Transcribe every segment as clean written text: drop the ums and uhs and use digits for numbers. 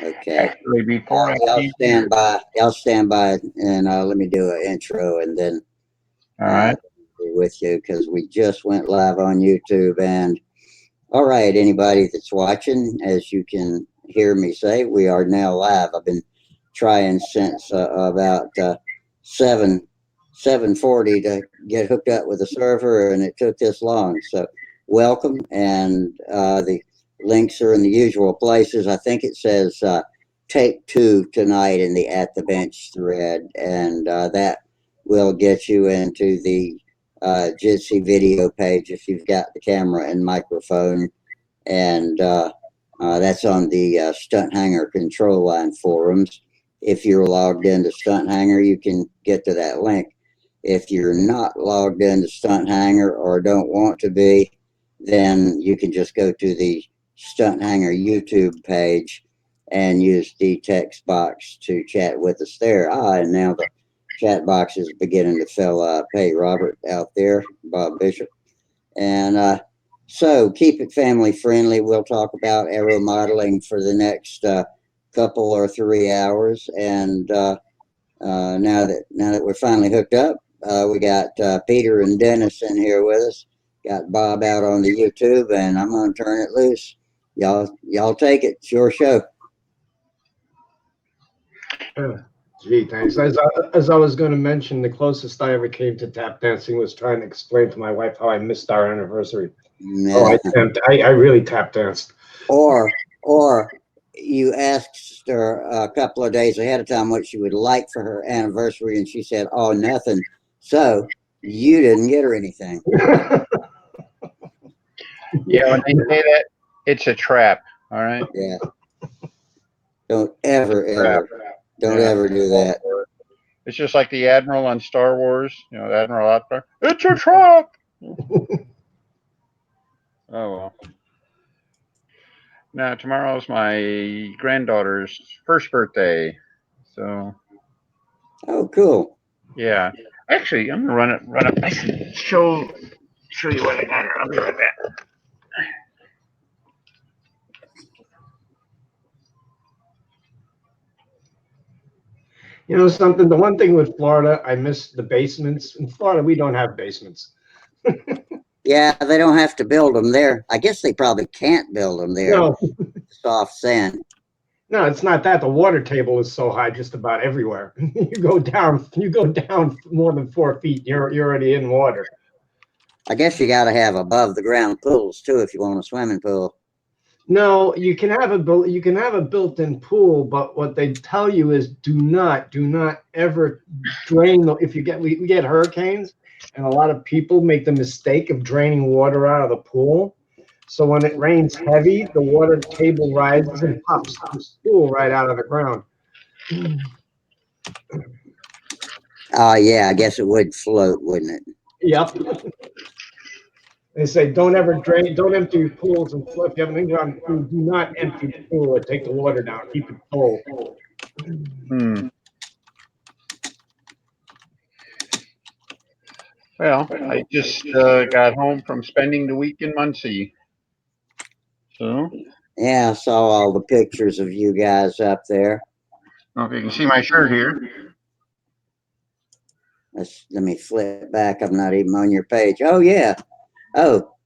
Okay. Actually, before Y'all stand by. Y'all stand by, and let me do an intro, and then all right. be with you because we just went live on YouTube. And all right, anybody that's watching, as you can hear me say, we are now live. I've been trying since about 7:40 to get hooked up with the server, and it took this long. So welcome, and the links are in the usual places. I think it says take two tonight in the at the bench thread, and that will get you into the Jitsi video page if you've got the camera and microphone, and that's on the Stunt Hangar control line forums. If you're logged into Stunt Hangar, you can get to that link. If you're not logged into Stunt Hangar or don't want to be, then you can just go to the Stunt Hangar YouTube page and use the text box to chat with us there. And now the chat box is beginning to fill up. Hey, Robert out there, Bob Bishop. And so keep it family friendly. We'll talk about aeromodeling for the next couple or 3 hours. And now that we're finally hooked up, we got Peter and Dennis in here with us. Got Bob out on the YouTube, and I'm gonna turn it loose. Y'all take it. It's your show. Gee, thanks. As I was going to mention, the closest I ever came to tap dancing was trying to explain to my wife how I missed our anniversary. Yeah. I really tap danced. Or you asked her a couple of days ahead of time what she would like for her anniversary, and she said, "Oh, nothing." So you didn't get her anything. Yeah, when they say that, it's a trap. All right. Yeah. Don't ever do that. It's just like the Admiral on Star Wars. You know, the Admiral out there. It's a trap. Oh well. Now tomorrow's my granddaughter's first birthday, so Oh, cool. yeah. Actually, I'm gonna run up. I can show you what I got her. I'll be right back. You know something? The one thing with Florida, I miss the basements. In Florida, we don't have basements. Yeah, they don't have to build them there. I guess they probably can't build them there. No, Soft sand. no, it's not that. The water table is so high just about everywhere. You go down more than 4 feet, you're already in water. I guess you got to have above the ground pools too if you want a swimming pool. No, you can have a built-in pool, but what they tell you is do not ever drain. If you get we get hurricanes, and a lot of people make the mistake of draining water out of the pool. So when it rains heavy, the water table rises and pops the pool right out of the ground. Yeah, I guess it would float, wouldn't it? Yep. They say don't empty your pools and if you have an in-ground pool, do not empty the pool or take the water down. Keep it full. Well, I just got home from spending the week in Muncie. So yeah, I saw all the pictures of you guys up there. I don't know if you can see my shirt here. Let me flip back. I'm not even on your page. Oh yeah. Oh,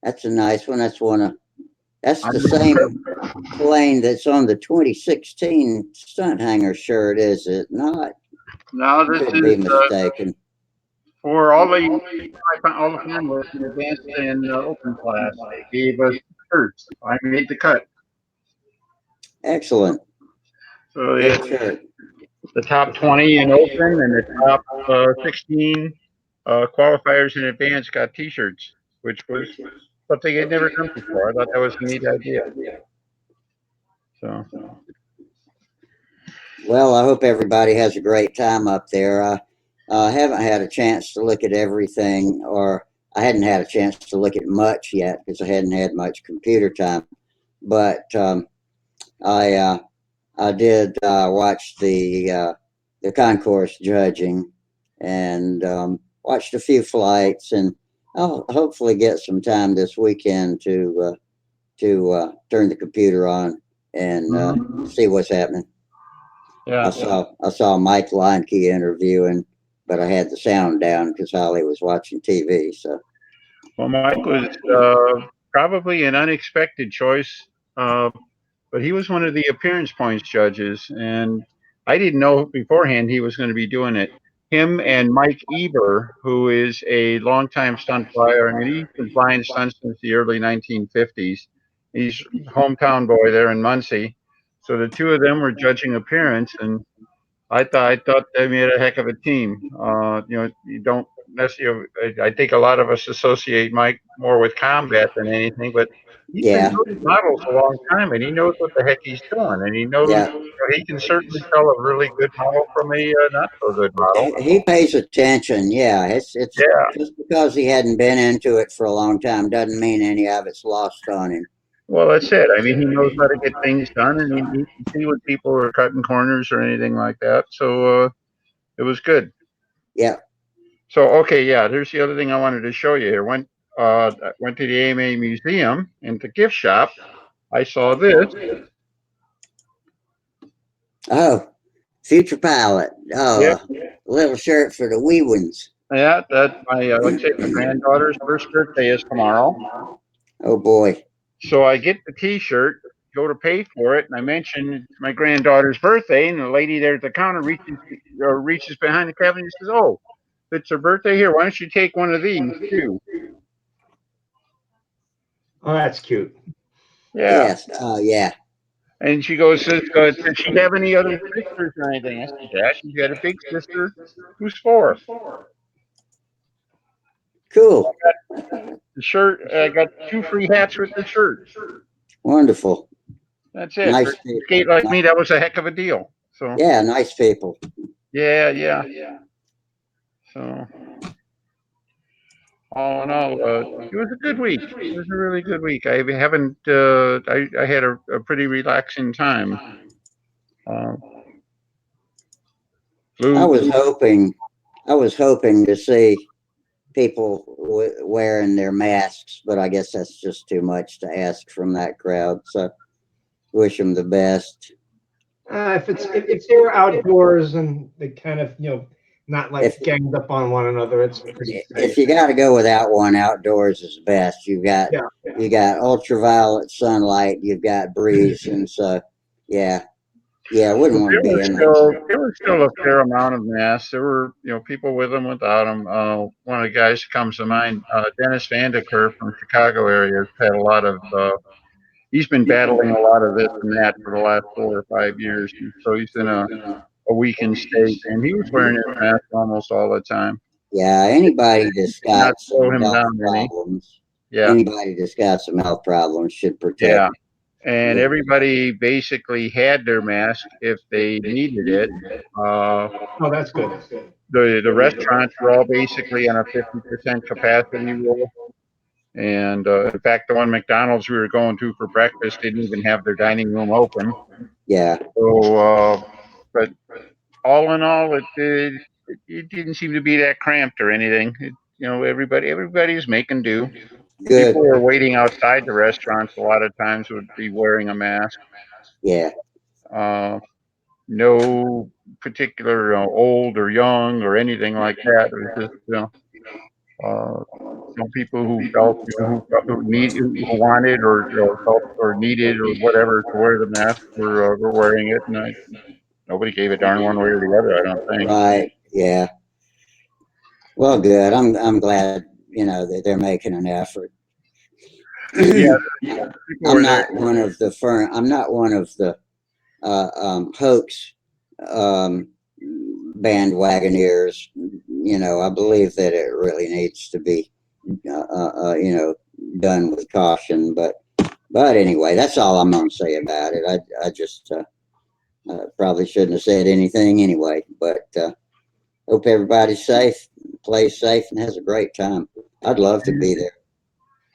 that's a nice one. That's the same plane that's on the 2016 Stunt Hangar shirt, is it not? No, this Could is be mistaken. for all the finalists in advanced and open class. They gave us shirts. I made the cut. Excellent. So Great the top 20 in open and the top 16 qualifiers in advance got T-shirts, which was something I'd never done before. I thought that was a neat idea. So, well, I hope everybody has a great time up there. I haven't had a chance to look at everything, or I hadn't had a chance to look at much yet because I hadn't had much computer time. But I did watch the concourse judging and watched a few flights, and I'll hopefully get some time this weekend to turn the computer on and see what's happening. Yeah. I saw Mike Leinke interviewing, but I had the sound down because Holly was watching TV. So Well, Mike was probably an unexpected choice, but he was one of the appearance points judges, and I didn't know beforehand he was going to be doing it. Him and Mike Eber, who is a longtime stunt flyer. I mean, he's been flying stunts since the early 1950s. He's hometown boy there in Muncie. So the two of them were judging appearance, and I thought they made a heck of a team. You don't necessarily. I think a lot of us associate Mike more with combat than anything, but he's been yeah, doing models a long time, and he knows what the heck he's doing, and he knows yeah, he can certainly tell a really good model from a not so good model. he pays attention. Yeah, it's Yeah. just because he hadn't been into it for a long time doesn't mean any of it's lost on him. Well, that's it. I mean, he knows how to get things done, and he can see when people are cutting corners or anything like that. So it was good. Yeah. So okay, yeah. There's the other thing I wanted to show you here. Went to the AMA Museum in the gift shop. I saw this. Oh, future pilot. Yeah, Oh, little shirt for the wee ones. yeah. That's my like I say, my granddaughter's first birthday is tomorrow. Oh boy. So I get the T-shirt, go to pay for it, and I mention it's my granddaughter's birthday, and the lady there at the counter reaches behind the cabinet and says, "Oh, if it's her birthday here, why don't you take one of these too?" Oh, that's cute. Yeah. Yes. Oh yeah. And she goes, "Does she have any other sisters or anything?" I said, "Yeah, she's got a big sister who's 4." Cool. The shirt, I got 2 free hats with the shirt. Wonderful. That's it. For Nice a skate people. like me, that was a heck of a deal. So Yeah, nice people. yeah. So all in all, it was a good week. It was a really good week. I haven't. I had a pretty relaxing time. Uh, I flew. was hoping, I was hoping to see people wearing their masks, but I guess that's just too much to ask from that crowd. So wish them the best. If they were outdoors and they kind of not like If ganged up on one another, it's pretty if safe. you got to go without one, outdoors is best. Yeah. You got ultraviolet sunlight, you've got breeze, and so yeah, I wouldn't want to be in there. There was still a fair amount of masks. There were people with them, without them. One of the guys that comes to mind, Dennis Vandeker from Chicago area, has had a lot of. He's been battling a lot of this and that for the last 4 or 5 years, and so he's in a weakened state, and he was wearing his mask almost all the time. Yeah, anybody that's Did not got slow some him health down any. problems, Yeah, anybody that's got some health problems should yeah. protect. And everybody basically had their mask if they needed it. Uh, Oh, that's good. the restaurants were all basically on a 50% capacity rule. And in fact, the one McDonald's we were going to for breakfast didn't even have their dining room open. Yeah, So, but all in all, it didn't seem to be that cramped or anything. Everybody's making do. good. People who are waiting outside the restaurants a lot of times would be wearing a mask. Yeah, Uh, no particular old or young or anything like that. It was just uh, some people who felt who wanted or felt or needed or whatever to wear the mask were wearing it, and nobody gave a darn one way or the other. I don't think. right. Yeah. Well, good. I'm glad that they're making an effort. Yeah, people I'm were there. not one of the I'm not one of the hoax um, bandwagoners. I believe that it really needs to be, done with caution. But anyway, that's all I'm going to say about it. I just probably shouldn't have said anything anyway. But hope everybody's safe, plays safe, and has a great time. I'd love to be there.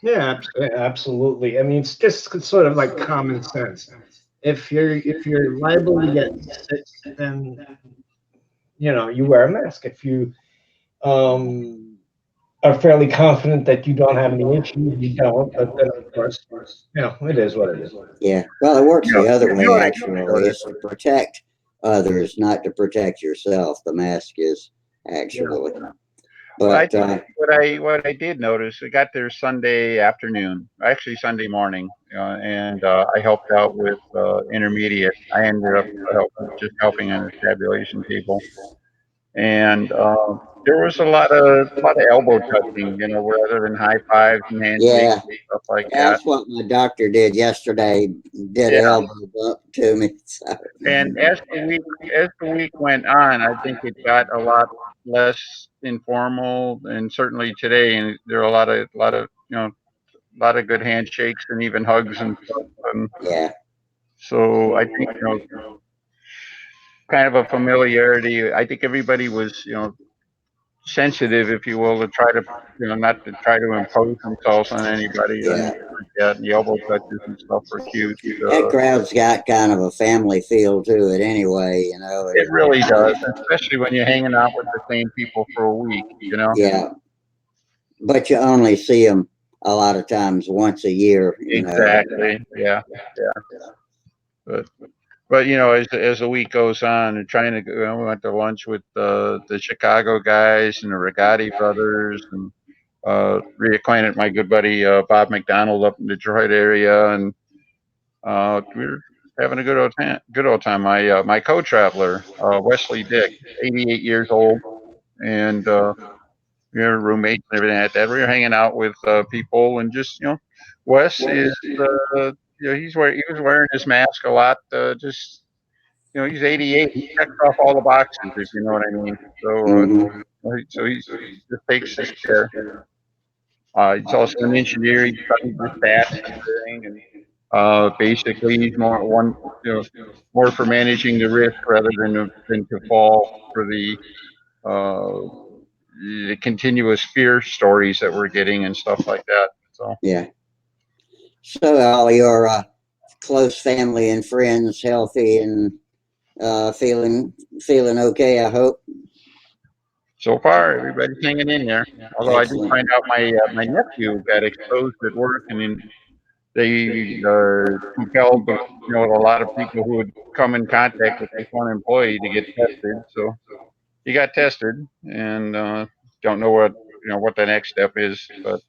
Yeah, absolutely. I mean, it's just sort of like common sense. If you're liable to get sick, then you wear a mask. If you are fairly confident that you don't have any issues. You don't, but then of course, it is what it is. Yeah. Well, it works the other You way, know what I actually. noticed? It's to protect others, not to protect yourself. The mask is Yeah. actually. Well, I But think what I did notice, we got there Sunday afternoon, actually Sunday morning, and I helped out with intermediate. I ended up just helping on the tabulation table, and there was a lot of elbow touching, rather than high fives and handshakes yeah, and stuff like that. that's what my doctor did yesterday. Did Yeah, elbow bump to me. So, and as the week went on, I think it got a lot less informal, and certainly today, and there are a lot of good handshakes and even hugs and stuff. And yeah, so I think, kind of a familiarity. I think everybody was, sensitive, if you will, to try to, not to try to impose themselves on anybody or yeah. anything like that. And the elbow touches and stuff were cute. That crowd's got kind of a family feel to it anyway, It really does, especially when you're hanging out with the same people for a week. yeah. But you only see them a lot of times once a year. Exactly. Yeah. Yeah. But as the week goes on, and trying to go, we went to lunch with the Chicago guys and the Rigatti brothers, and reacquainted my good buddy Bob McDonald up in the Detroit area, and we were having a good old time. My co-traveler Wesley Dick, 88 years old, and we were roommates and everything like that. We were hanging out with people, and just Wes is he was wearing his mask a lot. Just he's 88. He checks off all the boxes, if you know what I mean. So, Hmm. he just takes his care. He's also an engineer. He studied the stats and everything, and basically he's more for managing the risk rather than to fall for uh, the continuous fear stories that we're getting and stuff like that. So Yeah. So all your close family and friends healthy and feeling okay, I hope. so far, everybody's hanging in there. Although I did Excellent. find out my nephew got exposed at work, and then they are compelled, a lot of people who would come in contact with this one employee to get tested. So he got tested, and don't know what the next step is. But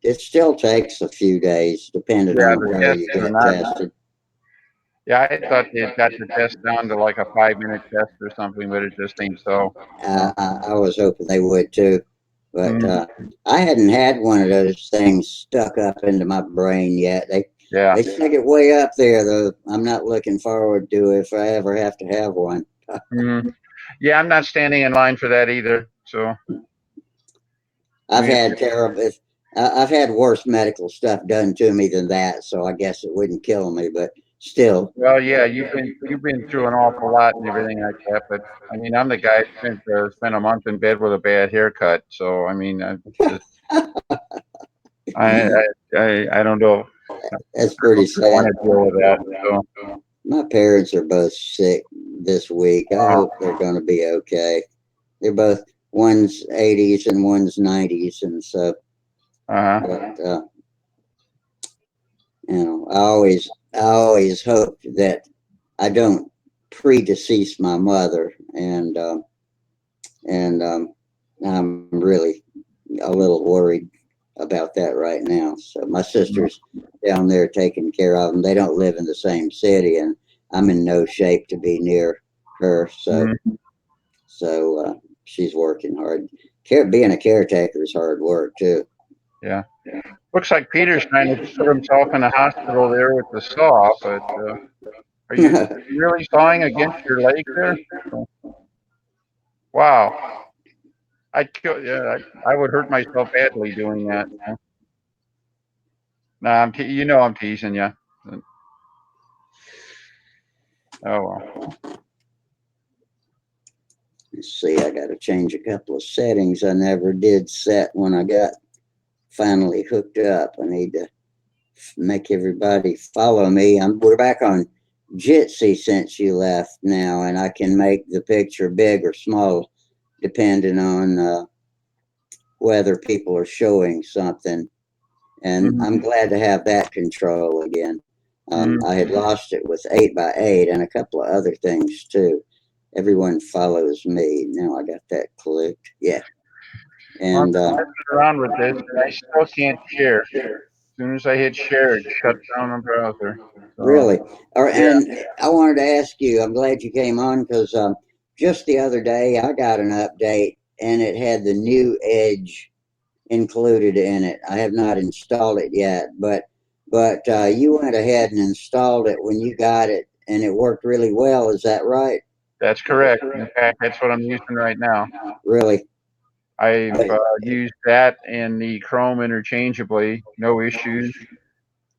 It still takes a few days depending yeah, on the where tests you are get not. tested. Yeah, I thought they had got the test down to like a 5-minute test or something, but it just ain't so. I was hoping they would too, but Mm, I hadn't had one of those things stuck up into my brain yet. yeah. They stick it way up there though. I'm not looking forward to it if I ever have to have one. Mm. Yeah, I'm not standing in line for that either. So, I I've mean, had terrible. I've had worse medical stuff done to me than that, so I guess it wouldn't kill me, but still. well, yeah, you've been through an awful lot and everything like that. But I mean, I'm the guy that spent a month in bed with a bad haircut. So I mean, I I don't know. That's pretty I want sad. to deal with that. So, My parents are both sick this week. I uh, hope they're going to be okay. They're both one's 80s and one's 90s, and so. uh-huh. But I always hope that I don't predecease my mother, and I'm really a little worried about that right now. So my sister's down there taking care of them. They don't live in the same city, and I'm in no shape to be near her. So Mhm. so she's working hard. Being a caretaker is hard work too. Yeah. Looks like Peter's trying to put himself in a hospital there with the saw. But are you really sawing against your leg there? Oh, wow. I'd kill. Yeah, I would hurt myself badly doing that. Nah, I'm teasing you. Oh well. Let's see, I got to change a couple of settings I never did set when I got finally hooked up. I need to make everybody follow me. We're back on Jitsi since you left now, and I can make the picture big or small depending on whether people are showing something. And I'm glad to have that control again. I had lost it with 8x8 and a couple of other things too. Everyone follows me. Now I got that clicked. Yeah. And I'm messing around with this, and I still can't share. As soon as I hit share, it shuts down the browser. So, really, yeah. and I wanted to ask you. I'm glad you came on because just the other day I got an update and it had the new Edge included in it. I have not installed it yet, but you went ahead and installed it when you got it, and it worked really well. Is that right? That's correct. In fact, that's what I'm using right now. Really? I've used that and the Chrome interchangeably, no issues.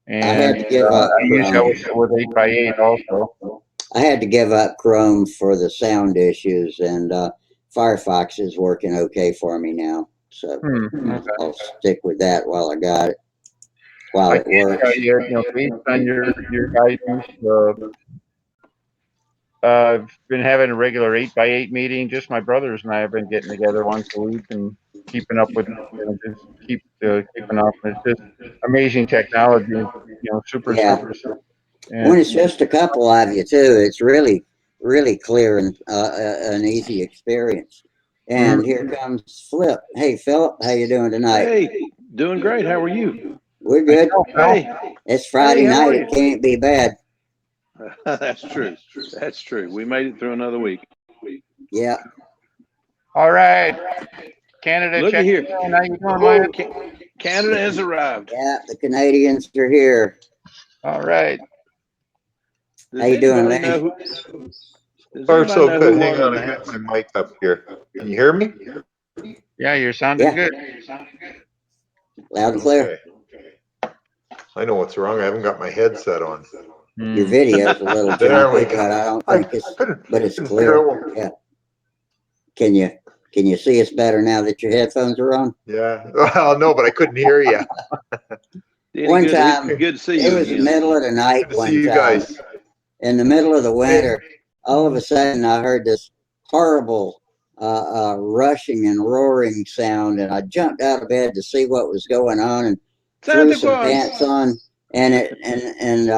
I had And to give up I use Chrome. that with 8x8 also. I had to give up Chrome for the sound issues, and Firefox is working okay for me now. So Okay. I'll stick with that while I got it, while I it can works. tell you, based on your guidance, I've been having a regular 8x8 meeting. Just my brothers and I have been getting together once a week and keeping up with, just keeping up. It's just amazing technology, super Yeah. simple. When And it's just a couple of you too, it's really, really clear and an easy experience. And here comes Flip. Hey, Philip, how you doing tonight? Hey, doing great. How are you? We're good. Hey, It's Friday how night. are It can't be bad. That's true. That's true. We made it through another week. Yeah. all right, Canada, Looky check here. in. How you doing, Oh, Lance? Canada has arrived. Yeah. The Canadians are here. All right. Does How you doing, anybody know Lance? who? Does Far anybody so know good. who Hang won on, the I got my mic up here. Can you hear me? Yeah, you're sounding Yeah. good. Loud and clear. Okay. I know what's wrong. I haven't got my headset on. Your video's a little There we jumpy, go. but I don't I think it's. couldn't, But it's couldn't clear. figure out what- Yeah. Can you see us better now that your headphones are on? Yeah. Well, no, but I couldn't hear you. Danny, One good, time, good to see it you was the again. middle of the night Good to see one you time. guys. In the middle of the winter, all of a sudden I heard this horrible rushing and roaring sound, and I jumped out of bed to see what was going on and threw Santa some Claus. pants on, and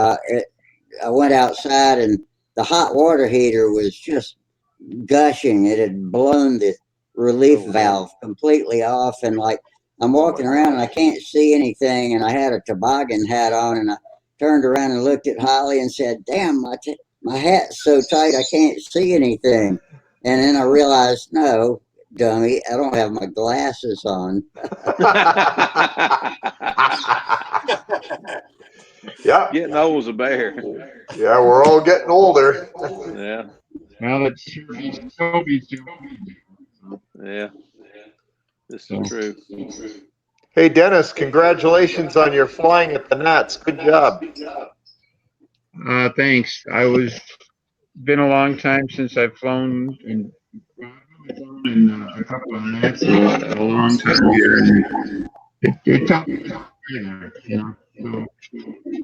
I went outside, and the hot water heater was just gushing. It had blown the relief Oh, valve completely off, and like I'm walking around and I can't see anything, and I had a toboggan hat on, and I turned around and looked at Holly and said, "Damn, my hat's so tight I can't see anything." And then I realized, no, dummy, I don't have my glasses on. Yeah. Getting old as a bear. Yeah, we're all getting older. Yeah, Well, it's Toby. yeah. This is true. Hey, Dennis, congratulations on your flying at the Nats. Good job. Thanks. Been a long time since I've flown in a couple of minutes. A long time here. And it took me, So,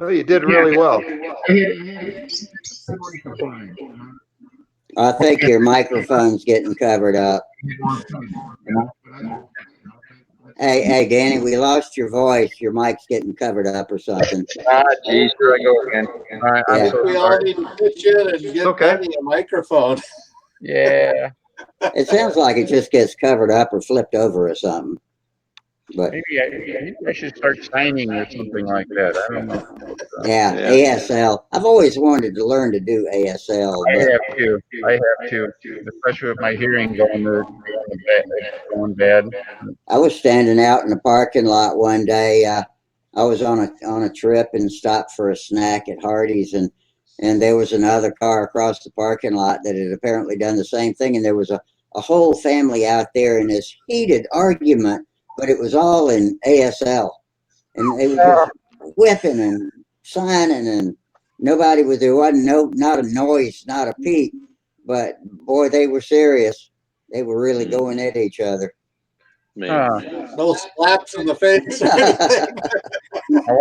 Well, you did really well. I think your microphone's getting covered up. Hey, Danny, we lost your voice. Your mic's getting covered up or something. Geez, here I go again. I'm Yeah. so We all sorry. need to pitch in and get Okay. Danny a microphone. Yeah, It sounds like it just gets covered up or flipped over or something. But maybe I should start signing or something like that. I don't know. yeah, Yeah. ASL. I've always wanted to learn to do ASL, I but have to, especially with my hearing going bad. I was standing out in the parking lot one day. I was on a trip and stopped for a snack at Hardee's, and there was another car across the parking lot that had apparently done the same thing, and there was a whole family out there in this heated argument, but it was all in ASL, and they were just whipping and signing, and nobody was there. Wasn't not a noise, not a peep, but boy, they were serious. They were really going at each other. Man. No slaps in the face or anything. I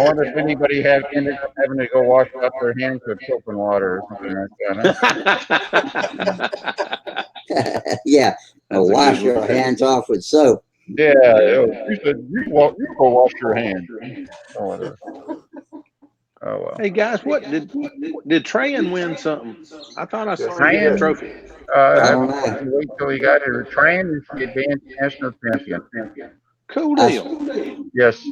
wonder if anybody ended up having to go wash off their hands with soap and water or something like that. Huh? Yeah, That's a wash good your one. hands off with soap. Yeah, you go wash your hands. Or whatever. Oh well. Hey guys, what did Trayan win something? I thought I Yes, saw him he get a did. trophy. I I don't have know. to wait till he got here. Trying is the advanced national champion. Cool I, deal. Yes,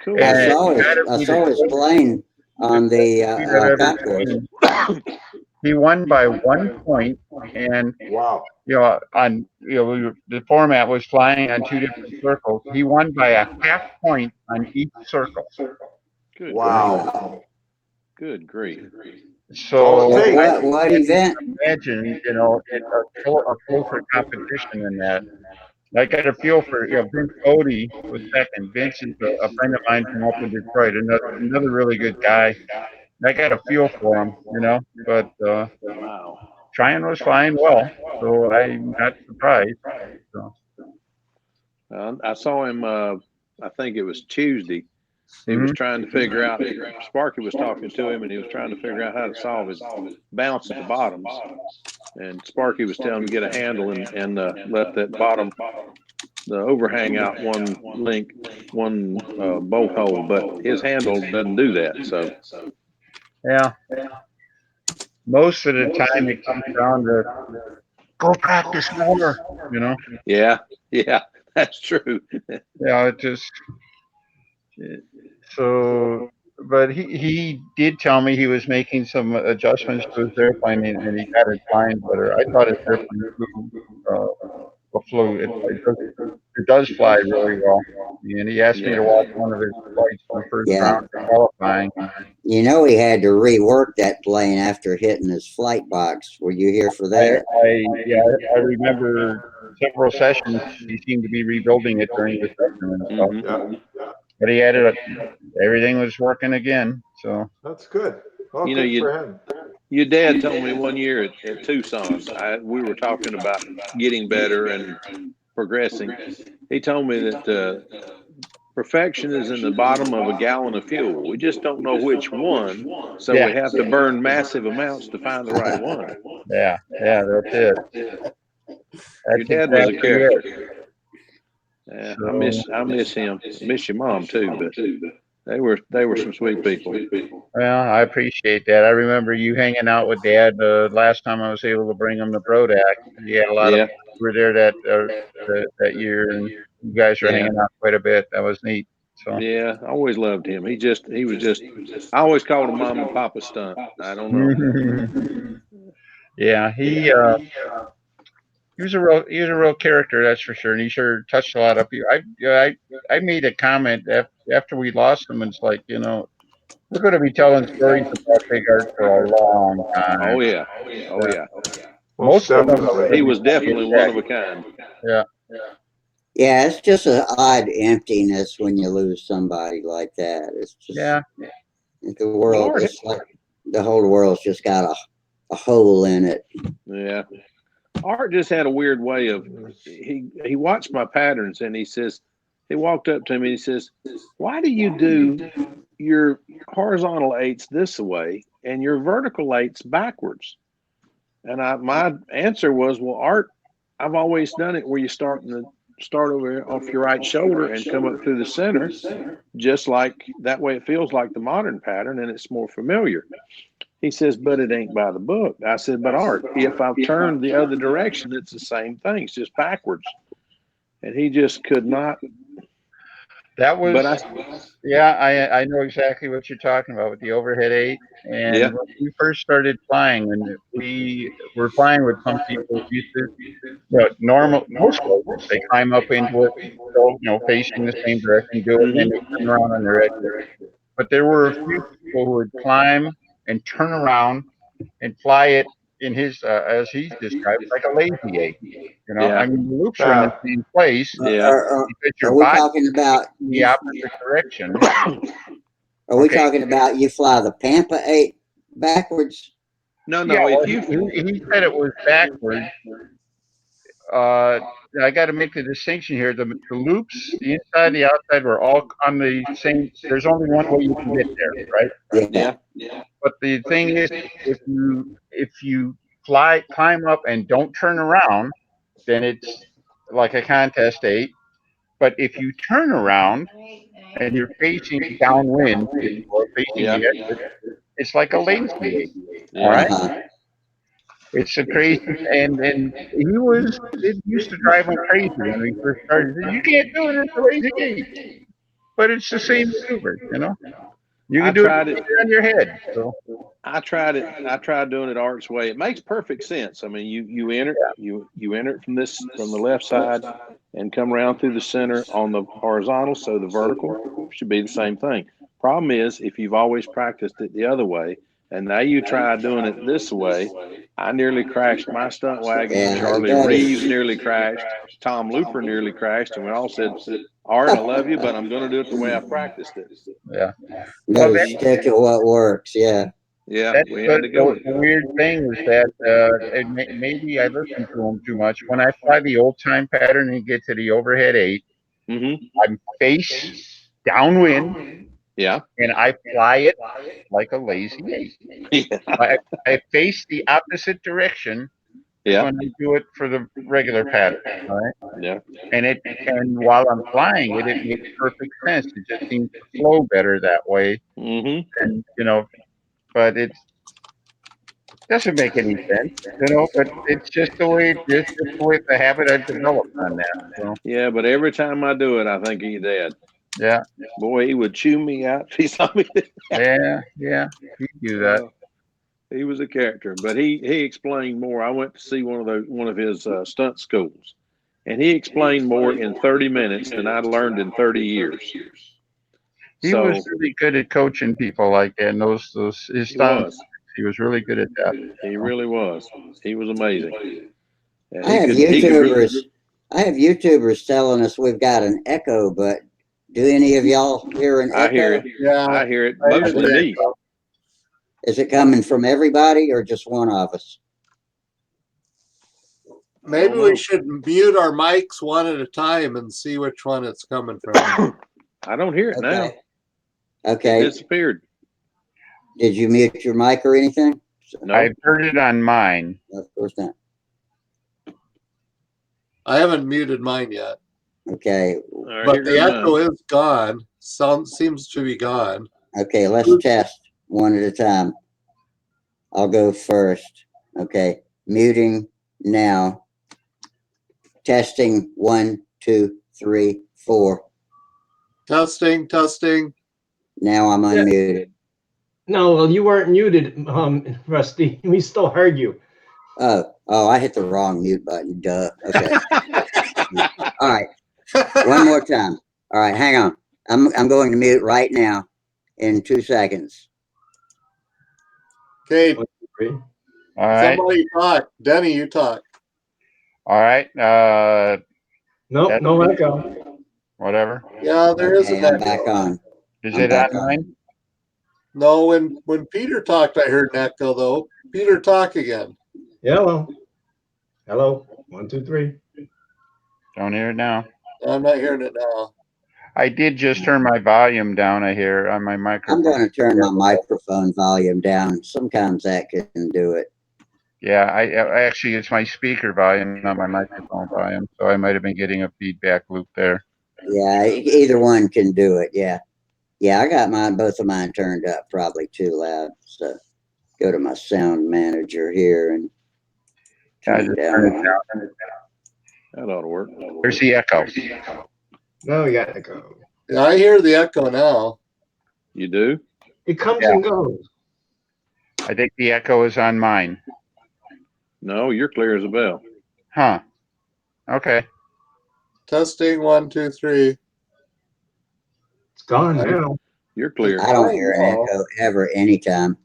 Cool I and deal. saw it's his gotta I be the saw his closest plane on the trophy I've ever concourse. seen. He won by 1 point, and Wow. the format was flying on 2 different circles. He won by a half point on each circle. Good grief. Wow. Good grief. That's all it So takes. I What can't event? imagine, a closer competition than that. I got a feel for, Vince Odie was second. Vince is a friend of mine from up in Detroit, another really good guy. I got a feel for him, but Wow. Tryon was flying well, so I'm not surprised. So, I saw him. I think it was Tuesday. He was mhm. trying to figure out. Sparky was talking to him, and he was trying to figure out how to solve his bounce at the bottoms. And Sparky was telling him to get a handle and let that bottom, the overhang out one link, one bolt hole. But his handle doesn't do that. So Yeah, most of the time it comes down to go practice more, yeah, that's true. it just so. But he did tell me he was making some adjustments to his airplane, and he got it flying better. I thought his airplane flew. It does fly really well. And he asked me to watch one of his flights in the first Yeah. round of qualifying. He had to rework that plane after hitting his flight box. Were you here for I, that? I remember several sessions. He seemed to be rebuilding it during the session and stuff. Mm-hmm. Yeah. But he had everything was working again. So That's good. Well, You know, good for him. your dad told me one year at Tucson, we were talking about getting better and progressing. He told me that perfection is in the bottom of a gallon of fuel. We just don't know which one, so yeah, we have to burn massive amounts to find the right one. that's it. Your That's dad was a exactly it. character. Yeah, I So miss him. I miss your mom too, but they were some sweet people. well, I appreciate that. I remember you hanging out with Dad the last time I was able to bring him to Brodak. He had a lot of Yeah, people who were there that year, and you guys were yeah, hanging out quite a bit. That was neat. So yeah. I always loved him. He was just. I always called him Mom and Papa Stunt. I don't know. yeah, he was a real character, that's for sure, and he sure touched a lot of people. I made a comment after we lost him. It's like, we're going to be telling stories about Big Art for a long time. Oh yeah, oh Yeah. yeah. Most Most of them are going definitely. to He be was definitely one of a kind. yeah. Yeah, it's just an odd emptiness when you lose somebody like that. It's just Yeah, the Well, world. Art, It's like the whole world's just got a hole in it. yeah. Art just had a weird way of he watched my patterns and he walked up to me and he says, "Why do you do your horizontal eights this way and your vertical eights backwards?" And my answer was, "Well, Art, I've always done it where you start over off your right shoulder and come up through the center, just like that way it feels like the modern pattern and it's more familiar." He says, "But it ain't by the book." I said, "But Art, if I've turned the other direction, it's the same thing. It's just backwards." And he just could not. that But was yeah. I know exactly what you're talking about with the overhead eight. And yeah, when we first started flying, and we were flying with some people, we used to, most coaches, they climb up into it, so, facing the same direction, do it, and then they mm-hmm. turn around on their edges. But there were a few people who would climb and turn around and fly it in his, as he's described, like a lazy eight. Yeah, I mean, the loops are in the same place yeah. because your Are we body talking about in the opposite direction. Are we Okay. talking about you fly the Pampa 8 backwards? No, Yeah. no. Well, If you, he said it was backwards. Uh, I got to make the distinction here. The loops, the inside, the outside, were all on the same. There's only one way you can get there, right? Yeah. yeah, But the thing is, if you climb up and don't turn around, then it's like a contest eight. But if you turn around and you're facing downwind or facing Yeah. the exit, it's like a lazy eight. All Yeah. right. Uh-huh. It's a crazy, and it used to drive him crazy when we first started. He said, you can't do it in the lazy eight, but it's the same maneuver, you know. You I can do it tried it. on your head. So I tried it. I tried doing it Art's way. It makes perfect sense. I mean, you enter you enter it from the left side and come around through the center on the horizontal, so the vertical should be the same thing. Problem is, if you've always practiced it the other way, and now you try doing it this way, I nearly crashed my stunt wagon. Yeah, you Charlie gotta. Reeves nearly crashed. Tom Looper nearly crashed, and we all said, "Art, I love you, but I'm going to do it the way I practiced it." yeah. You Well, gotta stick to what works. Yeah. Yeah, that's we had to go with the weird thing was that maybe I listened to him too much. When I fly the old time pattern and get to the overhead eight, it. I'm face downwind Yeah. and I fly it like a lazy eight. Yeah. I face the opposite direction as Yeah. when I do it for the regular pattern. All right. Yeah. And while I'm flying it, it makes perfect sense. It just seems to flow better that way. Mm-hmm. And but it doesn't make any sense, but it's just the way the habit I've developed on that. So Yeah, but every time I do it, I think of your dad. yeah, Boy, he would chew me out if he saw me. yeah, you do that. He was a character, but he explained more. I went to see one of his stunt schools, and he explained more in 30 minutes than I'd learned in 30 years. He was So really good at coaching people like that, and those his he stunts. was. He was really good at that. He really was. He was amazing. And I have he could really. YouTubers. I have YouTubers telling us we've got an echo, but do any of y'all hear an I hear echo? it. Yeah. I hear it. I hear Mostly the me. echo. Is it coming from everybody or just one of us? Maybe know. we should mute our mics one at a time and see which one it's coming from. I don't hear it now. Okay. It Okay. disappeared. Did you mute your mic or anything? No. I've heard it on mine. Of course not. I haven't muted mine yet, Okay. All right, but here the goes echo mine. is gone. Sound seems to be gone. Okay. Let's test one at a time. I'll go first. Okay. Muting now. Testing 1, 2, 3, 4. Testing, testing. Now I'm unmuted. No, well, you weren't muted, Rusty. We still heard you. Oh, I hit the wrong mute button. Duh. Okay. All right. One more time. All right. Hang on. I'm going to mute right now in 2 seconds. Okay, 1, 2, 3. All right, somebody talk. Denny, you talk. all right. Nope, no echo. Whatever. Yeah, there is Okay, an I'm back echo. on. Is I'm it back on on. mine? No, when Peter talked, I heard an echo though. Peter, talk again. Hello. Hello. 1, 2, 3. Don't hear it now. I'm not hearing it now. I did just turn my volume down. I hear on my I'm microphone. going to turn my microphone volume down. Sometimes that can do it. Yeah, I actually it's my speaker volume, not my microphone volume. So I might have been getting a feedback loop there. Yeah, either one can do it. Yeah. Yeah, I got both of mine turned up, probably too loud. So go to my sound manager here and Yeah, turn just down. turn it down. That ought to work. There's the echo. No, we got echo. Yeah, I hear the echo now. You do? It comes Yeah. and goes. I think the echo is on mine. No, you're clear as a bell. Huh. Okay. Testing 1, 2, 3. It's gone now. You're clear. I don't hear an Oh, echo ever, anytime.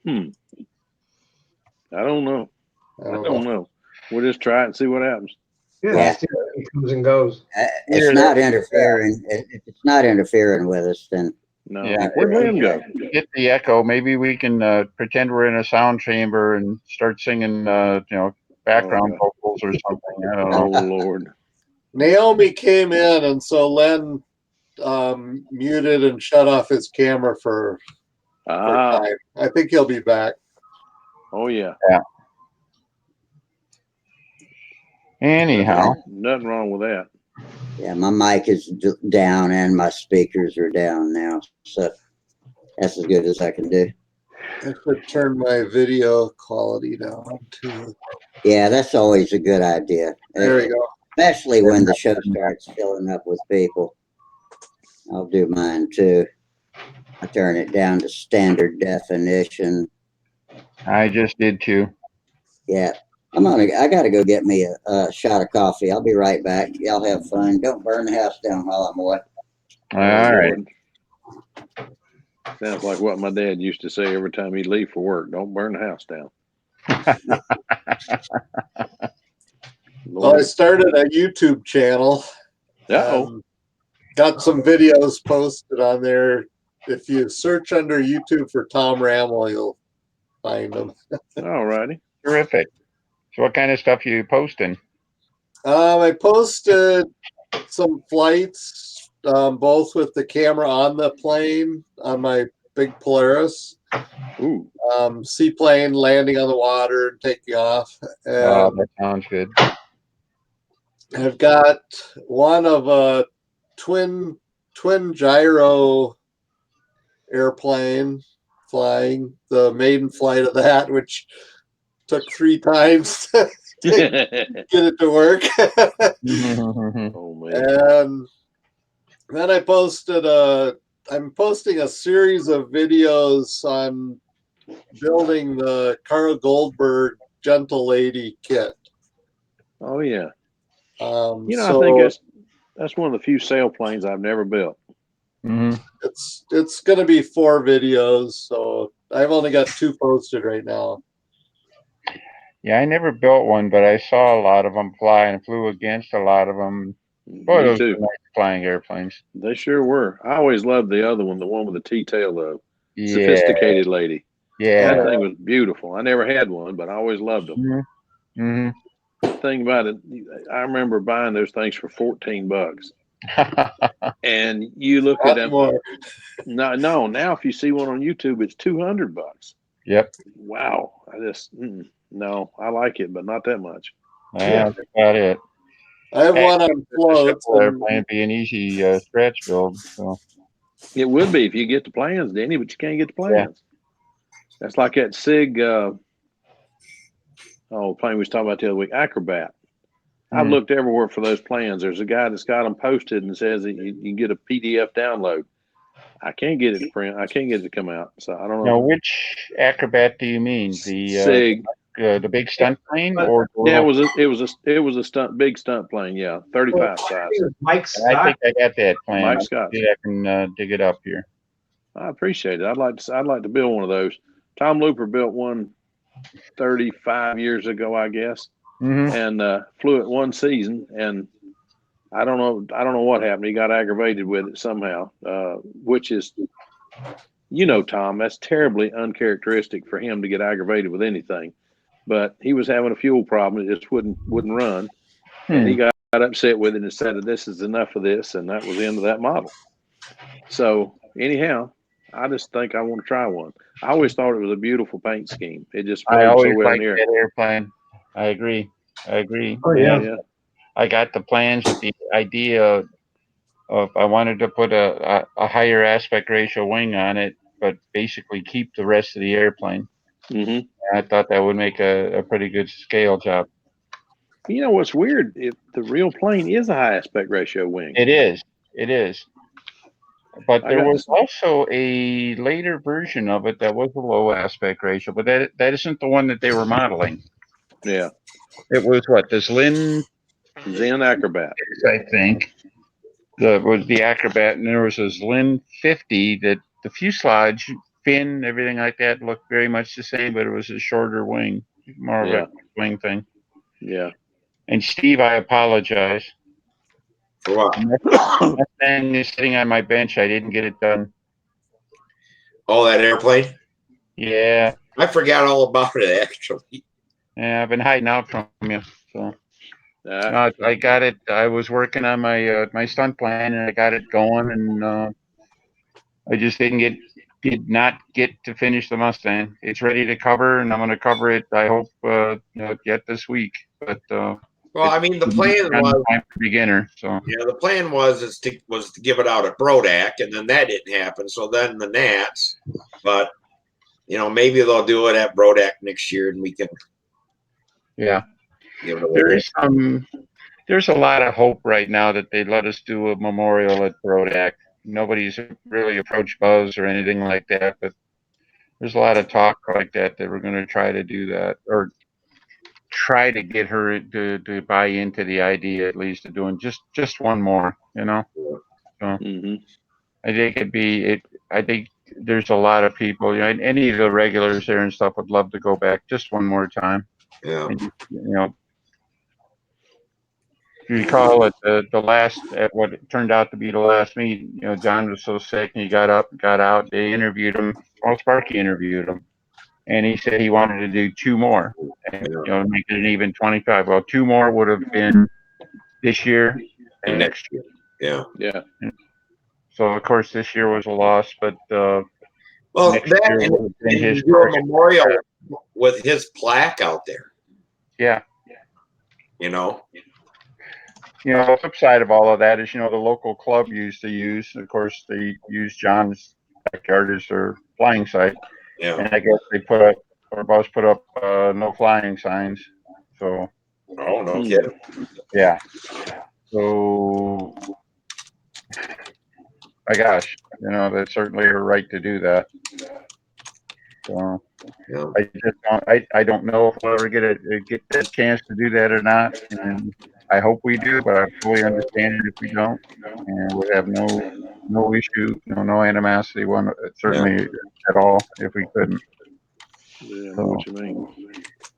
I don't know. I I don't don't know. know. We'll just try it and see what happens. Yeah, Yeah. it comes and goes. It's not interfering. If it's not interfering with us, then No. Yeah, Where'd Lynn go? Get the echo. Maybe we can pretend we're in a sound chamber and start singing, background Oh, vocals or something. I don't Oh, know. Lord. Naomi came in, and so Len muted and shut off his camera for Ah. time. I think he'll be back. Oh, yeah. Anyhow, Nothing wrong with that. Yeah, my mic is down and my speakers are down now, so that's as good as I can do. I should turn my video quality down too. Yeah, that's always a good idea. There we go. Especially when the show starts filling up with people. I'll do mine too. I turn it down to standard definition. I just did too. Yeah. I gotta go get me a shot of coffee. I'll be right back. Y'all have fun. Don't burn the house down while I'm away. All right. Lord. Sounds like what my dad used to say every time he'd leave for work. Don't burn the house down. Well, I started a YouTube channel. Uh-oh. Got some videos posted on there. If you search under YouTube for Tom Ramel, you'll find them. All righty. Terrific. So what kind of stuff are you posting? I posted some flights, both with the camera on the plane on my big Polaris. Ooh. Seaplane landing on the water and taking off. Oh, And that sounds good. I've got one of a twin gyro airplane flying, the maiden flight of that, which took 3 times to get it to work. Oh man. And then I'm posting a series of videos on building the Carl Goldberg Gentle Lady kit. Oh yeah. So I think that's one of the few sailplanes I've never built. it's going to be 4 videos, so I've only got 2 posted right now. Yeah, I never built one, but I saw a lot of them fly and flew against a lot of them. Boy, Me those too. were nice flying airplanes. They sure were. I always loved the other one, the one with the T-tail, though. Yeah. Sophisticated lady. Yeah. That thing was beautiful. I never had one, but I always loved them. Mm-hmm. The thing about it, I remember buying those things for $14. And you look at them. More. No. Now, if you see one on YouTube, it's $200. Yep. Wow. No, I like it, but not that much. That's about it. I have one on floats. Airplane be an easy stretch build. So. It would be if you get the plans, Danny, but you can't get the plans. Yeah. That's like that SIG, plane we was talking about the other week, Acrobat. I've looked everywhere for those plans. There's a guy that's got them posted and says that you can get a PDF download. I can't get it to print. I can't get it to come out. So I don't know. Now, which Acrobat do you mean? The SIG, the big stunt plane, or yeah, it was a big stunt plane. Yeah, 35 size. Mike Scott. I think I got that plan. Mike Scott. I can dig it up here. I appreciate it. I'd like to build one of those. Tom Looper built one 35 years ago, I guess, and flew it one season, and I don't know what happened. He got aggravated with it somehow, which is, Tom, that's terribly uncharacteristic for him to get aggravated with anything. But he was having a fuel problem; it just wouldn't run, and he got upset with it and said, "This is enough of this," and that was the end of that model. So anyhow, I just think I want to try one. I always thought it was a beautiful paint scheme. It just I always so well liked that airplane. I agree. Oh yeah. I got the plans with the idea of I wanted to put a higher aspect ratio wing on it, but basically keep the rest of the airplane. I thought that would make a pretty good scale job. You know what's weird? If the real plane is a high aspect ratio wing. It is. But there was also a later version of it that was a low aspect ratio, but that isn't the one that they were modeling. Yeah. It was what, the Zen Acrobat, I think. That was the Acrobat, and there was a Zlin 50 that the fuselage, fin, everything like that looked very much the same, but it was a shorter wing, more of a wing thing. Yeah. And Steve, I apologize. For what? That thing is sitting on my bench. I didn't get it done. Oh, that airplane? Yeah. I forgot all about it, actually. Yeah, I've been hiding out from you. So I got it. I was working on my my stunt plan, and I got it going, and I just did not get to finish the Mustang. It's ready to cover, and I'm going to cover it. I hope yet this week. But well, Well, I mean, the plan was, I'm a beginner, so yeah, the plan was to give it out at Brodak, and then that didn't happen. So then the Nats, but maybe they'll do it at Brodak next year, and we can yeah. give it away. There's a lot of hope right now that they let us do a memorial at Brodak. Nobody's really approached Buzz or anything like that, but there's a lot of talk like that we're going to try to do that, or try to get her to buy into the idea at least of doing just one more, So I think I think there's a lot of people, and any of the regulars there and stuff would love to go back just one more time. Yeah. And, if you recall at what turned out to be the last meet, John was so sick and he got out. They interviewed him. Well, Sparky interviewed him, and he said he wanted to do two more, and make it an even 25. Well, two more would have been this year and next year. Yeah. Yeah. So of course this year was a loss, but Well, next that year would have been and his do a first. memorial with his plaque out there. Yeah. The flip side of all of that is, the local club used to use, of course, they used John's backyard as their flying site. Yeah. And I guess they Buzz put up no flying signs. So. Oh, no kidding. Yeah. So, my gosh, that's certainly her right to do that. So, Yeah. I don't know if we'll ever get that chance to do that or not, and I hope we do, but I fully understand it if we don't, and we have no issue, no animosity, certainly at all if we couldn't. Yeah, I know what you mean.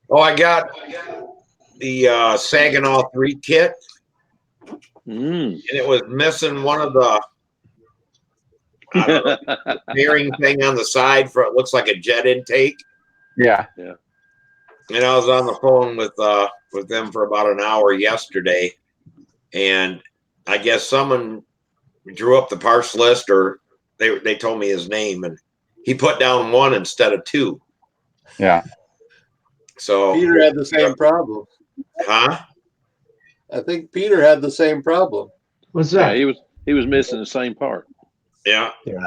Oh, I got the Saginaw 3 kit, and it was missing one of the bearing thing on the side for it looks like a jet intake. Yeah. Yeah. And I was on the phone with them for about an hour yesterday, and I guess someone drew up the parts list, or they told me his name, and he put down 1 instead of 2. Yeah. So Peter had the same problem. Huh? I think Peter had the same problem. What's that? Yeah, he was missing the same part. Yeah. Yeah.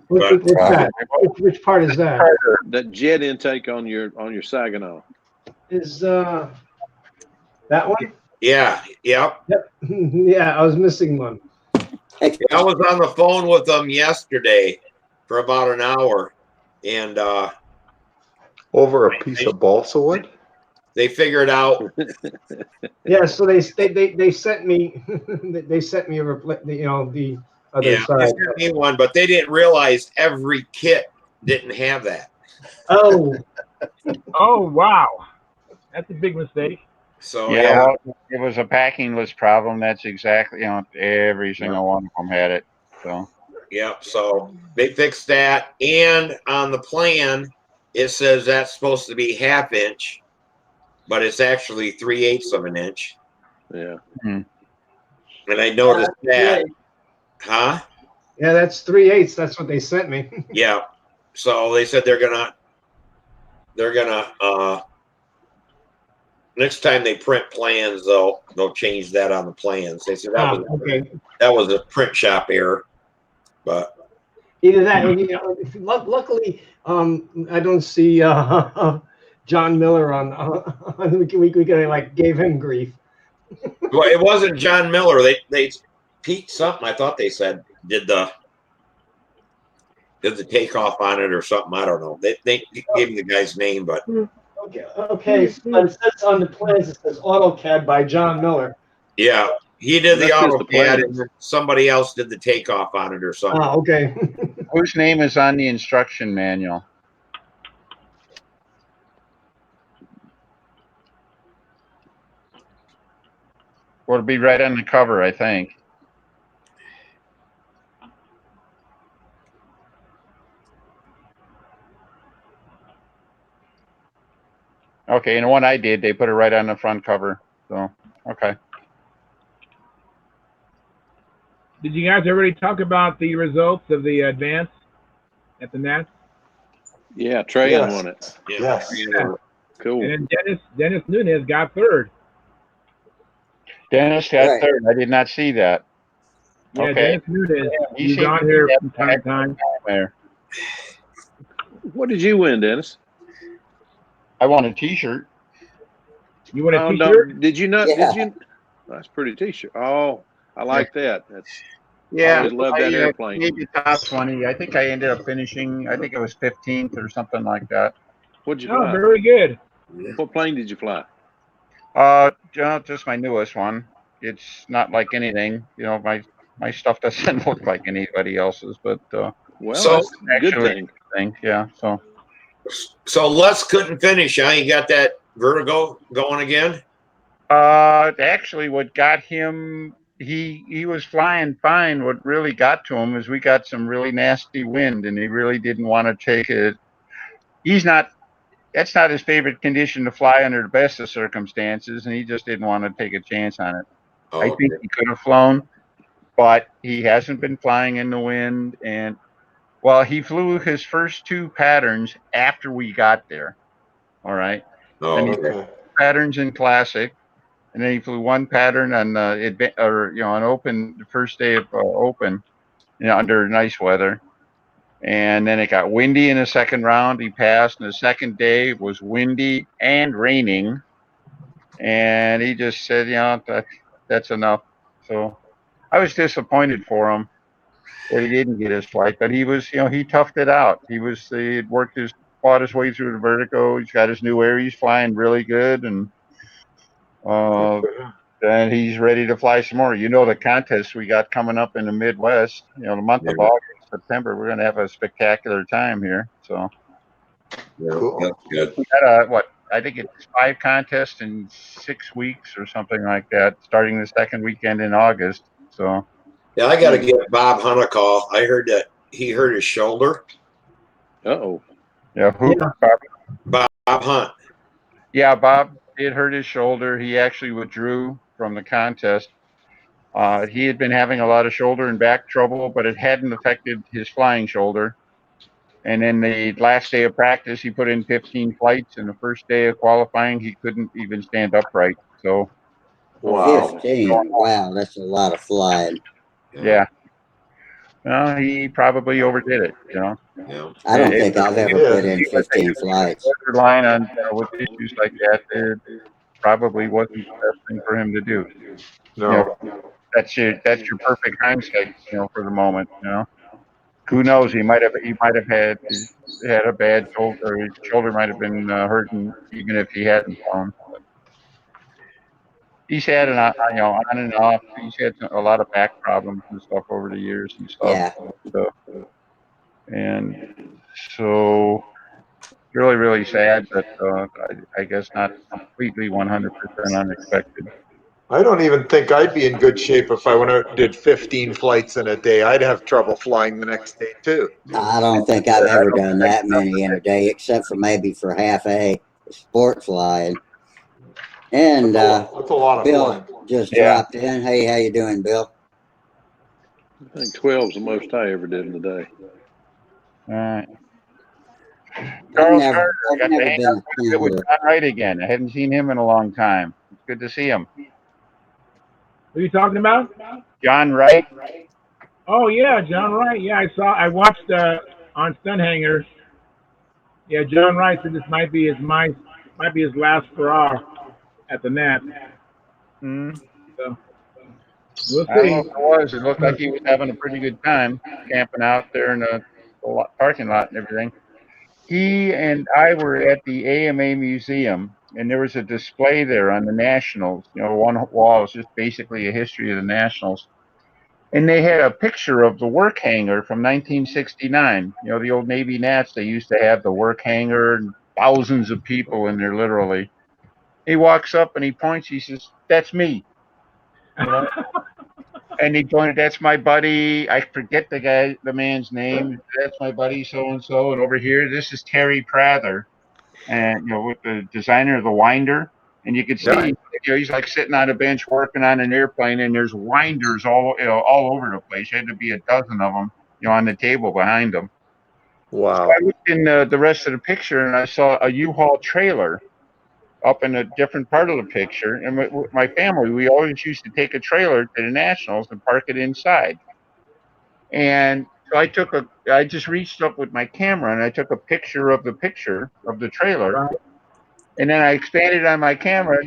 What's that? Which part is that? That jet intake on your Saginaw. Is that one? Yeah. Yep. Yep. Yeah, I was missing one. I was on the phone with them yesterday for about an hour, and Over a piece of balsa wood? they figured out. Yeah, so they sent me they sent me the other Yeah, they side. sent me one, but they didn't realize every kit didn't have that. Oh. Oh wow, that's a big mistake. So Well, it was a packing list problem. That's exactly, every single one of them had it. So. Yep. So they fixed that, and on the plan, it says that's supposed to be 1/2 inch, but it's actually 3/8 of an inch. Yeah. And I noticed that. Huh? Yeah, that's 3/8. That's what they sent me. Yeah. So they said they're gonna next time they print plans, they'll change that on the plans. They said that was a print shop error, but either that, luckily, I don't see John Miller on. We gave him grief. Well, it wasn't John Miller. They Pete something. I thought they said did the takeoff on it or something. I don't know. They gave me the guy's name, but okay. So it says on the plans, it says AutoCAD by John Miller. yeah, he did the That's just the AutoCAD, plans. and then somebody else did the takeoff on it or something. Oh, okay. Whose name is on the instruction manual? Well, it'll be right on the cover, I think. Okay, and the one I did, they put it right on the front cover. So, okay. Did you guys already talk about the results of the advance at the Nats? Yeah, Trey Yes. won it. Yeah. Cool. And then Dennis Nunez got third. Dennis got Right. third. I did not see that. Yeah, Okay. Dennis Nunez. He He's seemed on to here be from having time to time. there. What did you win, Dennis? I want a T-shirt. You want a Oh, T-shirt? no. Did you not? Yeah. Did you? That's a pretty T-shirt. Oh, I like that. That's Yeah, always love that airplane. Maybe top 20. I think I ended up finishing. I think it was 15th or something like that. What'd you Oh, fly? very good. What plane did you fly? Just my newest one. It's not like anything. My stuff doesn't look like anybody else's, but Well, So- that's a good actually, thing. yeah. So Les couldn't finish, huh? You got that vertigo going again? Actually, what got him, he was flying fine. What really got to him is we got some really nasty wind, and he really didn't want to take it. That's not his favorite condition to fly under the best of circumstances, and he just didn't want to take a chance on it. Oh, I think he could have flown, but he hasn't been flying in the wind. And well, he flew his first two patterns after we got there. All right. Oh, Then he okay. flew patterns in classic, and then he flew one pattern on on open the first day of open, under nice weather. And then it got windy in the second round. He passed, and the second day was windy and raining. And he just said, that's enough. So I was disappointed for him that he didn't get his flight, but he was, he toughed it out. He fought his way through the vertigo. He's got his new air. He's flying really good, and and he's ready to fly some more. The contest we got coming up in the Midwest. The month of August, September, we're going to have a spectacular time here. So Cool. That's good. we got I think it's 5 contests in 6 weeks or something like that, starting the second weekend in August. So Yeah, I got to give Bob Hunt a call. I heard that he hurt his shoulder. Uh-oh. yeah, Bob Hunt. Yeah, Bob did hurt his shoulder. He actually withdrew from the contest. He had been having a lot of shoulder and back trouble, but it hadn't affected his flying shoulder. And then the last day of practice, he put in 15 flights, and the first day of qualifying, he couldn't even stand upright. So, Wow. 15. Wow, that's a lot of flying. yeah. He probably overdid it, Yeah. I don't think I've ever Yeah. put in 15 flights. Borderline on with issues like that, it probably wasn't the best thing for him to do. No. That's your perfect hindsight, for the moment. Who knows? He might have had a bad shoulder. Or his shoulder might have been hurting even if he hadn't flown. But he's had on and off. He's had a lot of back problems and stuff over the years and stuff. Yeah. And so really, really sad, but I guess not completely 100% unexpected. I don't even think I'd be in good shape if I went out and did 15 flights in a day. I'd have trouble flying the next day too. I don't think I've ever done that many in a day, except for maybe for half a sport flying. And That's a lot of Bill flying. just Yeah. dropped in. Hey, how you doing, Bill? I think 12 is the most I ever did in a day. All right. Charles I've Carter, I got never to hang been out a with Canada. John Wright again. I hadn't seen him in a long time. It's good to see him. Who are you talking about? John Wright. Oh yeah, John Wright. Yeah, I watched on Stunt Hangar. Yeah, John Wright said this might be his last hurrah at the Nats. Mm. So we'll I don't know see. if it was. It looked like he was having a pretty good time camping out there in the parking lot and everything. He and I were at the AMA Museum, and there was a display there on the Nationals. One wall was just basically a history of the Nationals. And they had a picture of the work hangar from 1969. The old Navy Nats, they used to have the work hangar and thousands of people in there, literally. He walks up and he points. He says, "That's me." And he pointed, "That's my buddy." I forget the man's name. "That's my buddy, so-and-so. And over here, this is Terry Prather. And, with the designer of the winder. And you could see, he's like sitting on a bench working on an airplane, and there's winders all over the place. There had to be a dozen of them, on the table behind him. Wow. So I looked in the rest of the picture, and I saw a U-Haul trailer up in a different part of the picture. And my family, we always used to take a trailer to the Nationals and park it inside. And so I just reached up with my camera and I took a picture of the trailer. Right. And then I expanded on my camera.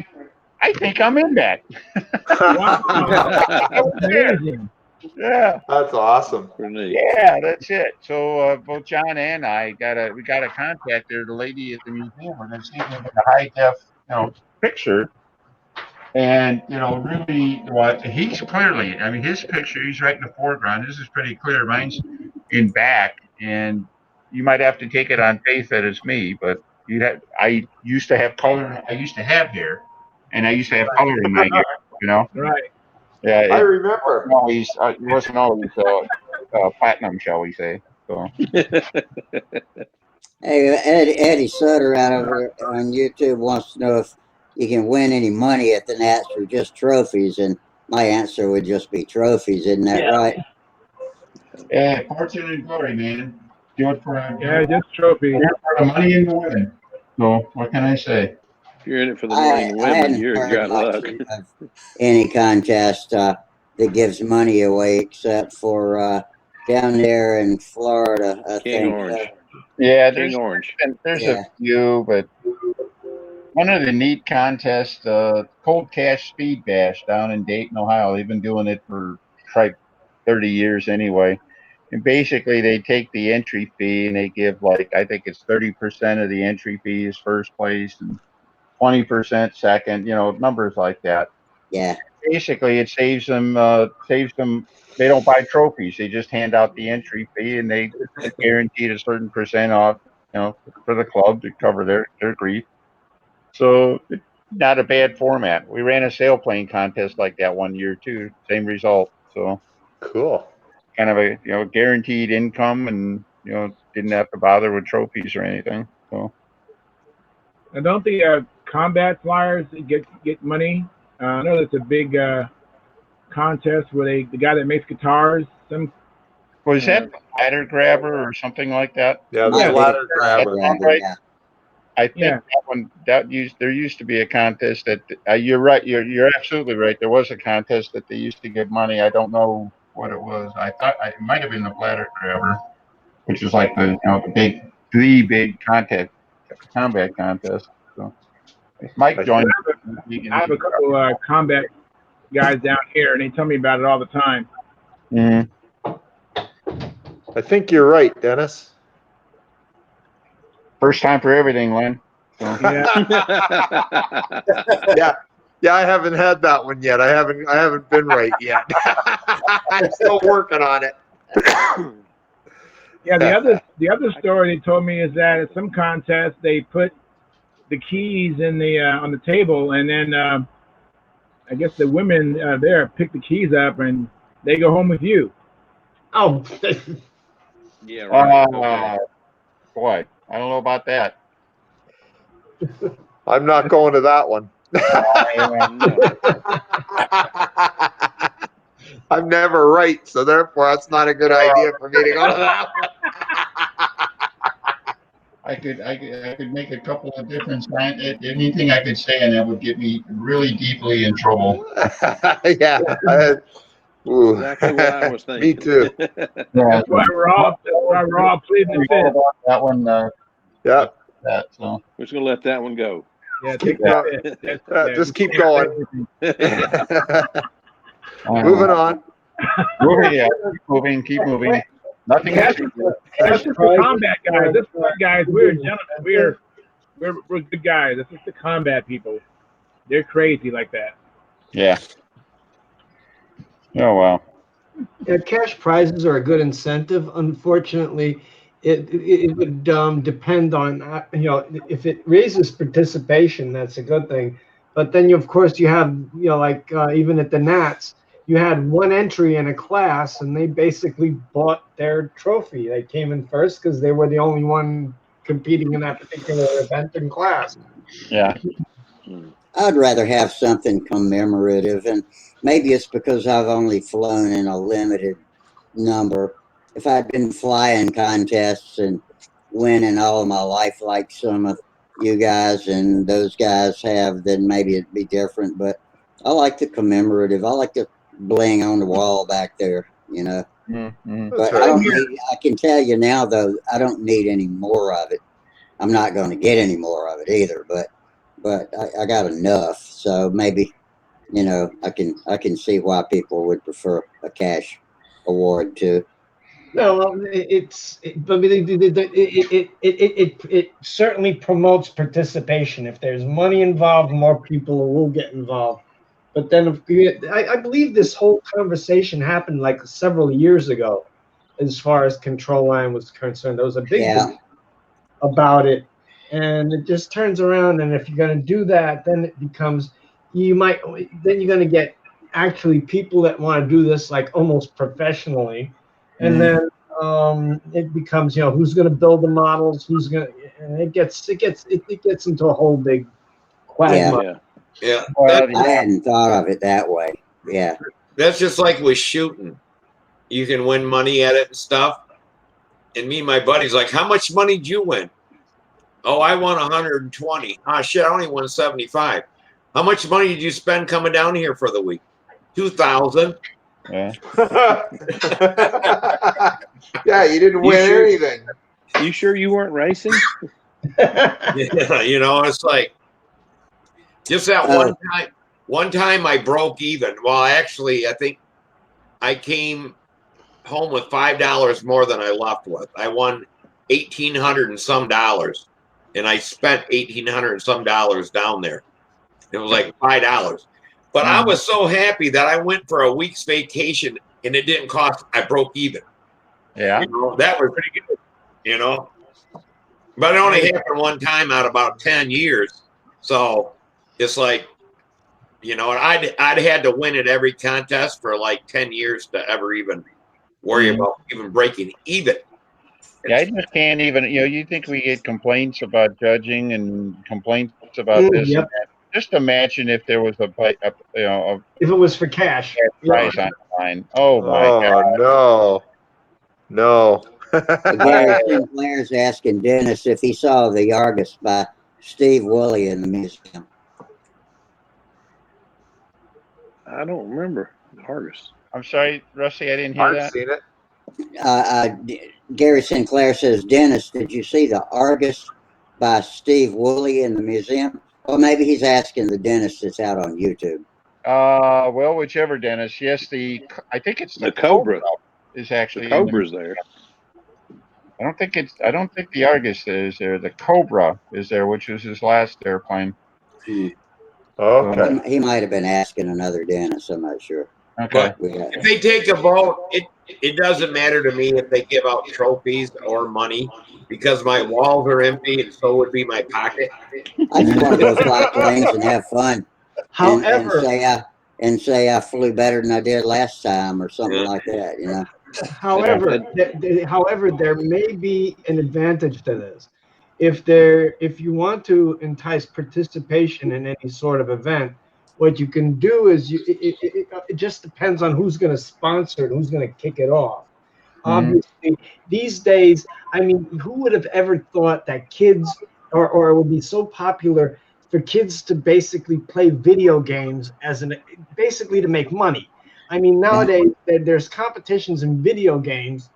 I think I'm in that. Wow. I was there. Amazing. Yeah. That's awesome. Pretty neat. Yeah, that's it. So both John and I we got a contact there. The lady at the museum, we're gonna see if we can get a high def, picture. And really, what he's clearly, I mean, his picture, he's right in the foreground. This is pretty clear. Mine's in back, and you might have to take it on faith that it's me. But I used to have color. I used to have hair, and I used to have color in my hair. You know. Right. Yeah. I remember. It wasn't always platinum, shall we say? So. Hey, Eddie Sutter out over on YouTube wants to know if you can win any money at the Nats or just trophies, and my answer would just be trophies. Isn't that right? Yeah, fortune and glory, man. Do it for just trophies. the money and the women. So what can I say? If you're in it for the money and the women, hadn't you're heard got much luck. of any contest that gives money away except for down there in Florida, I King think. Orange. Yeah, King Orange. there's Yeah. a few, but one of the neat contests, Cold Cash Speed Bash down in Dayton, Ohio. They've been doing it for 30 years anyway. And basically, they take the entry fee and they give I think it's 30% of the entry fee is first place and 20% second. Numbers like that. Yeah. Basically, it saves them. They don't buy trophies. They just hand out the entry fee and they guaranteed a certain percent off. For the club to cover their grief. So not a bad format. We ran a sailplane contest like that one year too. Same result. So Cool. kind of a guaranteed income, and didn't have to bother with trophies or anything. So Now, don't the combat flyers get money? I know that's a big contest where the guy that makes guitars. was that the ladder grabber or something like that? Yeah, the Yeah. ladder grabber. Right. Yeah. I think Yeah. that one there used to be a contest that you're right. You're absolutely right. There was a contest that they used to give money. I don't know what it was. I thought it might have been the ladder grabber, which is like the big combat contest. So if Mike joined, I have a couple combat guys down here, and they tell me about it all the time. Mhm. I think you're right, Dennis. First time for everything, Len. So. Yeah. Yeah, I haven't had that one yet. I haven't been right yet. I'm still working on it. Yeah, the other story they told me is that at some contest they put the keys in the on the table, and then I guess the women there pick the keys up and they go home with you. Oh, Yeah, right. Okay. Boy, I don't know about that. I'm not going to that one. I'm never right, so therefore that's not a good idea for me to go to that one. I could make a couple of different signs. Anything I could say, and that would get me really deeply in trouble. Yeah. Ooh. Exactly what I was thinking. Me too. That's why we're all pleading the fifth. That one. Yeah. That so. We're just gonna let that one go. Yeah, Keep take that fifth. just keep going. Moving on. Keep moving. Nothing That's else. just the combat guys. This guys, we're gentlemen. We're good guys. It's just the combat people. They're crazy like that. Yeah. Oh well. Yeah, cash prizes are a good incentive. Unfortunately, it would depend on if it raises participation, that's a good thing. But then of course you have like even at the Nats, you had one entry in a class and they basically bought their trophy. They came in first because they were the only one competing in that particular event in class. Yeah. I'd rather have something commemorative, and maybe it's because I've only flown in a limited number. If I'd been flying contests and winning all my life like some of you guys and those guys have, then maybe it'd be different. But I like the commemorative. I like the bling on the wall back there, you know. Mm-hmm. But I don't need, I can tell you now, though, I don't need any more of it. I'm not going to get any more of it either, but I got enough. So maybe, you know, I can see why people would prefer a cash award too. No, I mean, it certainly promotes participation. If there's money involved, more people will get involved. But then I believe this whole conversation happened like several years ago, as far as Control Line was concerned. There was a big debate about it, and it just turns around. And if you're going to do that, then it becomes then you're going to get actually people that want to do this like almost professionally, and then it becomes, you know, who's going to build the models, who's going to, and it gets into a whole big quagmire. Yeah. Well, I hadn't thought of it that way. Yeah. That's just like with shooting. You can win money at it and stuff. And me and my buddy's like, how much money did you win? Oh, I won 120. Ah, shit, I only won 75. How much money did you spend coming down here for the week? 2,000. yeah. Yeah, you didn't win anything. You sure you weren't racing? Yeah, you know, it's like just that one time. One time I broke even. Well, actually, I think I came home with $5 more than I left with. I won $1,800 and some dollars, and I spent $1,800 and some dollars down there. It was like $5. But I was so happy that I went for a week's vacation and it didn't cost. I broke even. Yeah. You know, that was pretty good. You know, but it only happened one time out of about 10 years. So it's like, you know, I'd had to win at every contest for like 10 years to ever even worry about even breaking even. Yeah, I just can't even, you know, you think we get complaints about judging and complaints about this and that. Just imagine if there was if it was for cash prize on the line. Oh my God. No. Gary Sinclair's asking Dennis if he saw the Argus by Steve Woolley in the museum. I don't remember Argus. I'm sorry, Rusty, I didn't hear that. I've seen it. Gary Sinclair says, Dennis, did you see the Argus by Steve Woolley in the museum? Or maybe he's asking the Dennis that's out on YouTube. Well, whichever, Dennis. Yes, I think it's The Cobra is actually the Cobra's there. I don't think the Argus is there. The Cobra is there, which was his last airplane. Okay. He might have been asking another Dennis. I'm not sure. Okay. If they take a vote, it doesn't matter to me if they give out trophies or money because my walls are empty and so would be my pocket. I just want to go fly planes and have fun. However, and say I flew better than I did last time or something like that, you know. however, there may be an advantage to this. If you want to entice participation in any sort of event, what you can do is it just depends on who's going to sponsor it, who's going to kick it off. Obviously, these days, I mean, who would have ever thought that kids or it would be so popular for kids to basically play video games basically to make money? I mean, nowadays there's competitions in video games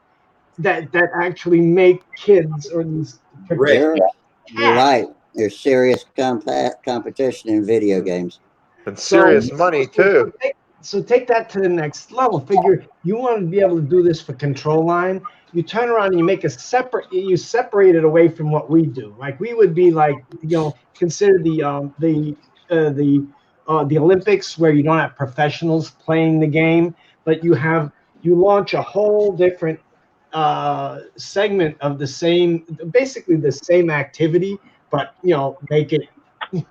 that actually make kids or these. You're right. There's serious competition in video games. And serious money too. So take that to the next level. Figure you want to be able to do this for Control Line. You turn around and you make you separate it away from what we do. Like we would be like, you know, consider the Olympics where you don't have professionals playing the game, but you launch a whole different segment of basically the same activity, but you know, make it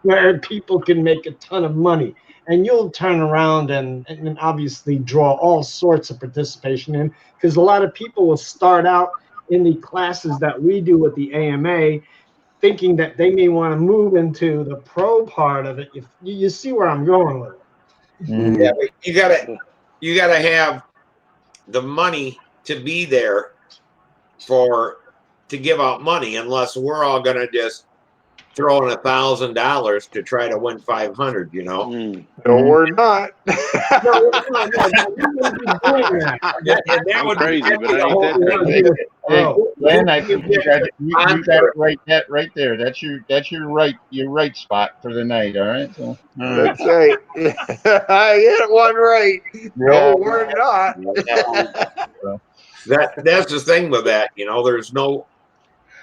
where people can make a ton of money. And you'll turn around and obviously draw all sorts of participation in, because a lot of people will start out in the classes that we do with the AMA thinking that they may want to move into the pro part of it. If you see where I'm going with it. Yeah, but you gotta have the money to be there to give out money, unless we're all gonna just throwing $1,000 to try to win 500. You know. Mm. No, we're not. No, you wouldn't be doing that. And that I'm would crazy, that'd but be I a ain't whole that thing. crazy. Hey, Oh, Glenn, I think you got it Sponsor. right there. That's your right spot for the night. All right. So, all right. That's right. I hit one right. No, Yeah. we're not. That's the thing with that. You know, there's no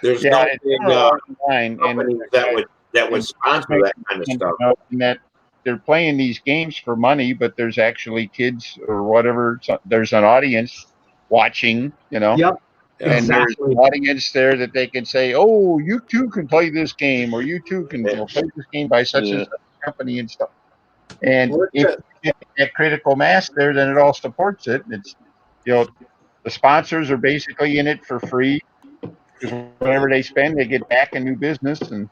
Yeah, it's big somewhere along the line, companies that would sponsor that kind of stuff. and that they're playing these games for money, but there's actually kids or whatever. So there's an audience watching, you know, yep, and there's exactly. an audience there that they can say, "Oh, you too can play this game, or you too can play this game by such and Yeah. such company and stuff." And Look if at you get that critical mass there, then it all supports it. It's you know the sponsors are basically in it for free because whatever they spend, they get back in new business and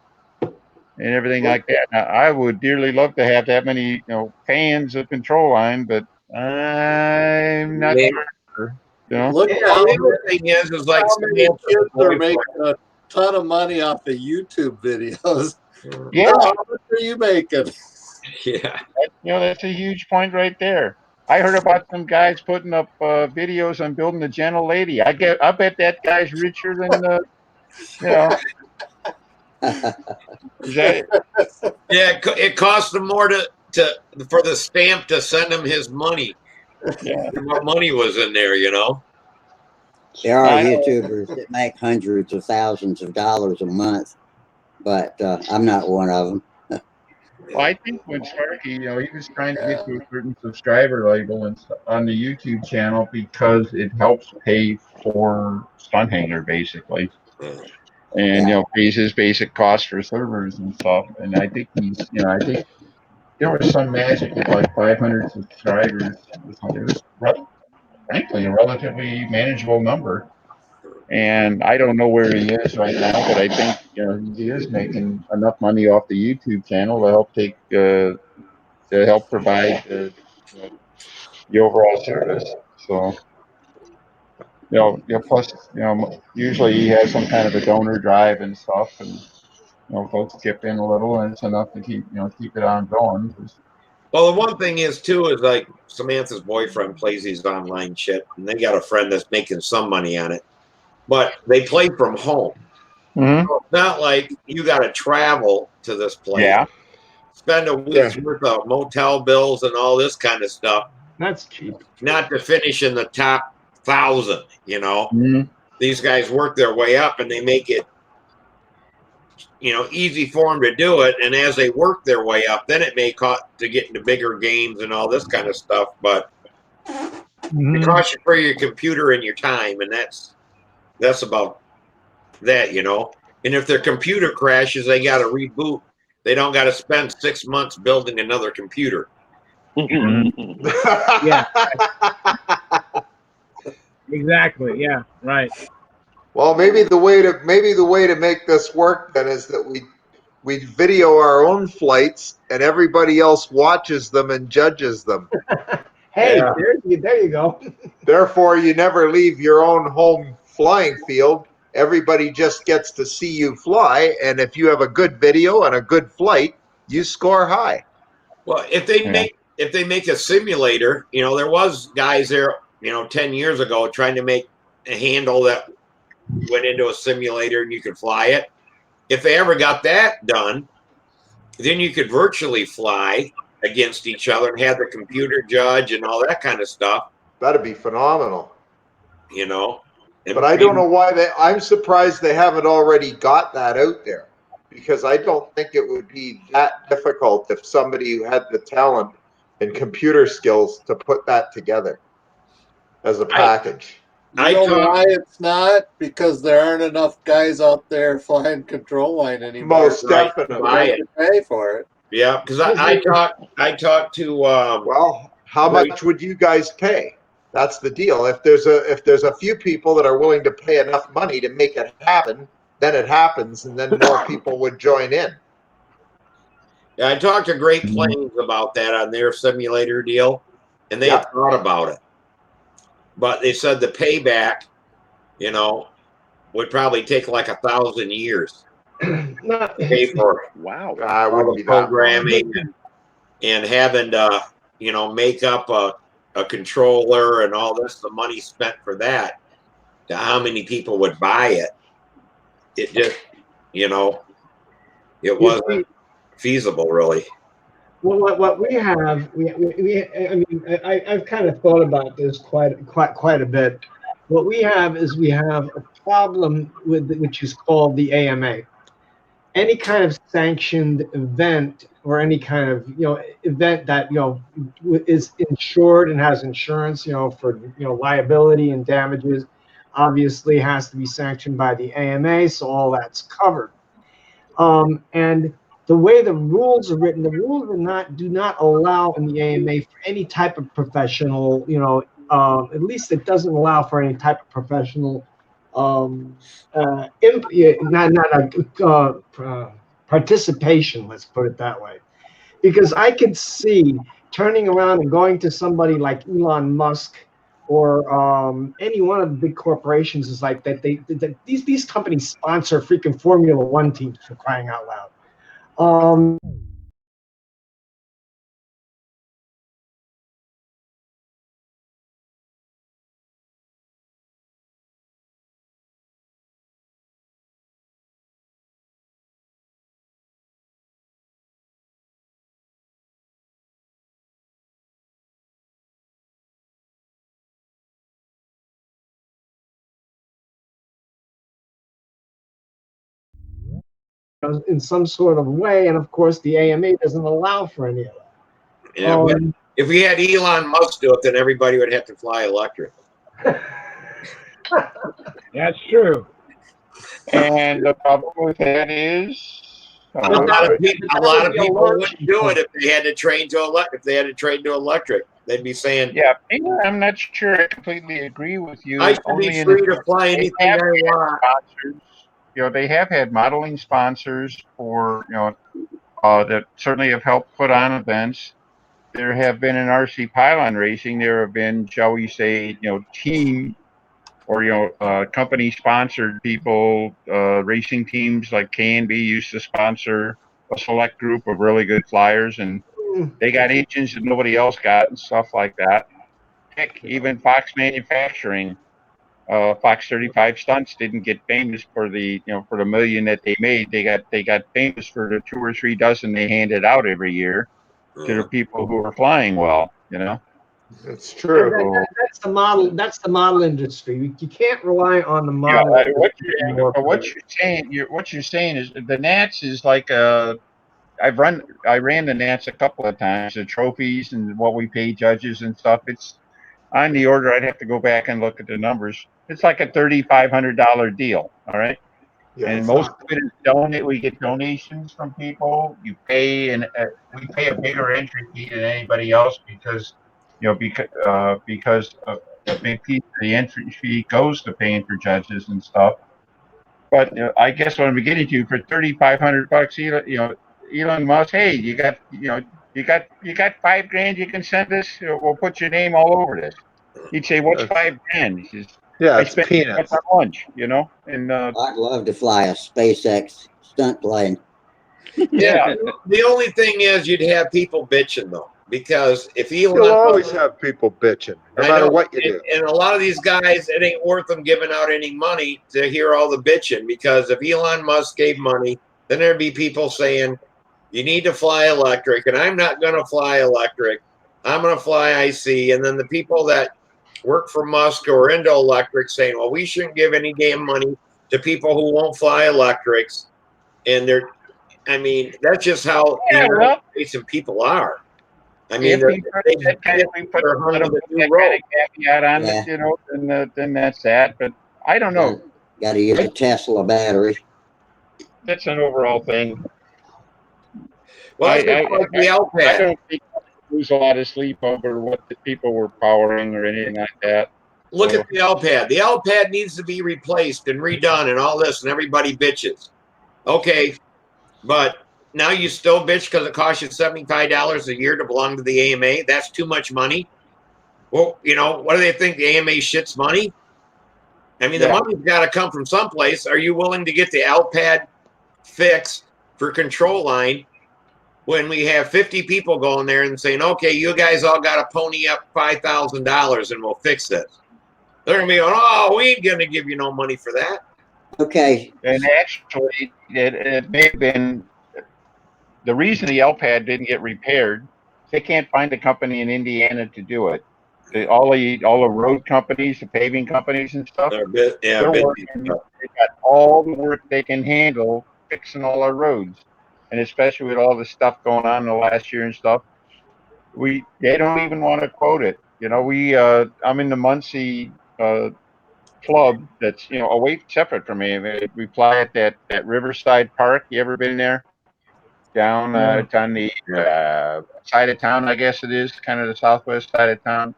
everything like that. Now, I would dearly love to have that many, fans of Control Line, but I'm not Yeah. sure. You know, look at Well, how the other thing is like how many Samantha's kids are boyfriend. making a ton of money off the YouTube videos. yeah, How much are you making? Yeah. that's a huge point right there. I heard about some guys putting up videos on building a gentle lady. I bet that guy's richer than you know. Is that Yeah, it cost him more to for the stamp to send him his money. yeah? What money was in there, you know? There are I know. YouTubers that make hundreds of thousands of dollars a month, but I'm not one of them. Well, I think when Sparky, he was trying to get to a certain subscriber label and on the YouTube channel because it helps pay for Stunt Hangar basically, and Yeah. pays his basic costs for servers and stuff. And I think I think there was some magic at like 500 subscribers. It was frankly a relatively manageable number. And I don't know where he is right now, but I think he is making enough money off the YouTube channel to help to help provide the overall service. So, plus, usually he has some kind of a donor drive and stuff, and folks chip in a little, and it's enough to keep it on going. Well, the one thing is too is like Samantha's boyfriend plays these online shit, and they got a friend that's making some money on it, but they play from home. Mm-hmm. So it's not like you got to travel to this place, Yeah, spend a week's worth of motel bills and all this kind of stuff, That's cheap. not to finish in the top 1,000. mm-hmm. These guys work their way up, and they make it easy for them to do it. And as they work their way up, then it may cost to get into bigger games and all this kind of stuff. But it costs you for your computer and your time, and that's about that. And if their computer crashes, they got to reboot. They don't got to spend 6 months building another computer. Yeah. Exactly. Yeah. Right. Well, maybe the way to make this work then is that we video our own flights and everybody else watches them and judges them. Hey, Yeah. there you go. Therefore, you never leave your own home flying field. Everybody just gets to see you fly, and if you have a good video and a good flight, you score high. Well, if they make a simulator, there was guys there, 10 years ago trying to make a handle that went into a simulator and you could fly it. If they ever got that done, then you could virtually fly against each other and have the computer judge and all that kind of stuff, That'd be phenomenal. And But I don't know why I'm surprised they haven't already got that out there, because I don't think it would be that difficult if somebody who had the talent and computer skills to put that together as a package. You know why it's not? Because there aren't enough guys out there flying Control Line anymore. Most definitely. To pay for it. Yeah, because I talked to well, how much would you guys pay? That's the deal. If there's a few people that are willing to pay enough money to make it happen, then it happens, and then more people would join in. Yeah, I talked to Great Plains about that on their simulator deal, and they had thought about it. But they said the payback, would probably take like 1,000 years. No, pay for Wow. It all wouldn't the be that much. programming and having to, you know, make up a controller and all this, the money spent for that, to how many people would buy it. It just, you know, it you see, wasn't feasible really. well, what we have, I mean, I've kind of thought about this quite a bit. What we have is we have a problem with which is called the AMA. Any kind of sanctioned event or any kind of event that is insured and has insurance for liability and damages obviously has to be sanctioned by the AMA, so all that's covered. And the way the rules are written, the rules do not allow in the AMA for any type of professional, at least it doesn't allow for any type of professional, participation. Let's put it that way, because I could see turning around and going to somebody like Elon Musk or any one of the big corporations is like that. These companies sponsor freaking Formula One teams, for crying out loud. In some sort of way, and of course the AMA doesn't allow for any of that. And if we had Elon Musk do it, then everybody would have to fly electric. That's true. And the problem with that is, A lot of would be a people launch wouldn't do point. it if they had to train to electric. They'd be saying, yeah, I'm not sure I completely agree with you. I should be free to fly anything I want. Sponsors, they have had modeling sponsors for, that certainly have helped put on events. There have been in RC pylon racing, there have been, shall we say, team or, company sponsored people, racing teams like K&B used to sponsor a select group of really good flyers, and they got agents that nobody else got and stuff like that. Heck, even Fox Manufacturing, Fox 35 Stunts didn't get famous for for the million that they made. They got famous for the 2 or 3 dozen they handed out every year to the people who were flying well. It's true. That's the model. That's the model industry. You can't rely on the Yeah, model. what you're saying is the Nats is like I ran the Nats a couple of times, the trophies and what we pay judges and stuff. It's on the order. I'd have to go back and look at the numbers. It's like a $3,500 deal. All right. Yeah, And it's most not. of it is donated. We get donations from people. You pay, and we pay a bigger entry fee than anybody else because a big piece of the entry fee goes to paying for judges and stuff. But I guess what I'm getting to, for $3,500, Elon Musk, hey, you got $5,000 you can send us. We'll put your name all over this. He'd say, "What's $5,000?" He says, Yeah, "I it's spent peanuts. on lunch," and I'd love to fly a SpaceX stunt plane. yeah. The only thing is, you'd have people bitching though, because if Elon You'll always Musk, have people bitching, no I matter know, what you do. and a lot of these guys, it ain't worth them giving out any money to hear all the bitching, because if Elon Musk gave money, then there'd be people saying, you need to fly electric, and I'm not going to fly electric. I'm going to fly IC. And then the people that work for Musk or are into electric saying, well, we shouldn't give any damn money to people who won't fly electrics. And I mean, that's just how the Yeah, United well, States and people are. I mean, if they're, we put they, that kind of, we put they're hung with a that new kind rope. of caveat on Yeah. it, then that's that. But I don't know. Got to use a Tesla battery. That's an overall thing. Well, that's I like the I LPAD. don't think I lose a lot of sleep over what the people were powering or anything like that. Look So, at the LPAD. The LPAD needs to be replaced and redone and all this, and everybody bitches. Okay, but now you still bitch because it costs you $75 a year to belong to the AMA. That's too much money. Well, what do they think? The AMA shits money? I mean, the yeah. money's got to come from someplace. Are you willing to get the LPAD fixed for control line when we have 50 people going there and saying, okay, you guys all got to pony up $5,000 and we'll fix this. They're going to be going, oh, we ain't going to give you no money for that. Okay. And actually, it may have been the reason the L pad didn't get repaired. They can't find a company in Indiana to do it. All the road companies, the paving companies and stuff, they're working. They got all the work they can handle fixing all our roads, and especially with all the stuff going on in the last year and stuff, they don't even want to quote it. You know, I'm in the Muncie club that's away separate from me. We fly at that Riverside Park. You ever been there? Down it's on the side of town, I guess it is, kind of the southwest side of town.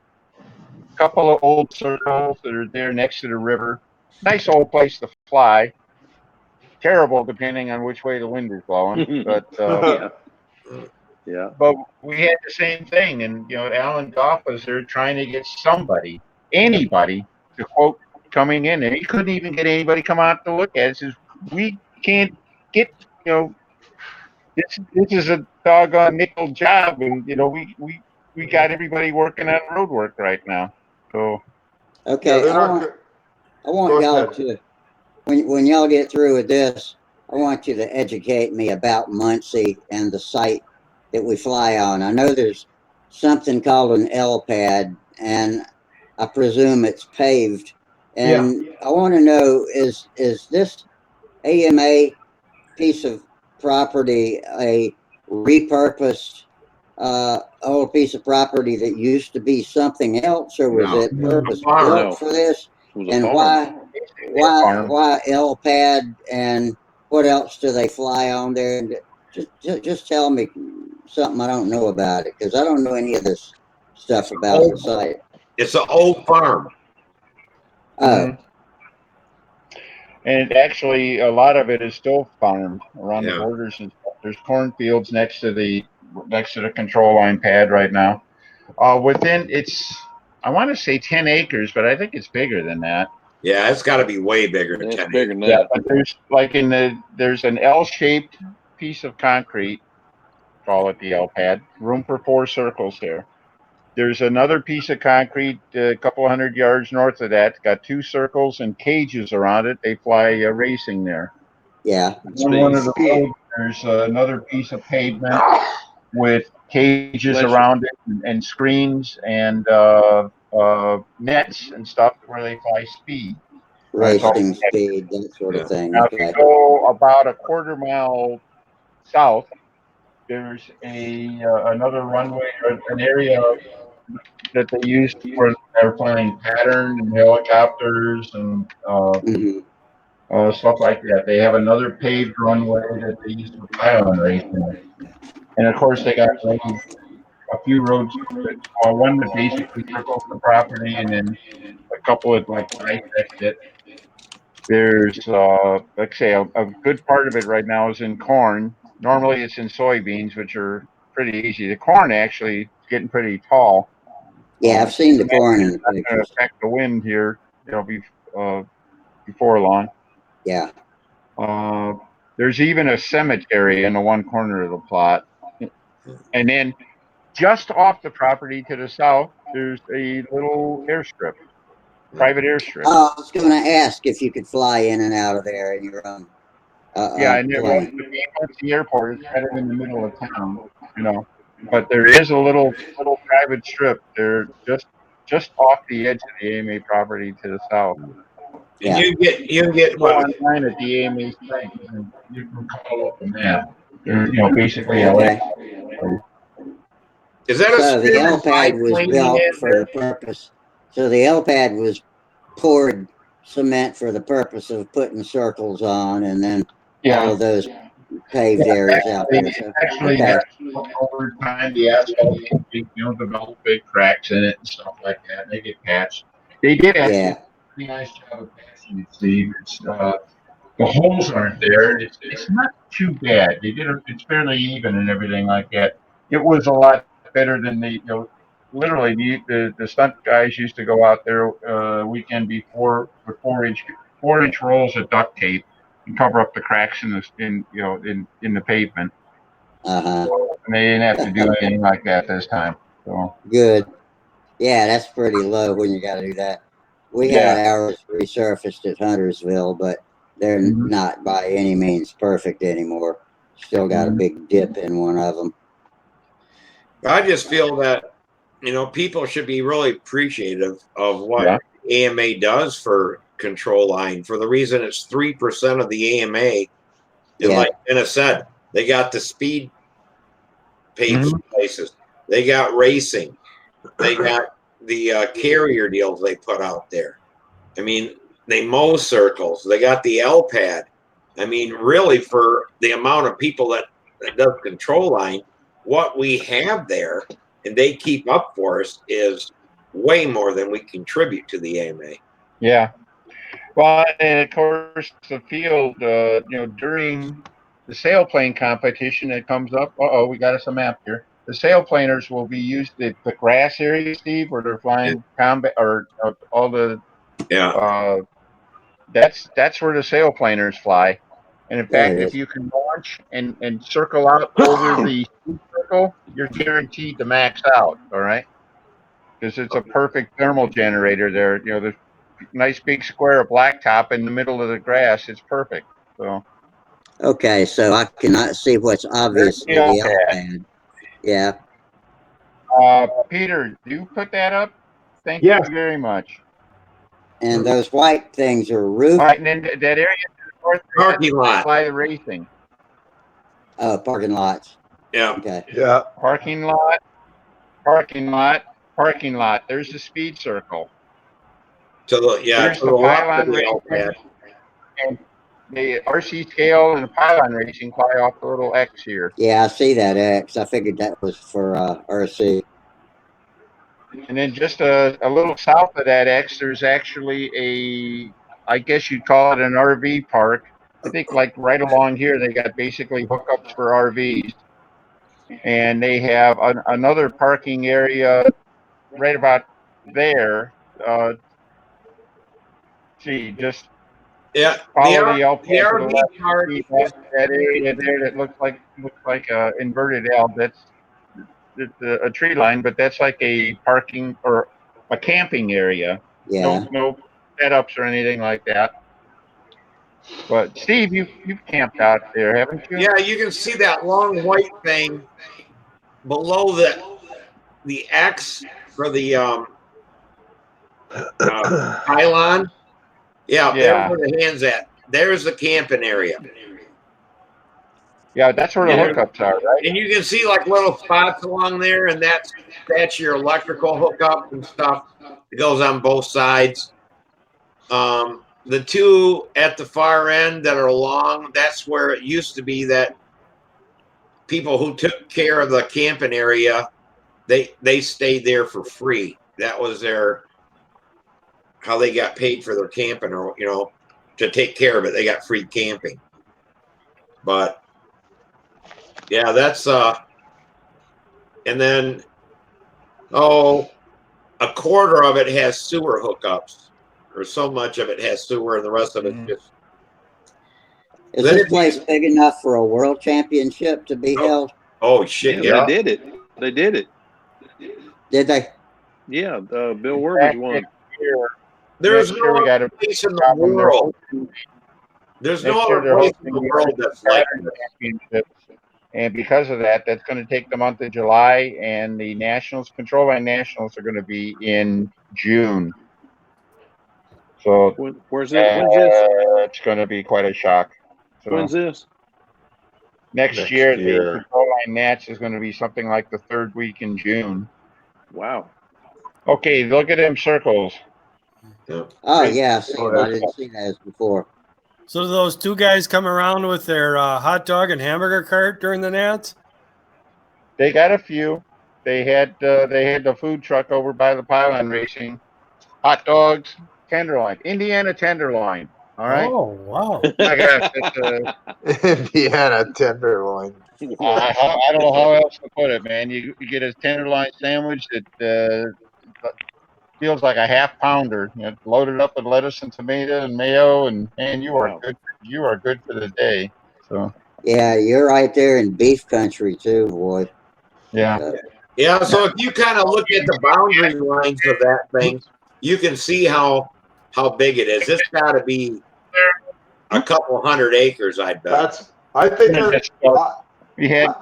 Couple of old circles that are there next to the river. Nice old place to fly. Terrible depending on which way the wind is blowing, but yeah. But we had the same thing, and Alan Goff was there trying to get anybody to quote coming in, and he couldn't even get anybody to come out to look at it. He says, we can't get this is a doggone nickel job, and we got everybody working on road work right now. So okay, Yeah, I want y'all to when y'all get through with this, I want you to educate me about Muncie and the site that we fly on. I know there's something called an L pad, and I presume it's paved. And I want to know, is this AMA piece of property a repurposed old piece of property that used to be something else, or was it purpose built for this? And why L pad, and what else do they fly on there? And just tell me something I don't know about it, because I don't know any of this stuff about the site. It's an old farm. Oh. And actually, a lot of it is still farmed around the borders, and there's cornfields next to the control line pad right now. I want to say 10 acres, but I think it's bigger than that. Yeah, it's got to be way bigger than 10 acres. Yeah, but there's an L-shaped piece of concrete, call it the L pad, room for 4 circles there. There's another piece of concrete a couple 100 yards north of that. It's got 2 circles and cages around it. They fly racing there. Yeah. On one of the roads, there's another piece of pavement with cages around it and screens and nets and stuff where they fly speed. Racing speed, that sort of thing. Now, if you go about a quarter mile south, there's another runway, or an area that they use for airplane pattern and helicopters and stuff like that. They have another paved runway that they use for pylon racing. And of course, they got a few roads, one that basically circles the property, and then a couple of bisect it. There's, like I say, a good part of it right now is in corn. Normally it's in soybeans, which are pretty easy. The corn actually is getting pretty tall. Yeah, I've seen the corn in the pictures. It's going to affect the wind here, before long. Yeah. There's even a cemetery in the one corner of the plot. And then just off the property to the south, there's a little airstrip, private airstrip. I was going to ask if you could fly in and out of there in your own yeah, and the airport is kind of in the middle of town, but there is a little private strip there just off the edge of the AMA property to the south. Yeah. You can get go online at the AMA site and you can call up the map. Basically Is that so the L pad was built for the purpose. So the L pad was poured cement for the purpose of putting circles on, and then all of those paved areas out there. So, over time, the asphalt develop big cracks in it and stuff like that. They get patched. They did actually a pretty nice job of patching it, Steve. The holes aren't there. It's not too bad. It's fairly even and everything like that. It was a lot better than literally the stunt guys used to go out there weekend before with 4-inch rolls of duct tape, cover up the cracks in in the pavement. Uh-huh. And they didn't have to do anything like that this time. So Good. Yeah, that's pretty low when you got to do that. We yeah. had ours resurfaced at Huntersville, but they're Mhm. not by any means perfect anymore. Still got a Mhm. big dip in one of them. I just feel that people should be really appreciative of what Yeah. AMA does for control line, for the reason it's 3% of the AMA. And Yeah. like Dennis said, they got the speed paved Mhm. places, they got racing, they got the carrier deals they put out there. I mean, they mow circles, they got the L pad. I mean, really, for the amount of people that does control line, what we have there and they keep up for us is way more than we contribute to the AMA. Yeah. Well, and of course, the field, during the sailplane competition that comes up. Oh, we got us a map here. The sailplaners will be used at the grass area, Steve, where they're flying combat or all the. Yeah. That's where the sailplaners fly. And in There fact, it if is. you can launch and circle out over the circle, you're guaranteed to max out. All right, because it's a perfect thermal generator there. The nice big square of blacktop in the middle of the grass. It's perfect. So Okay, so I cannot see what's there's the obviously L the L pad. pad. Yeah. Peter, do you put that up? Thank Yes. you very much. And those white things are All roof right, and then that area to the north, Parking lot. fly the racing. parking lots. Yeah. Okay. Yeah. Parking lot, parking lot, parking lot. There's the speed circle. To the Here's to the the left of pylon the L racing, pad. and the RC scale and the pylon racing fly off the little X here. Yeah, I see that X. I figured that was for RC. And then just a little south of that X, there's actually I guess you'd call it an RV park. I think like right along here, they got basically hookups for RVs. And they have another parking area right about there. Just Yeah. follow the L The pad to the RV left. You park. see that area there that looks like a inverted L. It's a tree line, but that's like a parking or a camping area. Yeah. No setups or anything like that. But Steve, you've camped out there, haven't you? Yeah, you can see that long white thing below the X for the pylon. Yeah, there Yeah. where the hands at. There's the camping area. Yeah, that's where the And, hookups are, right? and you can see like little spots along there, and that's your electrical hookup and stuff. It goes on both sides. The two at the far end that are long, that's where it used to be that people who took care of the camping area, they stayed there for free. That was their how they got paid for their camping, or to take care of it. They got free camping. But yeah, that's and then a quarter of it has sewer hookups, or so much of it has sewer, and the rest of it just. Is Then this if place you, big enough for a world championship to be held? oh shit, Yeah, yeah. they did it. They did it. Did they? Yeah, Bill In Worvage fact, won. There's next year no we other got a place in the problem. world. There's no Next year other they're place hosting in the the world that's like Saturn this. Championships, and because of that, that's going to take the month of July, and the Nationals, Control Line Nationals, are going to be in June. So Where's this? When's this? it's going to be quite a shock. So When's this? next year, the Control Line Nats is going to be something like the third week in June. Wow. Okay, look at them circles. Yeah. Oh, yeah, I see Oh, them. I that's didn't see those before. So do those two guys come around with their hot dog and hamburger cart during the Nats? They got a few. They had the food truck over by the pylon racing, hot dogs, tenderloin, Indiana tenderloin. All right. Oh, wow. My gosh, it's Indiana tenderloin. I don't know how else to put it, man. You get a tenderloin sandwich that feels like a half pounder. Loaded up with lettuce and tomato and mayo, and man, you are Wow. good you are good for the day. So Yeah, you're right there in beef country too, boy. yeah. Yeah, so if you kind of look at the boundary lines of that thing, you can see how big it is. It's got to be a couple 100 acres, I bet. I think We had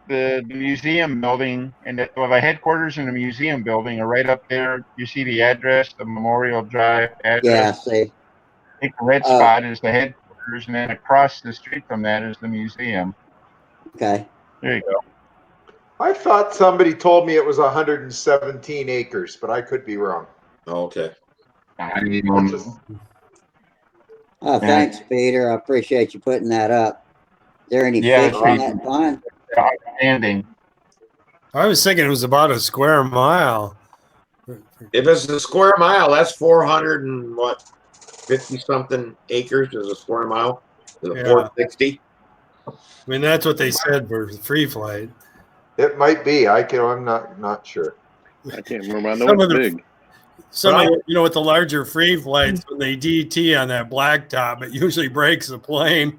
the museum building and the headquarters and the museum building are right up there. You see the address, the Memorial Drive address. Yeah, see. I think the red spot is the headquarters, and then across the street from that is the museum. Okay. There you go. I thought somebody told me it was 117 acres, but I could be wrong. Okay. Oh, thanks, Peter. I appreciate you putting that up. Is there any fish in that pond? Outstanding. I was thinking it was about a square mile. If it's a square mile, that's 450 something acres is a square mile. Is it 460? I mean, that's what they said for free flight. It might be. I'm not sure. I can't remember. I know it's big. Some of the, with the larger free flights, when they DT on that blacktop, it usually breaks the plane.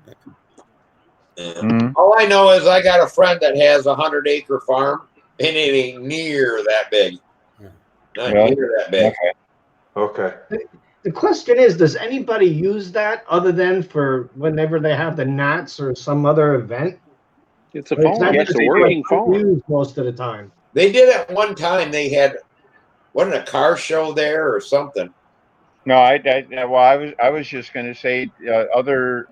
Yeah. All I know is I got a friend that has a 100-acre farm, and it ain't near that big. Not near that big. Okay. The question is, does anybody use that other than for whenever they have the Nats or some other event? It's a farm. It's a working farm. Most of the time. They did it one time. They had wasn't a car show there or something. No, I was just going to say other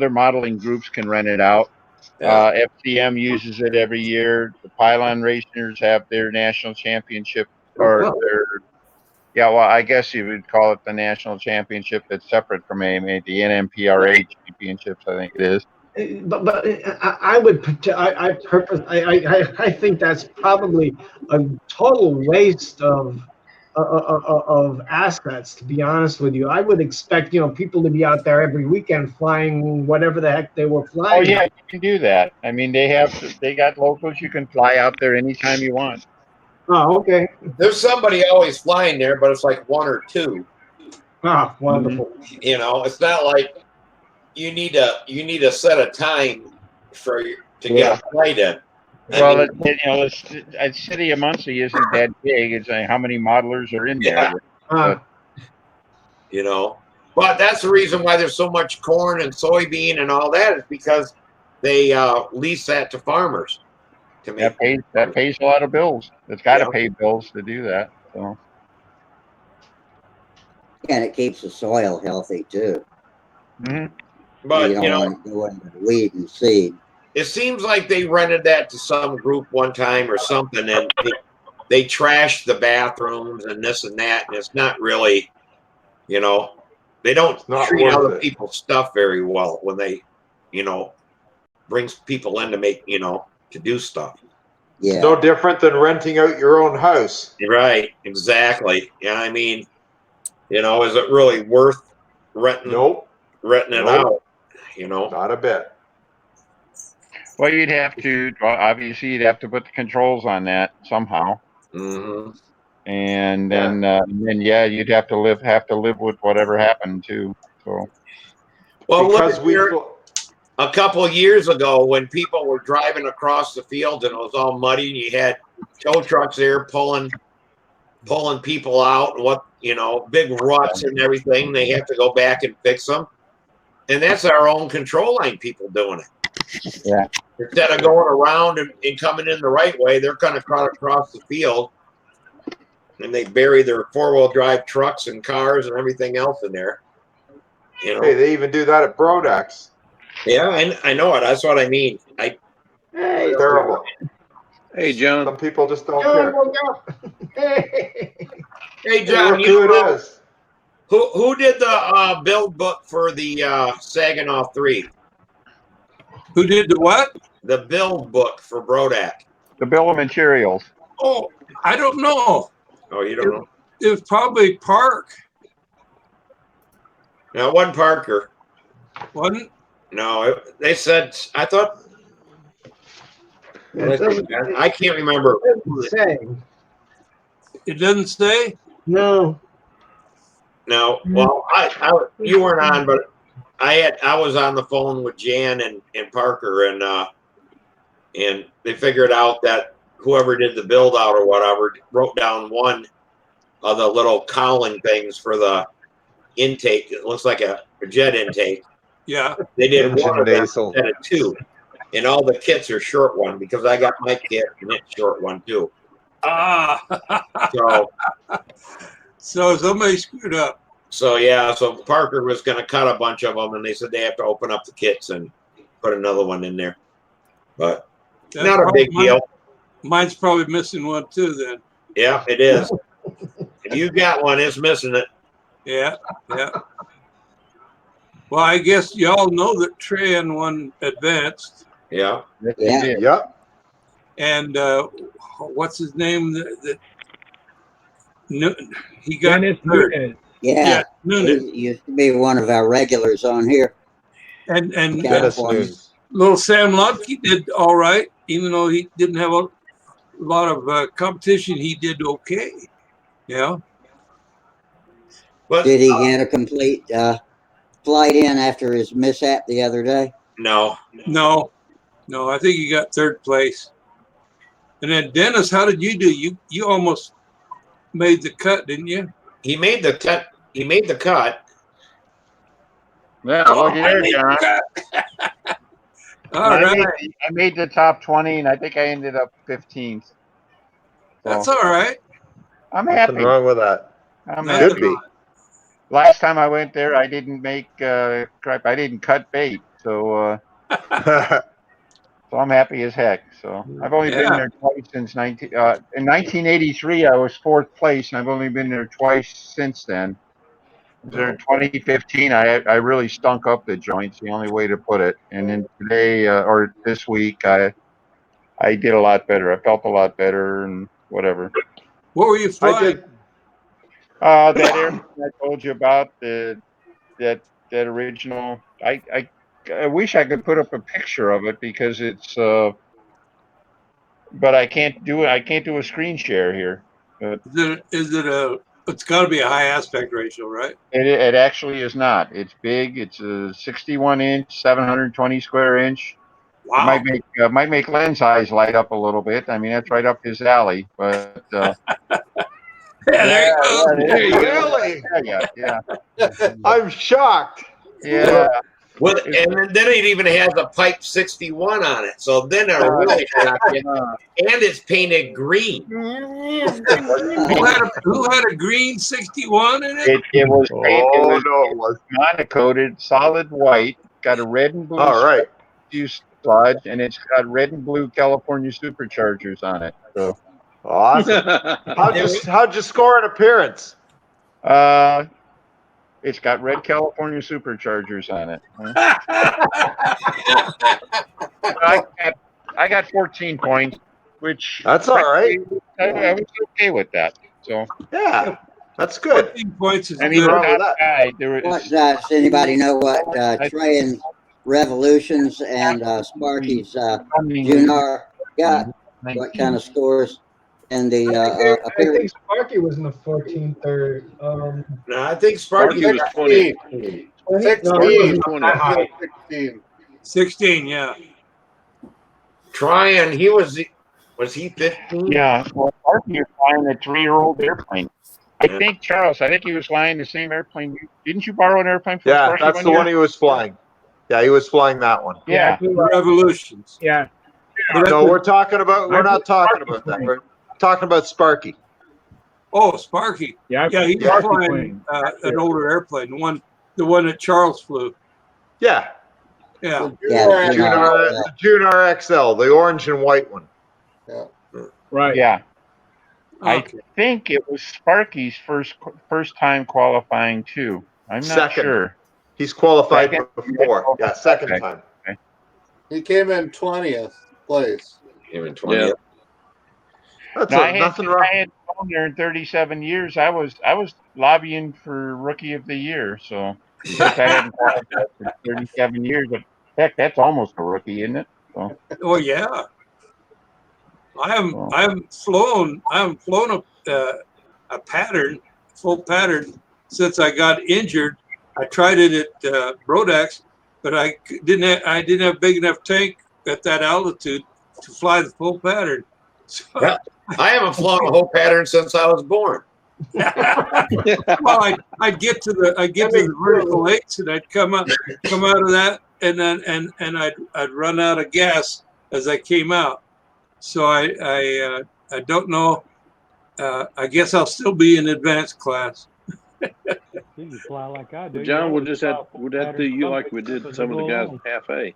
modeling groups can rent it out. Yeah. FCM uses it every year. The Pylon Racers have their national championship, or I guess you would call it the national championship. That's separate from AMA, the NMPRA championships. I think it is. But I think that's probably a total waste of assets, to be honest with you. I would expect people to be out there every weekend flying whatever the heck they were flying. Oh yeah, you can do that. I mean, they got locals. You can fly out there anytime you want. Oh, okay. There's somebody always flying there, but it's like one or two. Ah, wonderful. It's not like you need to set a time to get a flight in. Well, the city of Muncie isn't that big. It's how many modelers are in there. But that's the reason why there's so much corn and soybean and all that is because they lease that to farmers. That pays a lot of bills. It's got to pay bills to do that. So. And it keeps the soil healthy too. Mm-hmm. But you don't want to go into the weed and seed. It seems like they rented that to some group one time or something, and they trashed the bathrooms and this and that, and it's not really, they don't treat other people's stuff very well when they, brings people in to make, to do stuff. Yeah. It's no different than renting out your own house. Right. Exactly. Yeah. I mean, is it really worth renting? Renting it out. Not a bit. Well, obviously you'd have to put the controls on that somehow. Mm-hmm. And then you'd have to live with whatever happened too. So. Well, a couple of years ago when people were driving across the field and it was all muddy and you had tow trucks there pulling people out and big ruts and everything, they have to go back and fix them. And that's our own control line people doing it. Yeah. Instead of going around and coming in the right way, they're kind of cut across the field and they bury their 4-wheel drive trucks and cars and everything else in there. Hey, they even do that at Brodax. Yeah, I know it. That's what I mean. Terrible. Hey, John. Some people just don't care. Hey, John, who did the build book for the Saginaw 3? Who did the what? The build book for Brodak. The bill of materials. Oh, I don't know. Oh, you don't know? It was probably Park. No, it wasn't Parker. Wasn't? No, they said, I thought. I can't remember. It doesn't say? No. No, well, you weren't on, but I was on the phone with Jan and Parker, and they figured out that whoever did the build out or whatever wrote down one of the little cowling things for the intake. It looks like a jet intake. Yeah. They did Engine one of them nasal. instead of two, and all the kits are short one because I got my kit and it's short one too. Ah. So So somebody screwed up. so yeah, so Parker was going to cut a bunch of them, and they said they have to open up the kits and put another one in there. But That's not a probably big deal. Mine's probably missing one too. Then. Yeah, it is. If you got one, it's missing it. Yeah. Yeah. Well, I guess y'all know that Tran won advanced, Yeah. Yeah. Yep. and what's his name? He got Dennis third. Nunez. Yeah. Nunez. He used to be one of our regulars on here. And Dennis California. Nunes. little Sam Lutke did all right, even though he didn't have a lot of competition. He did okay. Yeah. But Did he get a complete flight in after his mishap the other day? no, No, I think he got third place. And then Dennis, how did you do? You almost made the cut, didn't you? he made the cut. He made the cut. Yeah, look here, John. All I right. made the top 20, and I think I ended up 15th. So That's all right. I'm Nothing happy. wrong with that. I'm Nothing Should be. Last time I went there, I didn't make crap. I didn't cut bait, so I'm happy as heck. So I've only been Yeah. there twice since in 1983. I was fourth place, and I've only been there twice since then. I was there in 2015. I really stunk up the joints. The only way to put it. And then today or this week, I did a lot better. I felt a lot better, and whatever. What were you I flying? did. That airplane I told you about, that original. I wish I could put up a picture of it because it's but I can't do it. I can't do a screen share here. But It's got to be a high aspect ratio, right? it actually is not. It's big. It's a 61 inch, 720 square inch. Wow. It might make Len's eyes light up a little bit. I mean, that's right up his alley. But Yeah, there you go. yeah, There you go. Really? yeah. I'm shocked. Yeah. Well, and then it even has a pipe 61 on it. So then I really shocked you. And it's painted green. Who had a green 61 in it? It was Oh, painted. no, it was. Monocoated, solid white. Got a red and blue All right. fuselage, and it's got red and blue California superchargers on it. So, Awesome. How'd you score an appearance? it's got red California superchargers on it. I got 14 points, which That's all right. I was okay with that. So Yeah, that's good. 14 points is I mean, good. wrong with top that? guy, there was What does anybody know what Trey's Revolutions and Sparky's Junar got? What kind of scores in the I appearance? think Sparky was in the 14th or No, I think Sparky was 20. 20. No, he 16. was 20. 16. 16, yeah. Tryon. He was he 15? Yeah, well, Sparky was flying a 3-year-old airplane. I think Charles. I think he was flying the same airplane. Didn't you borrow an airplane from Yeah, Sparky that's the year? one he was flying. Yeah, he was flying that one. Yeah. Revolutions. Yeah. No, we're not talking about that. We're talking about Sparky. Oh, Sparky. Yeah. Yeah, he was Sparky flying plane. an older airplane, the one that Charles flew. Yeah, Yeah. Yeah, Junar XL, the orange and white one. Right. Yeah. Okay. I think it was Sparky's first time qualifying too. I'm not Second. sure. He's qualified Second? before. Yeah, second Okay. time. He came in 20th place. Even 20. Yeah. That's No, nothing wrong. I had flown there in 37 years. I was lobbying for Rookie of the Year. So since I hadn't qualified for 37 years, but heck, that's almost a rookie, isn't it? So, Oh, yeah. I haven't flown a pattern, full pattern, since I got injured, I tried it at Brodax, but I didn't have a big enough tank at that altitude to fly the full pattern. So, Yeah. I haven't flown a whole pattern since I was born. well, I'd get to the vertical eights, and I'd come out of that, and then I'd run out of gas as I came out. So I don't know. I guess I'll still be in advanced class. You fly like I do. John, we'll have to do you like we did some of the guys at half A.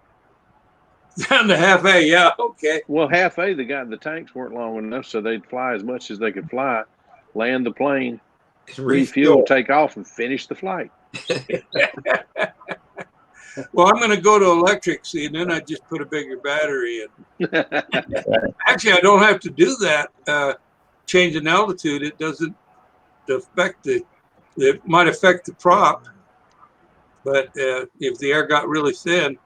Down to half A, yeah, okay. Well, half A, the tanks weren't long enough, so they'd fly as much as they could fly, land the plane, refuel, take off, and finish the flight. Well, I'm going to go to electric, see, and then I just put a bigger battery in. Actually, I don't have to do that. Change in altitude, it doesn't affect it might affect the prop, but if the air got really thin.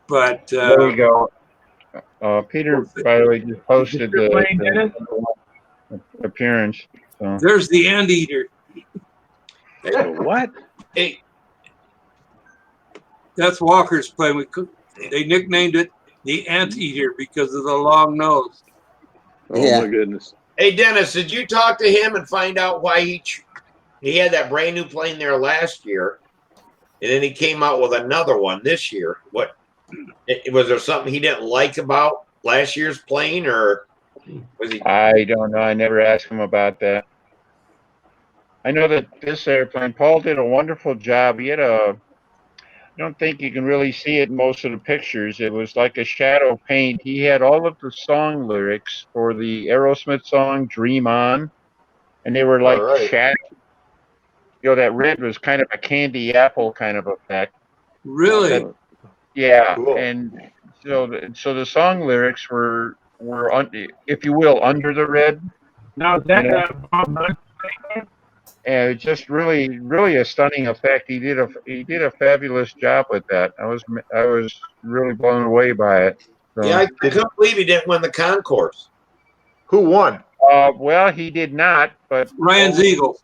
But there we go. Peter, by the way, just posted the appearance. So. There's the anteater. What? Hey, that's Walker's plane. They nicknamed it the anteater because of the long nose. Oh my goodness! Hey Dennis, did you talk to him and find out why he had that brand new plane there last year, and then he came out with another one this year? What was there something he didn't like about last year's plane, or was he? I don't know. I never asked him about that. I know that this airplane, Paul did a wonderful job. He had I don't think you can really see it in most of the pictures. It was like a shadow paint. He had all of the song lyrics for the Aerosmith song "Dream On," and they were like shadow. You know, that red was kind of a candy apple kind of effect. Really? Yeah, Cool. and so the song lyrics were if you will, under the red. Now is that And just really a stunning effect. He did a fabulous job with that. I was really blown away by it. So. Yeah, I couldn't believe he didn't win the concourse. Who won? Well, he did not, but Ryan's Eagle.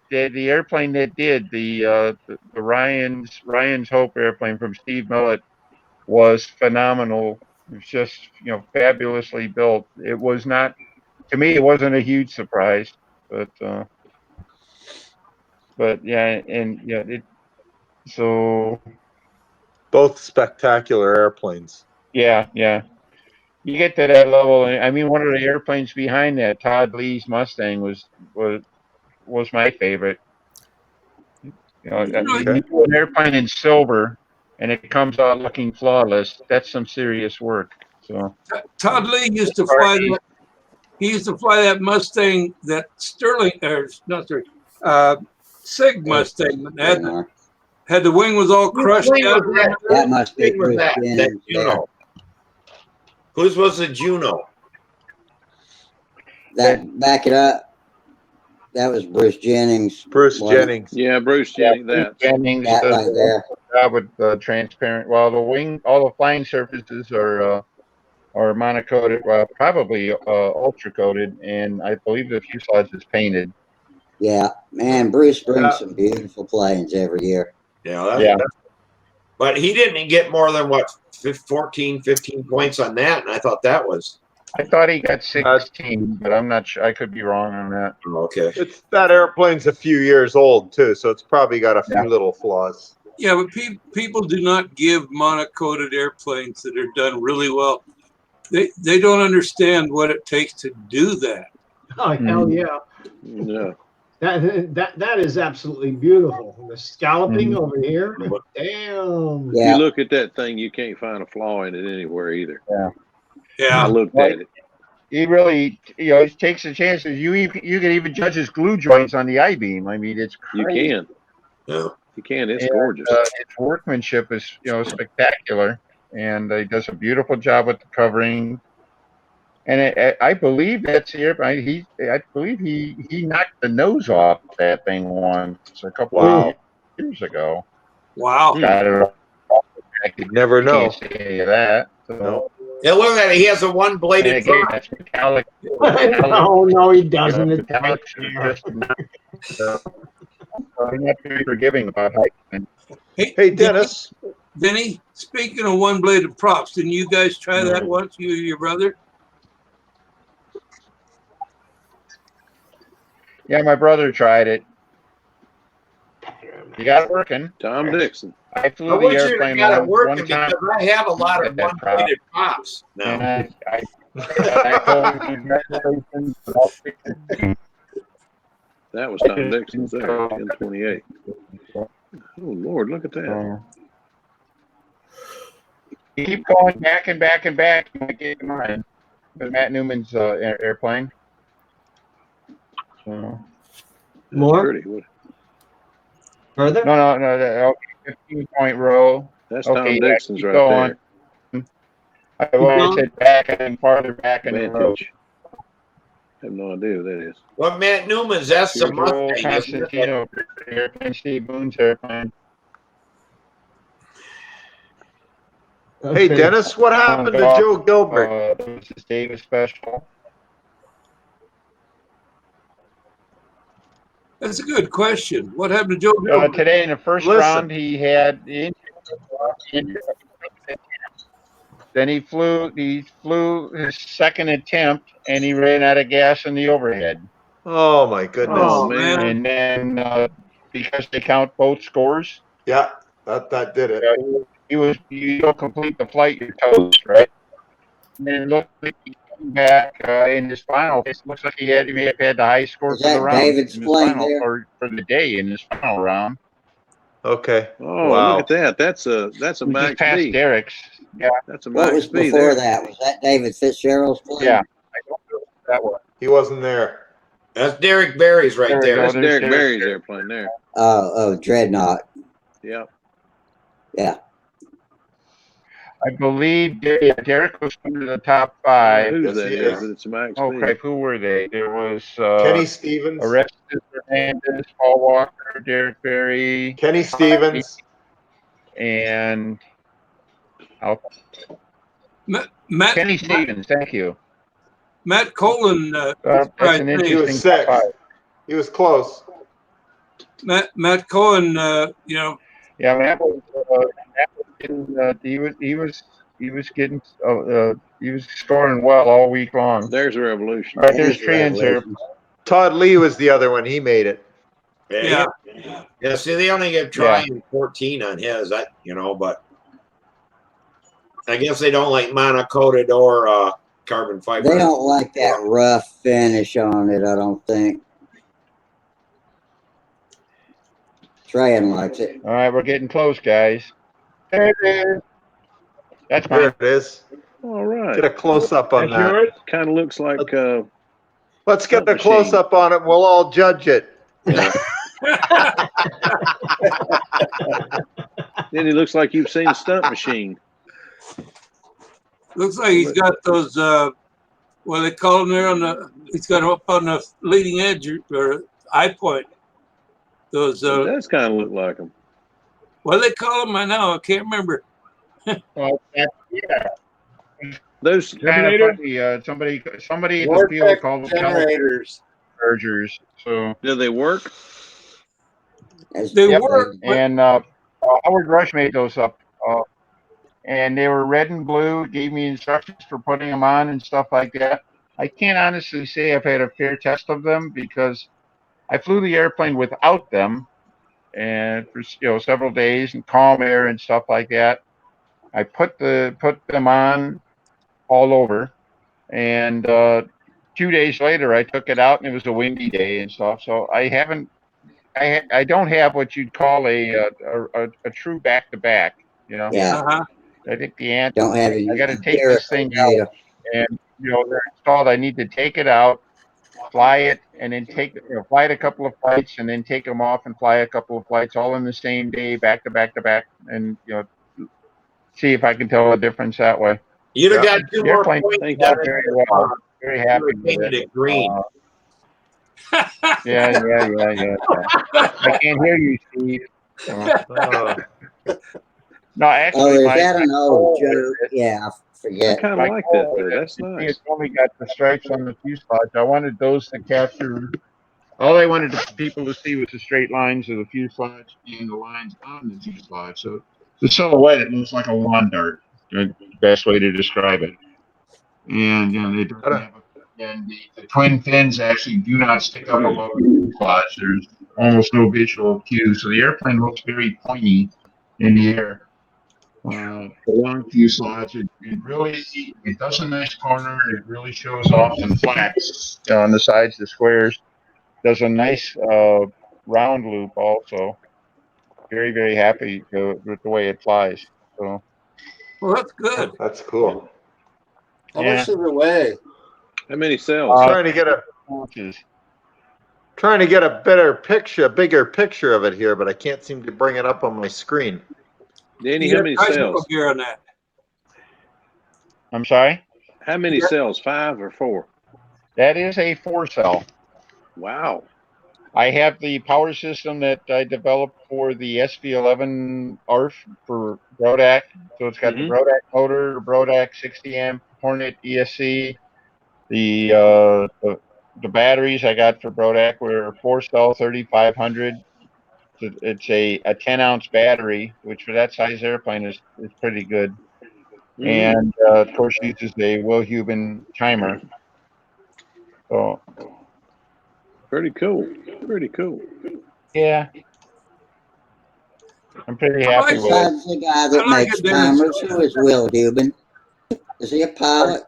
The airplane that did the Ryan's Hope airplane from Steve Millett was phenomenal. It was just fabulously built. It was not, to me, it wasn't a huge surprise, but yeah, and yeah, so both spectacular airplanes. Yeah. You get to that level, I mean, one of the airplanes behind that, Todd Lee's Mustang, was my favorite. An airplane in silver, and it comes out looking flawless. That's some serious work. So Todd Lee used to fly that. He used to fly that Mustang, that Sig Mustang that had the wing was all crushed out. That must be that Juno. Whose was the Juno? Back it up. That was Bruce Jennings. Jennings. Yeah, Bruce Jennings. Jennings that right there. With transparent. Well, the wing, all the flying surfaces are monocoated. Well, probably ultra coated, and I believe the fuselage is painted. Yeah, man, Bruce brings some beautiful planes every year. Yeah. But he didn't get more than 14, 15 points on that, and I thought that was. I thought he got 16, but I'm not sure. I could be wrong on that. Okay. That airplane's a few years old too, so it's probably got a few little flaws. Yeah, but people do not give monocoated airplanes that are done really well. They don't understand what it takes to do that. Oh hell yeah! No. That is absolutely beautiful. The scalloping over here, damn. Yeah. If you look at that thing, you can't find a flaw in it anywhere either. Yeah. I looked at it. He really, he takes the chances. You can even judge his glue joints on the I-beam. I mean, it's crazy. You can. Yeah. You can. It's gorgeous. Its workmanship is, spectacular, and he does a beautiful job with the covering. And I believe that's the airplane. I believe he knocked the nose off that thing once a couple of years ago. Wow. Got it off. Never know. Can't see any of that. So. No. Yeah, look at it. He has a one-bladed again, that's metallic. No, he doesn't. Metallic so they're not very forgiving about height. Hey, Dennis. Vinny, speaking of one-bladed props, didn't you guys try that once, you and your brother? Yeah, my brother tried it. You got it working. Tom Dixon. I I flew the wish you airplane got it one working time. because I have a lot of That prop. one-bladed props now. And I told him congratulations. That was Tom Dixon's there, 1028. Oh, Lord, look at that. You keep going back and back and back. You might get mine. But Matt Newman's airplane. So. More? Pretty. Further? No. Okay, 15-point row. That's okay, Tom Dixon's keep right going. there. I said back and farther back in the row. Vantage. I have no idea who that is. Well, Matt Newman's, that's the Here's old Mustang, isn't it? Constantino airplane, Steve Boone's airplane. Hey, Dennis, what happened to Joe Gilbert? This is Davis special. That's a good question. What happened to Joe Gilbert? Today in the first round, he had the engine. Then he flew his second attempt, and he ran out of gas in the overhead. Oh my goodness! Oh man! And then because they count both scores, yeah, that did it. You don't complete the flight, you're toast, right? And then it looked like he came back in his final. It looks like he may have had the highest score Is for the that round David's in his plane final, there? or for the day in his final round. Okay. Oh, wow. look at that. That's a He Max just passed B. Derek's. Yeah. That's a What Max was B before there. that? Was that David Fitzgerald's plane? Yeah. I don't know that one. He wasn't there. That's Derek Barry's right there. That's Derek Barry's airplane there. Oh, Dreadnought. Yeah. Yeah. I believe Derek was under the top 5. Who's Yes, that he is, is. but it's a Max Oh, B. crap. Who were they? There was Kenny Stevens. Orestes Hernandez, Paul Walker, Derek Barry, Kenny Stevens. and Matt Kenny Stevens. Thank you. Matt Colin. That's an He interesting was 6. top 5. He was close. Matt Cohen. You know. Yeah, Matt was getting, he was scoring well all week long. There's a revolution. All right, there's Trian's here. Todd Lee was the other one. He made it. Yeah. See, they only get trying 14 on his, but I guess they don't like monocoated or carbon fiber. They don't like that rough finish on it, I don't think. Trayan likes it. All right, we're getting close, guys. There it is. That's mine. There it is. All right. Get a close up on That's that. yours? Kind of looks like. Let's get Stunt a close up on it. And we'll all judge it. Yeah. Then he looks like you've seen Stunt Machine. Looks like he's got those. What they call them there on the. He's got them up on the leading edge or eye point. Those. It does kind of look like him. What do they call them? I know. I can't remember. Well, yeah. Those Generator? Somebody at the field called them generators. Chargers. So do they work? They work. And Howard Rush made those up. And they were red and blue. Gave me instructions for putting them on and stuff like that. I can't honestly say I've had a fair test of them because I flew the airplane without them, and for several days in calm air and stuff like that. I put them on all over, and 2 days later I took it out and it was a windy day and stuff. So I don't have what you'd call a true back to back. Yeah. I think the answer. Don't have I got to take this thing out, and they're installed. I need to take it out, fly it, and then fly it a couple of flights, and then take them off and fly a couple of flights all in the same day, back to back to back, and see if I can tell a difference that way. You'd have got 2 more Airplane points. very well. Very happy with it. Green. Yeah. I can't hear you, Steve. No, actually, is that an old joke? Yeah, I forget. I kind of like that there. That's nice. It's only got the stripes on the fuselage. I wanted those to capture All I wanted people to see was the straight lines of the fuselage and the lines on the fuselage. So the silhouette, it looks like a lawn dart. The best way to describe it. And it doesn't have and the twin fins actually do not stick up above the fuselage. There's almost no visual cue, so the airplane looks very pointy in the air. The long fuselage, it does a nice corner. It really shows off some flaps on the sides, the squares. Does a nice round loop also. Very, very happy with the way it flies. So, Well, that's good. That's cool. How much does it weigh? How many cells? Trying to get a bigger picture of it here, but I can't seem to bring it up on my screen. Danny, You how got many tricycle cells? gear on that. I'm sorry? How many cells? 5 or 4? That is a 4-cell. Wow. I have the power system that I developed for the SV11 ARF for Brodak. So it's got the Brodak motor, the Brodak 60 amp Hornet ESC. The batteries I got for Brodak were 4-cell 3500. It's a 10-ounce battery, which for that size airplane is pretty good. And of course uses a Wilhuben timer. So pretty cool. Pretty cool. Yeah. I'm pretty happy with it. Besides the guy that makes timers, who is Will Hubin? Is he a pilot?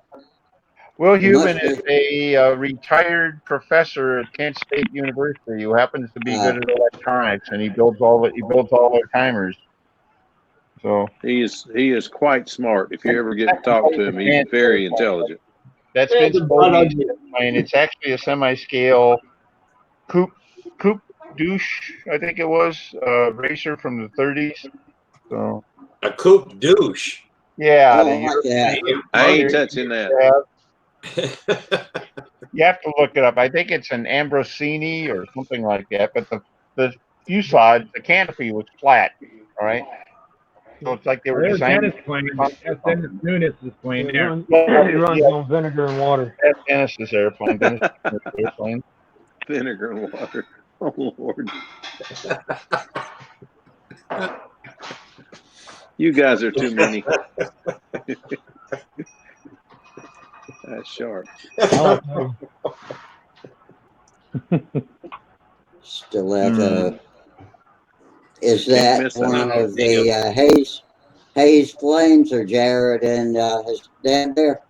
Will Hubin is a retired professor at Kent State University who happens to be good at electronics, and he builds all their timers. So he is quite smart. If you ever get to talk to him, he's very intelligent. That's Vince Bodie's airplane. It's actually a semi-scale coupe douche, I think it was, racer from the 30s. So a coupe douche. Yeah, I ain't touching that. You have to look it up. I think it's an Ambrosini or something like that. But the fuselage, the canopy was flat. All right. So it's like they were There's designing. Dennis plane. That's Dennis Nunes' plane there. It runs on vinegar and water. That's Dennis's airplane. Dennis's airplane. Vinegar and water. Oh Lord. You guys are too many. That's sharp. Stiletto. Is that one of the Hayes planes, or Jared and his dad there?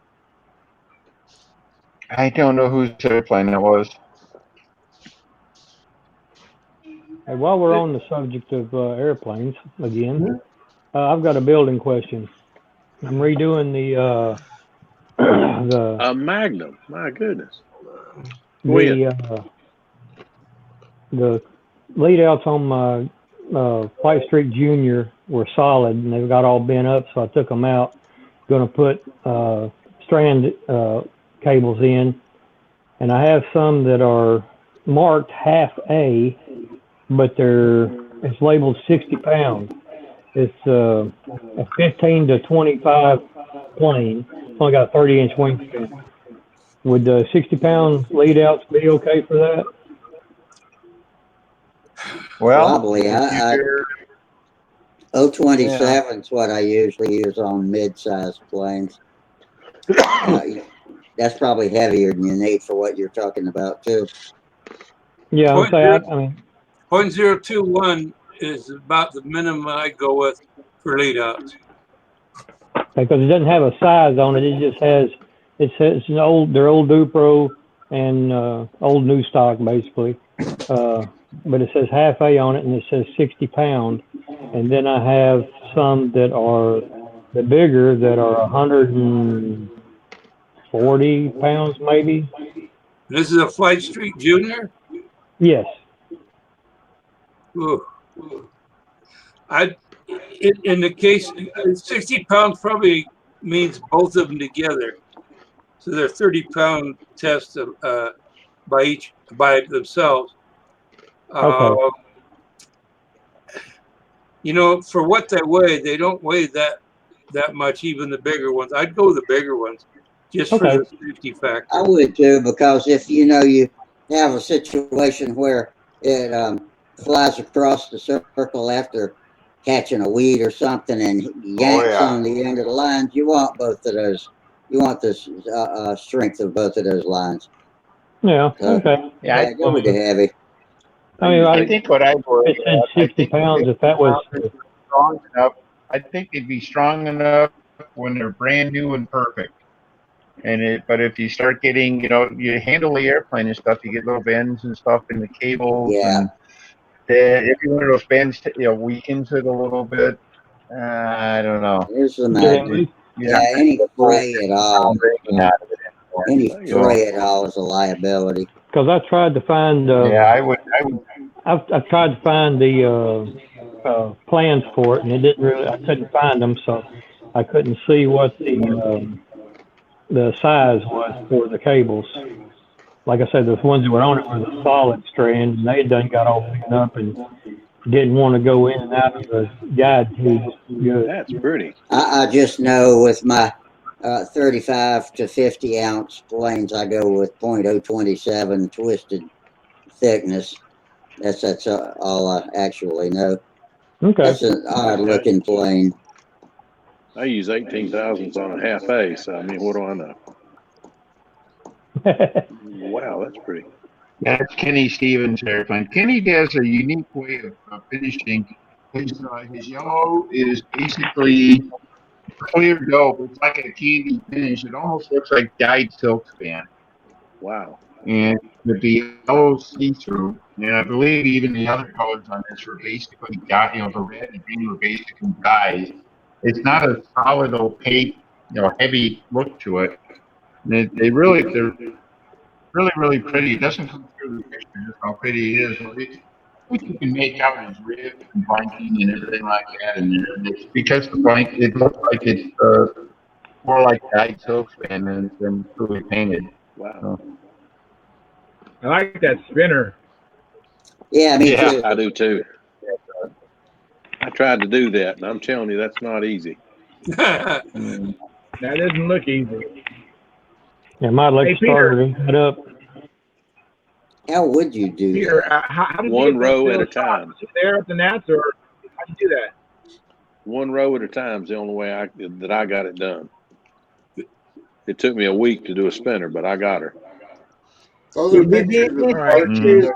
I don't know whose airplane that was. Hey, while we're on the subject of airplanes again, I've got a building question. I'm redoing a Magnum. My goodness. The lead outs on my Flight Streak Junior were solid, and they got all bent up, so I took them out. Going to put strand cables in, and I have some that are marked half A, but it's labeled 60 pounds. It's a 15 to 25 plane. It's only got a 30-inch wingspan. Would 60-pound lead outs be okay for that? Well, probably. 027 is what I usually use on mid-sized planes. That's probably heavier than you need for what you're talking about, too. Yeah, I mean, 0.021 is about the minimum I go with for lead outs. Because it doesn't have a size on it. It just has, they're old Dupro and old new stock, basically. But it says half A on it, and it says 60 pounds. And then I have some that are the bigger, that are 140 pounds, maybe. This is a Flight Streak Junior? Yes. Ooh. In the case, 60 pounds probably means both of them together. So they're 30-pound tests by themselves. Okay. For what they weigh, they don't weigh that much, even the bigger ones. I'd go with the bigger ones just for the safety factor. I would too, because if have a situation where it flies across the circle after catching a weed or something and yanks yeah. on the end of the lines. You want both of those. You want the strength of both of those lines. Yeah. So, Okay. Yeah, yeah, go with the heavy. I mean, I think what I would. it said I 60 think pounds. the If that was, rounders are strong enough. I think they'd be strong enough when they're brand new and perfect. But if you start getting, you handle the airplane and stuff, you get little bends and stuff in the cables, Yeah. and every one of those bends, weakens it a little bit. I don't know. Here's the yeah, magic. Yeah, any fray at all, any fray at all is a liability. because I tried to find. Yeah, I would. I've tried to find the plans for it, and it didn't really. I couldn't find them, so I couldn't see what the size was for the cables. Like I said, the ones that were on it were the solid strand, and they done got all picked up and didn't want to go in and out of the guide tube good. That's pretty. I just know with my 35 to 50 ounce planes, I go with .027 twisted thickness. That's all I actually know. Okay. That's an odd looking plane. I use 18 thousandths on a half A, so I mean, what do I know? Wow, that's pretty. That's Kenny Stevens' airplane. Kenny does a unique way of finishing. His yellow is basically clear dope. It's like a candy finish. It almost looks like dyed silk span. Wow. And with the yellow see-through, and I believe even the other colors on this were basically dyed, the red and green were basically dyed. It's not a solid opaque, heavy look to it. And they're really, really pretty. It doesn't come through the picture just how pretty it is. What you can make out is ribs and blanking and everything like that in there. And it's because the blank, it looks like it's more like dyed silk span than truly painted. Wow. So. I like that spinner. Yeah, me too. I do too. I tried to do that, and I'm telling you, that's not easy. That doesn't look easy. Yeah, my electric starter Peter. didn't cut up. How would you do Peter, that? how did One you get row that at a little shot? time. Was it there at the nets, or how did you do that? One row at a time is the only way that I got it done. It took me a week to do a spinner, but I got her. Those are pictures of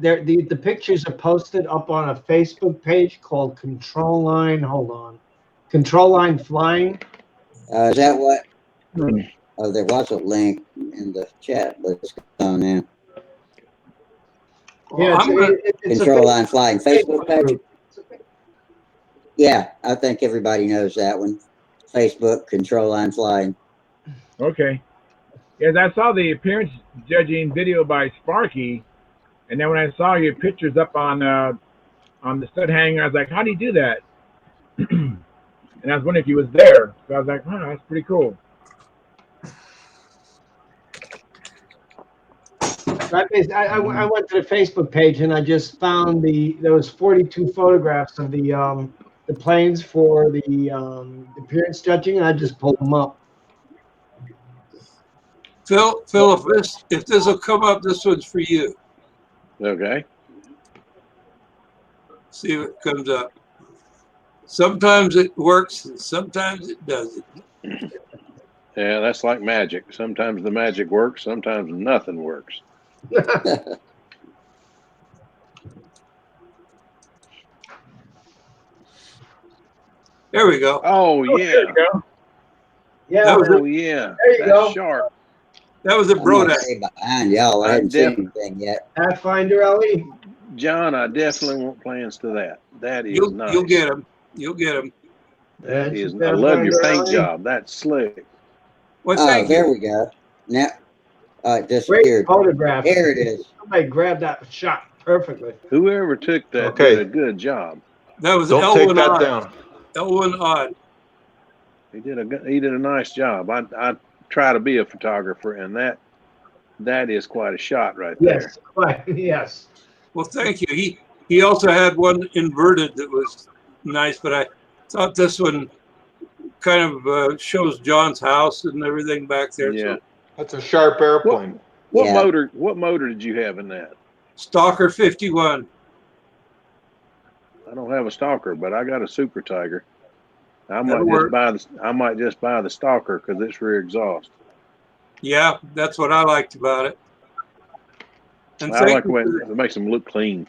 The pictures are posted up on a Facebook page called Control Line. Hold on, Control Line Flying. Is that what? Oh, there was a link in the chat, but it's gone now. Yeah, it's Control Line Flying Facebook page. Yeah, I think everybody knows that one. Facebook Control Line Flying. Okay. Yes, I saw the appearance judging video by Sparky, and then when I saw your pictures up on the Stunt Hangar, I was like, "How do you do that?" And I was wondering if he was there. So I was like, "Wow, that's pretty cool." I went to the Facebook page and I just found there was 42 photographs of the planes for the appearance judging, and I just pulled them up. Phil, if this will come up, this one's for you. Okay. See if it comes up. Sometimes it works and sometimes it doesn't. Yeah, that's like magic. Sometimes the magic works, sometimes nothing works. There we go. Oh, yeah. There you go. Yeah. Yeah. There you go. Sharp. That was a I'm gonna Brodak. stay behind y'all. I hadn't seen anything yet. Pathfinder LE. John, I definitely want plans to that. That is nice. You'll get them. You'll get them. That is. I love your paint job. That's slick. Well, Oh, thank there you. we go. Now, it Great disappeared. photograph. There it is. Somebody grabbed that shot perfectly. Whoever took that Okay. did a good job. That was Don't take that down. L1 Odd. He did a nice job. I try to be a photographer, and that is quite a shot right there. Yes, quite. Yes. Well, thank you. He also had one inverted that was nice, but I thought this one kind of shows John's house and everything back there. Yeah. That's a sharp airplane. What Yeah. motor? What motor did you have in that? Stalker 51. I don't have a Stalker, but I got a Super Tiger. I That'll might work. just buy the Stalker because it's rear exhaust. Yeah, that's what I liked about it. And I thank like the you way for it makes them look clean.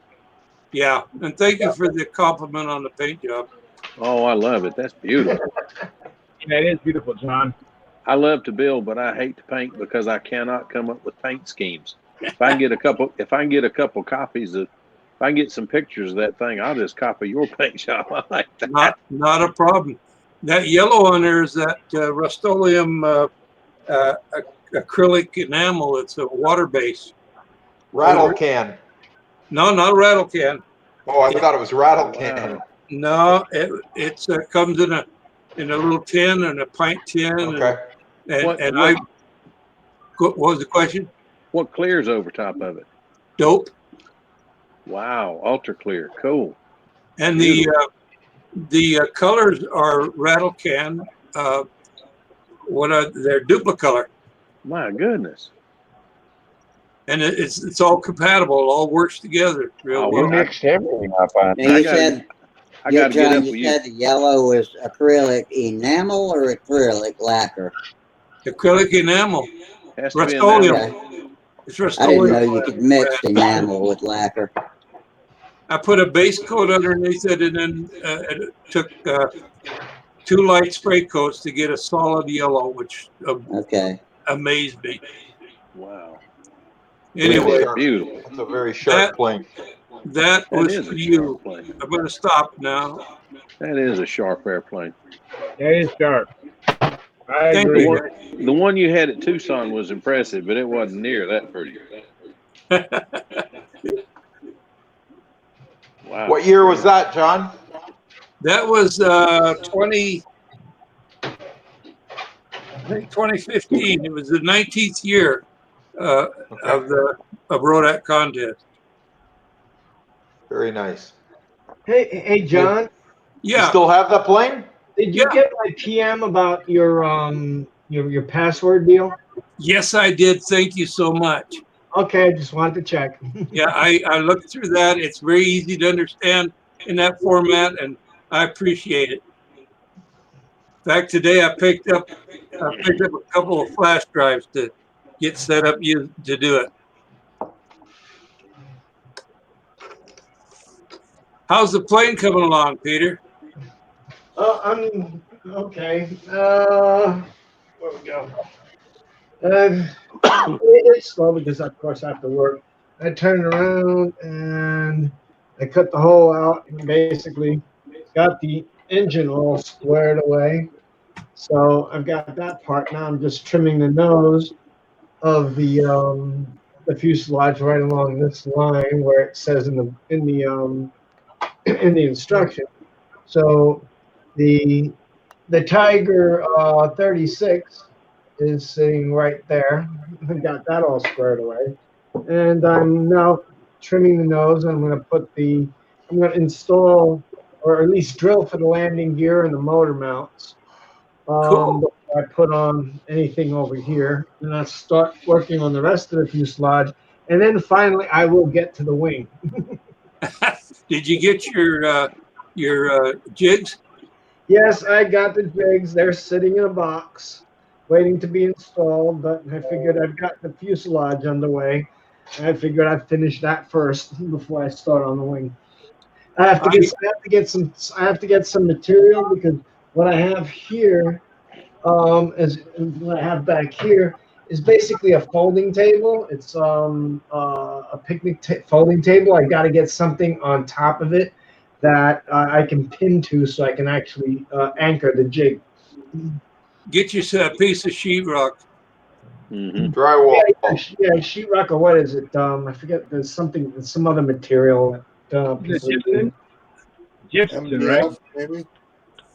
yeah, and thank you for the compliment on the paint job. Oh, I love it. That's beautiful. Yeah, it is beautiful, John. I love to build, but I hate to paint because I cannot come up with paint schemes. If I can get a couple copies of, if I can get some pictures of that thing, I'll just copy your paint job. I like that. Not a problem. That yellow on there is that Rust-Oleum acrylic enamel. It's a water base. Rattle can. No, not a rattle can. Oh, I thought it was rattle can. Wow. No, it's comes in a little tin and a pint tin. Okay. And what was the question? What clears over top of it? Dope. Wow, ultra clear, cool. And Beautiful. the colors are rattle can. They're duplicolor, My goodness. and it's all compatible. It all works together real Oh, You well. mixed everything up on. Now you gotta- said, I got to get John, up you with you. said the yellow was acrylic enamel or acrylic lacquer? Acrylic enamel. Has to be Rust-Oleum. enamel. Okay. It's I Rust-Oleum. didn't know you could mix enamel with lacquer. I put a base coat underneath it, and then it took 2 light spray coats to get a solid yellow, which Okay. amazed me. Wow. Anyway, Sharp. Beautiful. That's a very sharp plane. that That was is for a you. sharp plane. I'm going to stop now. That is a sharp airplane. Yeah, it is sharp. I Thank agree. you. The one you had at Tucson was impressive, but it wasn't near that pretty. Wow. What year was that, John? That was 2015. It was the 19th year of Rodat contest. Very nice. Hey, John, You Yeah. still have that plane? did you Yeah. get my PM about your password deal? Yes, I did. Thank you so much. Okay, I just wanted to check. Yeah, I looked through that. It's very easy to understand in that format, and I appreciate it. In fact, today I picked up a couple of flash drives to get set up to do it. How's the plane coming along, Peter? I'm okay. Where we go? It's slow because, of course, I have to work. I turn it around and I cut the hole out and basically got the engine all squared away. So I've got that part. Now I'm just trimming the nose of the fuselage right along this line where it says in the instruction. So the Tiger 36 is sitting right there. I've got that all squared away, and I'm now trimming the nose. And I'm going to install, or at least drill for the landing gear and the motor mounts. Cool. Before I put on anything over here, and I start working on the rest of the fuselage, and then finally I will get to the wing. Did you get your jigs? Yes, I got the jigs. They're sitting in a box, waiting to be installed. But I figured I've got the fuselage underway. I figured I'd finish that first before I start on the wing. I have to get some material because what I have here, is what I have back here is basically a folding table. It's a picnic folding table. I got to get something on top of it that I can pin to so I can actually anchor the jig. Get you a piece of sheetrock. Drywall. Yeah, sheetrock, or what is it? I forget. There's some other material. Gypsum, right? MDF, maybe?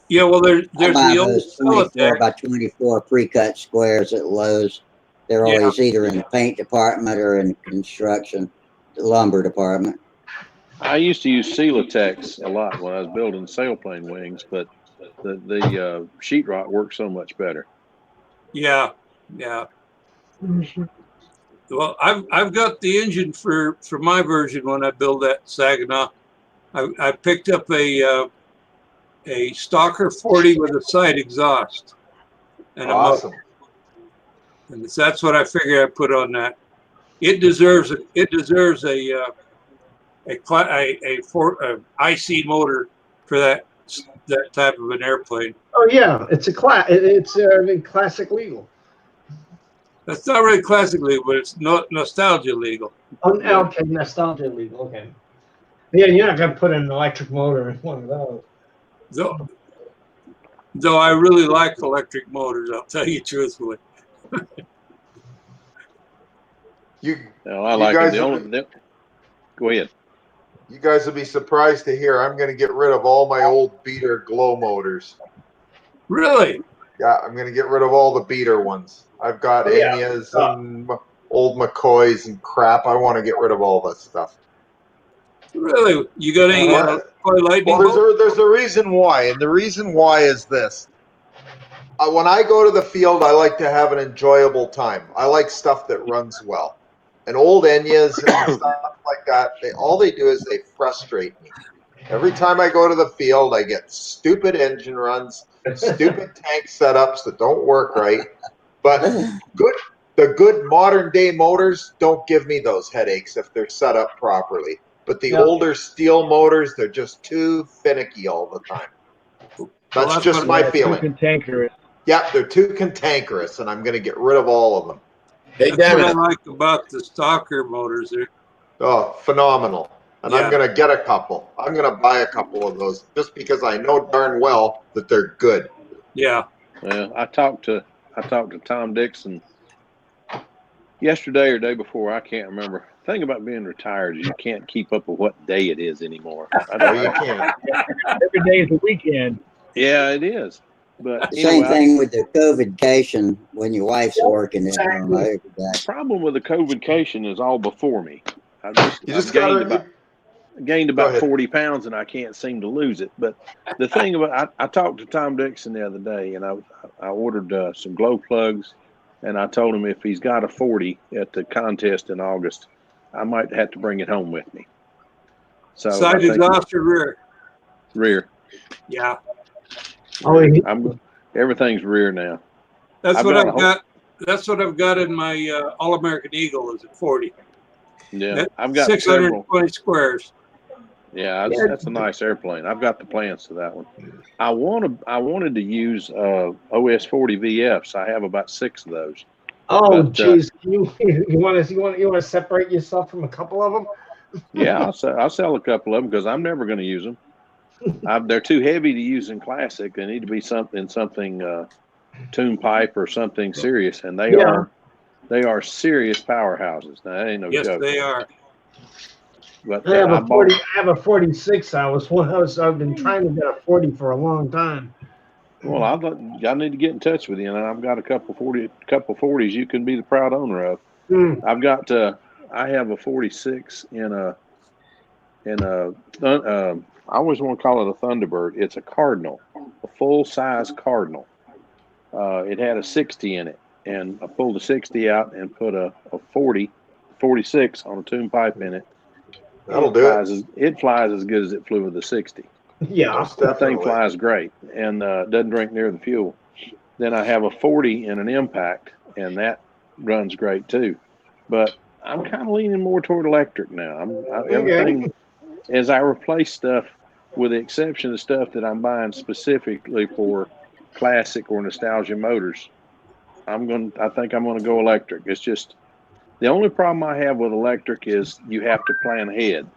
Yeah, well, I there's buy the old those 24 Celotex. by 24 pre-cut squares at Lowe's. They're Yeah. always either in the paint department or in construction, the lumber department. I used to use Celotex a lot when I was building sailplane wings, but the sheetrock works so much better. Yeah. Well, I've got the engine for my version when I build that Saginaw. I picked up a Stalker 40 with a side exhaust and a motor, Awesome. and that's what I figured I'd put on that. It deserves a IC motor for that type of an airplane. Oh yeah, it's a classic legal. That's not really classic legal, but it's nostalgia legal. Oh, okay, nostalgia legal. Okay. Yeah, you're not gonna put an electric motor in one of those. Though I really like electric motors, I'll tell you truthfully. I like it. Go ahead. You guys will be surprised to hear I'm going to get rid of all my old beater glow motors. Really? Yeah, I'm going to get rid of all the beater ones. I've got Enyas and old McCoys and crap. I want to get rid of all that stuff. Really? You got any lightning Well, bolt? there's a reason why, and the reason why is this. When I go to the field, I like to have an enjoyable time. I like stuff that runs well. And old Enyas and stuff like that, all they do is they frustrate me. Every time I go to the field, I get stupid engine runs, stupid tank setups that don't work right. But the good modern day motors don't give me those headaches if they're set up properly. But the older steel motors, they're just too finicky all the time. That's just my feeling. Too cantankerous. Yeah, they're too cantankerous, and I'm going to get rid of all of them. Hey, That's what I Dennis. like about the Stalker motors. Oh, phenomenal. And I'm going to get a couple. I'm going to buy a couple of those just because I know darn well that they're good. Yeah. Well, I talked to Tom Dixon yesterday or day before. I can't remember. The thing about being retired is you can't keep up with what day it is anymore. No, you can't. Every day is a weekend. Yeah, it is. But Same thing with the COVID-cation when your wife's working it. The problem with the COVID-cation is all before me. I've gained about 40 pounds and I can't seem to lose it. But the thing about I talked to Tom Dixon the other day and I ordered some glow plugs and I told him if he's got a 40 at the contest in August, I might have to bring it home with me. So side exhaust or rear? Rear. Yeah. Everything's rear now. That's what I've got. That's what I've got in my All-American Eagle is at 40. Yeah, I've got 620 squares. Yeah, that's a nice airplane. I've got the plans to that one. I wanted to use OS 40 VFs. I have about 6 of those. Oh, geez, you want to separate yourself from a couple of them? Yeah, I'll sell a couple of them because I'm never going to use them. They're too heavy to use in classic. They need to be something tune pipe or something serious, and they are serious powerhouses. Now that ain't no joke. Yes, they are. But I have a 46. I've been trying to get a 40 for a long time. Well, I need to get in touch with you, and I've got a couple 40s you can be the proud owner of. I have a 46 in a I always want to call it a Thunderbird. It's a Cardinal, a full-size Cardinal. It had a 60 in it, and I pulled the 60 out and put a 46 on a tune pipe in it. That'll do it. It flies as good as it flew with the 60. Yeah, that thing flies great and doesn't drink near the fuel. Then I have a 40 in an Impact, and that runs great too. But I'm kind of leaning more toward electric now. Everything as I replace stuff, with the exception of stuff that I'm buying specifically for classic or nostalgia motors, I think I'm gonna go electric. It's just the only problem I have with electric is you have to plan ahead.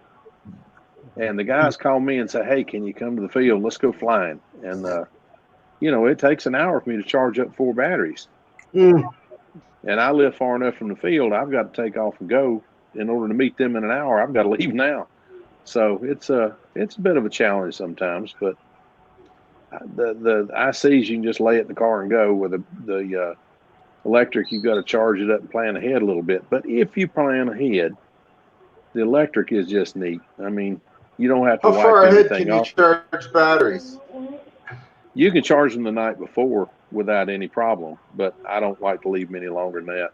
And the guys call me and say, "Hey, can you come to the field? Let's go flying." And it takes an hour for me to charge up 4 batteries. And I live far enough from the field. I've got to take off and go. In order to meet them in an hour, I've got to leave now. So it's a bit of a challenge sometimes. But the ICs, you can just lay it in the car and go. With the electric, you've got to charge it up and plan ahead a little bit. But if you plan ahead, the electric is just neat. I mean, you don't have to How far wipe ahead anything can you off. charge batteries? You can charge them the night before without any problem, but I don't like to leave them any longer than that.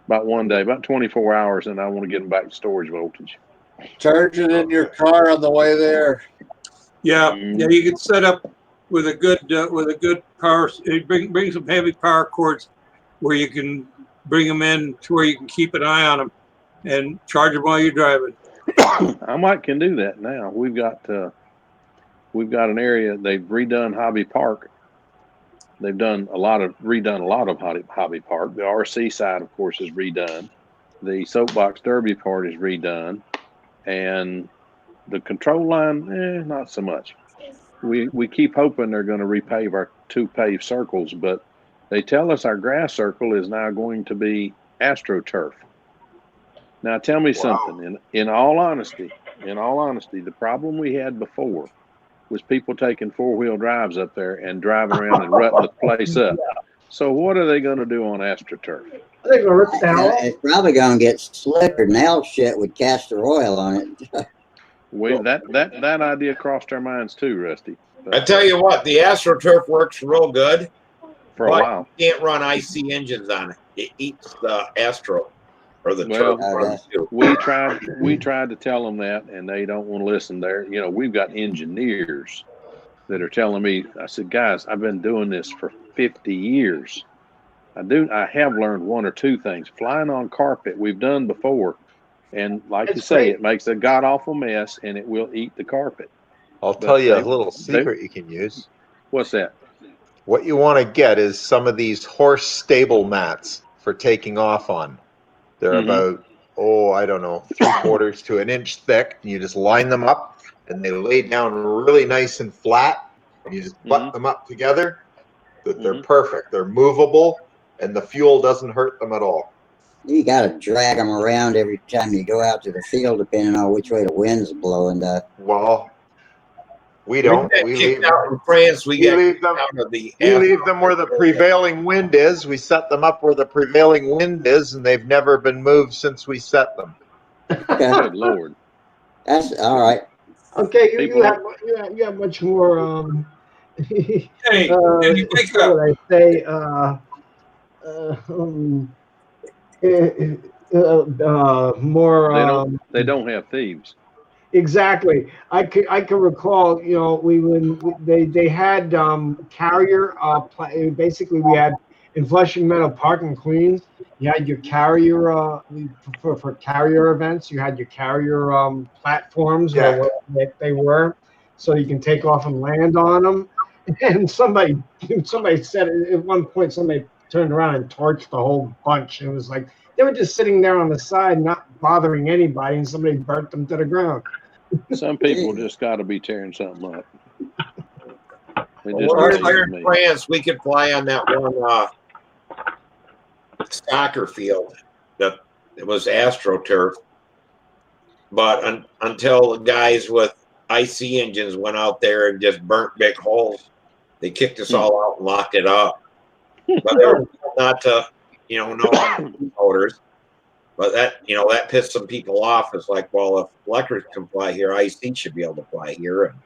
about one day, about 24 hours, and I want to get them back to storage voltage. Charge it in your car on the way there. Yeah, you could set up with a good power. Bring some heavy power cords where you can bring them in to where you can keep an eye on them and charge them while you're driving. I might can do that now. We've got an area they've redone Hobby Park. They've redone a lot of Hobby Park. The RC side, of course, is redone. The soapbox derby part is redone, and the control line, not so much. We keep hoping they're going to repave our 2 paved circles, but they tell us our grass circle is now going to be AstroTurf. Now tell me something. In all honesty, the problem we had before was people taking 4-wheel drives up there and driving around and rutting the place up. So what are they going to do on AstroTurf? Are they going to rip it down? It's probably going to get slicker nail shit with castor oil on it. That idea crossed our minds too, Rusty. But, I tell you what, the AstroTurf works real good for a while. You can't run IC engines on it. It eats the Astro or the turf. We tried to tell them that, and they don't want to listen. There, we've got engineers that are telling me. I said, guys, I've been doing this for 50 years. I have learned 1 or 2 things. Flying on carpet, we've done before. And like you say, it makes a god-awful mess, and it will eat the carpet. I'll tell you a little secret you can use. What's that? What you want to get is some of these horse stable mats for taking off on. They're about, I don't know, 3/4 to 1 inch thick. And you just line them up, and they lay down really nice and flat. And you just butt them up together. They're perfect. They're movable, and the fuel doesn't hurt them at all. You got to drag them around every time you go out to the field, depending on which way the wind's blowing. Well, we don't. We leave out in France. We leave them where the prevailing wind is. We set them up where the prevailing wind is, and they've never been moved since we set them. Okay. Good Lord. That's all right. Okay, you have much more. Hey, you wake up. What I say? More. They don't have thieves. Exactly. I can recall. They had carrier. Basically, we had in Flushing Meadow Park in Queens. You had your carrier for carrier events. You had your carrier platforms, or what they were, so you can take off and land on them. And somebody said at one point, somebody turned around and torched the whole bunch. It was like they were just sitting there on the side, not bothering anybody, and somebody burnt them to the ground. Some people just got to be tearing something up. Here in France, we could fly on that one soccer field that it was AstroTurf, but until the guys with IC engines went out there and just burnt big holes, they kicked us all out and locked it up. But they were not to, no motors. But that pissed some people off. It's like, well, if electric can fly here, IC should be able to fly here. And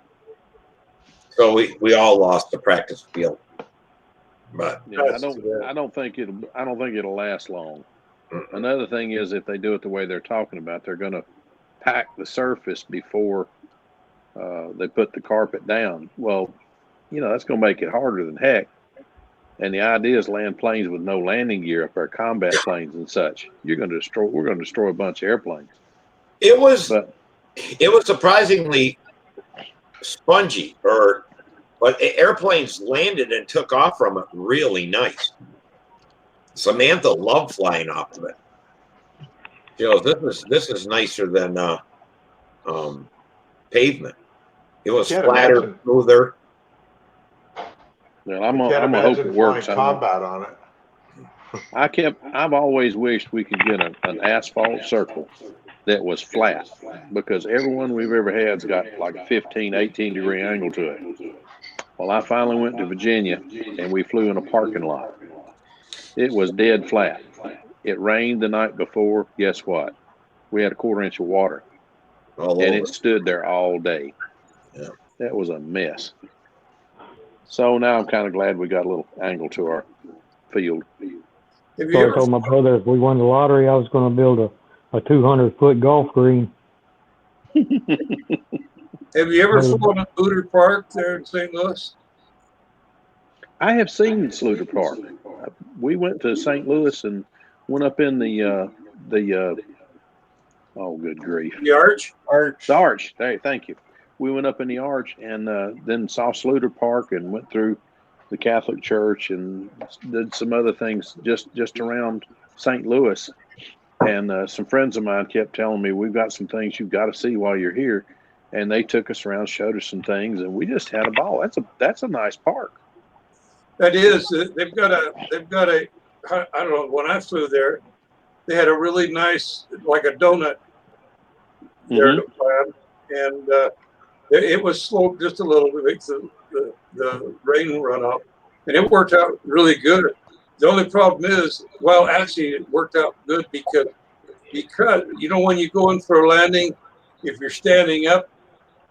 so we all lost the practice field. But I don't think it'll last long. Another thing is, if they do it the way they're talking about, they're going to pack the surface before they put the carpet down. Well, that's going to make it harder than heck. And the idea is land planes with no landing gear up there, combat planes and such. We're going to destroy a bunch of airplanes. It was surprisingly spongy, but airplanes landed and took off from it really nice. Samantha loved flying off of it. She goes, this is nicer than pavement. It was flatter, smoother. Well, I'm gonna hope it works. Combat on it. I've always wished we could get an asphalt circle that was flat, because everyone we've ever had's got like a 15, 18 degree angle to it. Well, I finally went to Virginia and we flew in a parking lot. It was dead flat. It rained the night before. Guess what? We had a 1/4 inch of water, and it stood there all day. Yeah. That was a mess. So now I'm kind of glad we got a little angle to our field. Have you So I ever told my brother if we won the lottery, I was going to build a 200-foot golf green. flown at Booter Park there in St. Louis? I have seen Sluter Park. We went to St. Louis and went up in the oh, good grief. The Arch? The Arch. Hey, thank you. We went up in the Arch and then saw Sluter Park and went through the Catholic Church and did some other things just around St. Louis. And some friends of mine kept telling me, we've got some things you've got to see while you're here. And they took us around, showed us some things, and we just had a ball. That's a nice park. That is. They've got a. I don't know. When I flew there, they had a really nice, like a donut there to plan, and it was sloped just a little bit because the rain run up, and it worked out really good. The only problem is, well, actually, it worked out good because you know when you go in for a landing, if you're standing up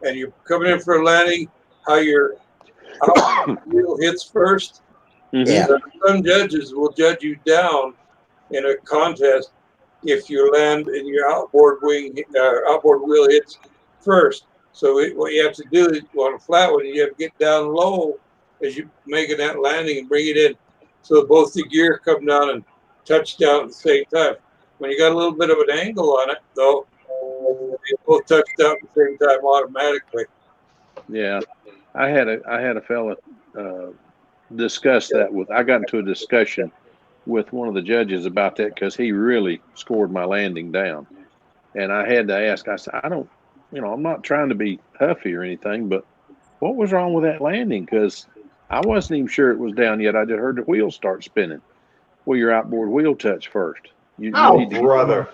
and you're coming in for a landing, how your wheel hits first. Yeah. Some judges will judge you down in a contest if you land and your outboard wheel hits first. So what you have to do is on a flat one, you have to get down low as you making that landing and bring it in, so both the gear come down and touch down at the same time. When you got a little bit of an angle on it, though, they both touch down at the same time automatically. Yeah, I had a fella discuss that with. I got into a discussion with one of the judges about that because he really scored my landing down, and I had to ask. I said, I don't, I'm not trying to be huffy or anything, but what was wrong with that landing? Because I wasn't even sure it was down yet. I just heard the wheels start spinning. Well, your outboard wheel touch first. You need to brother,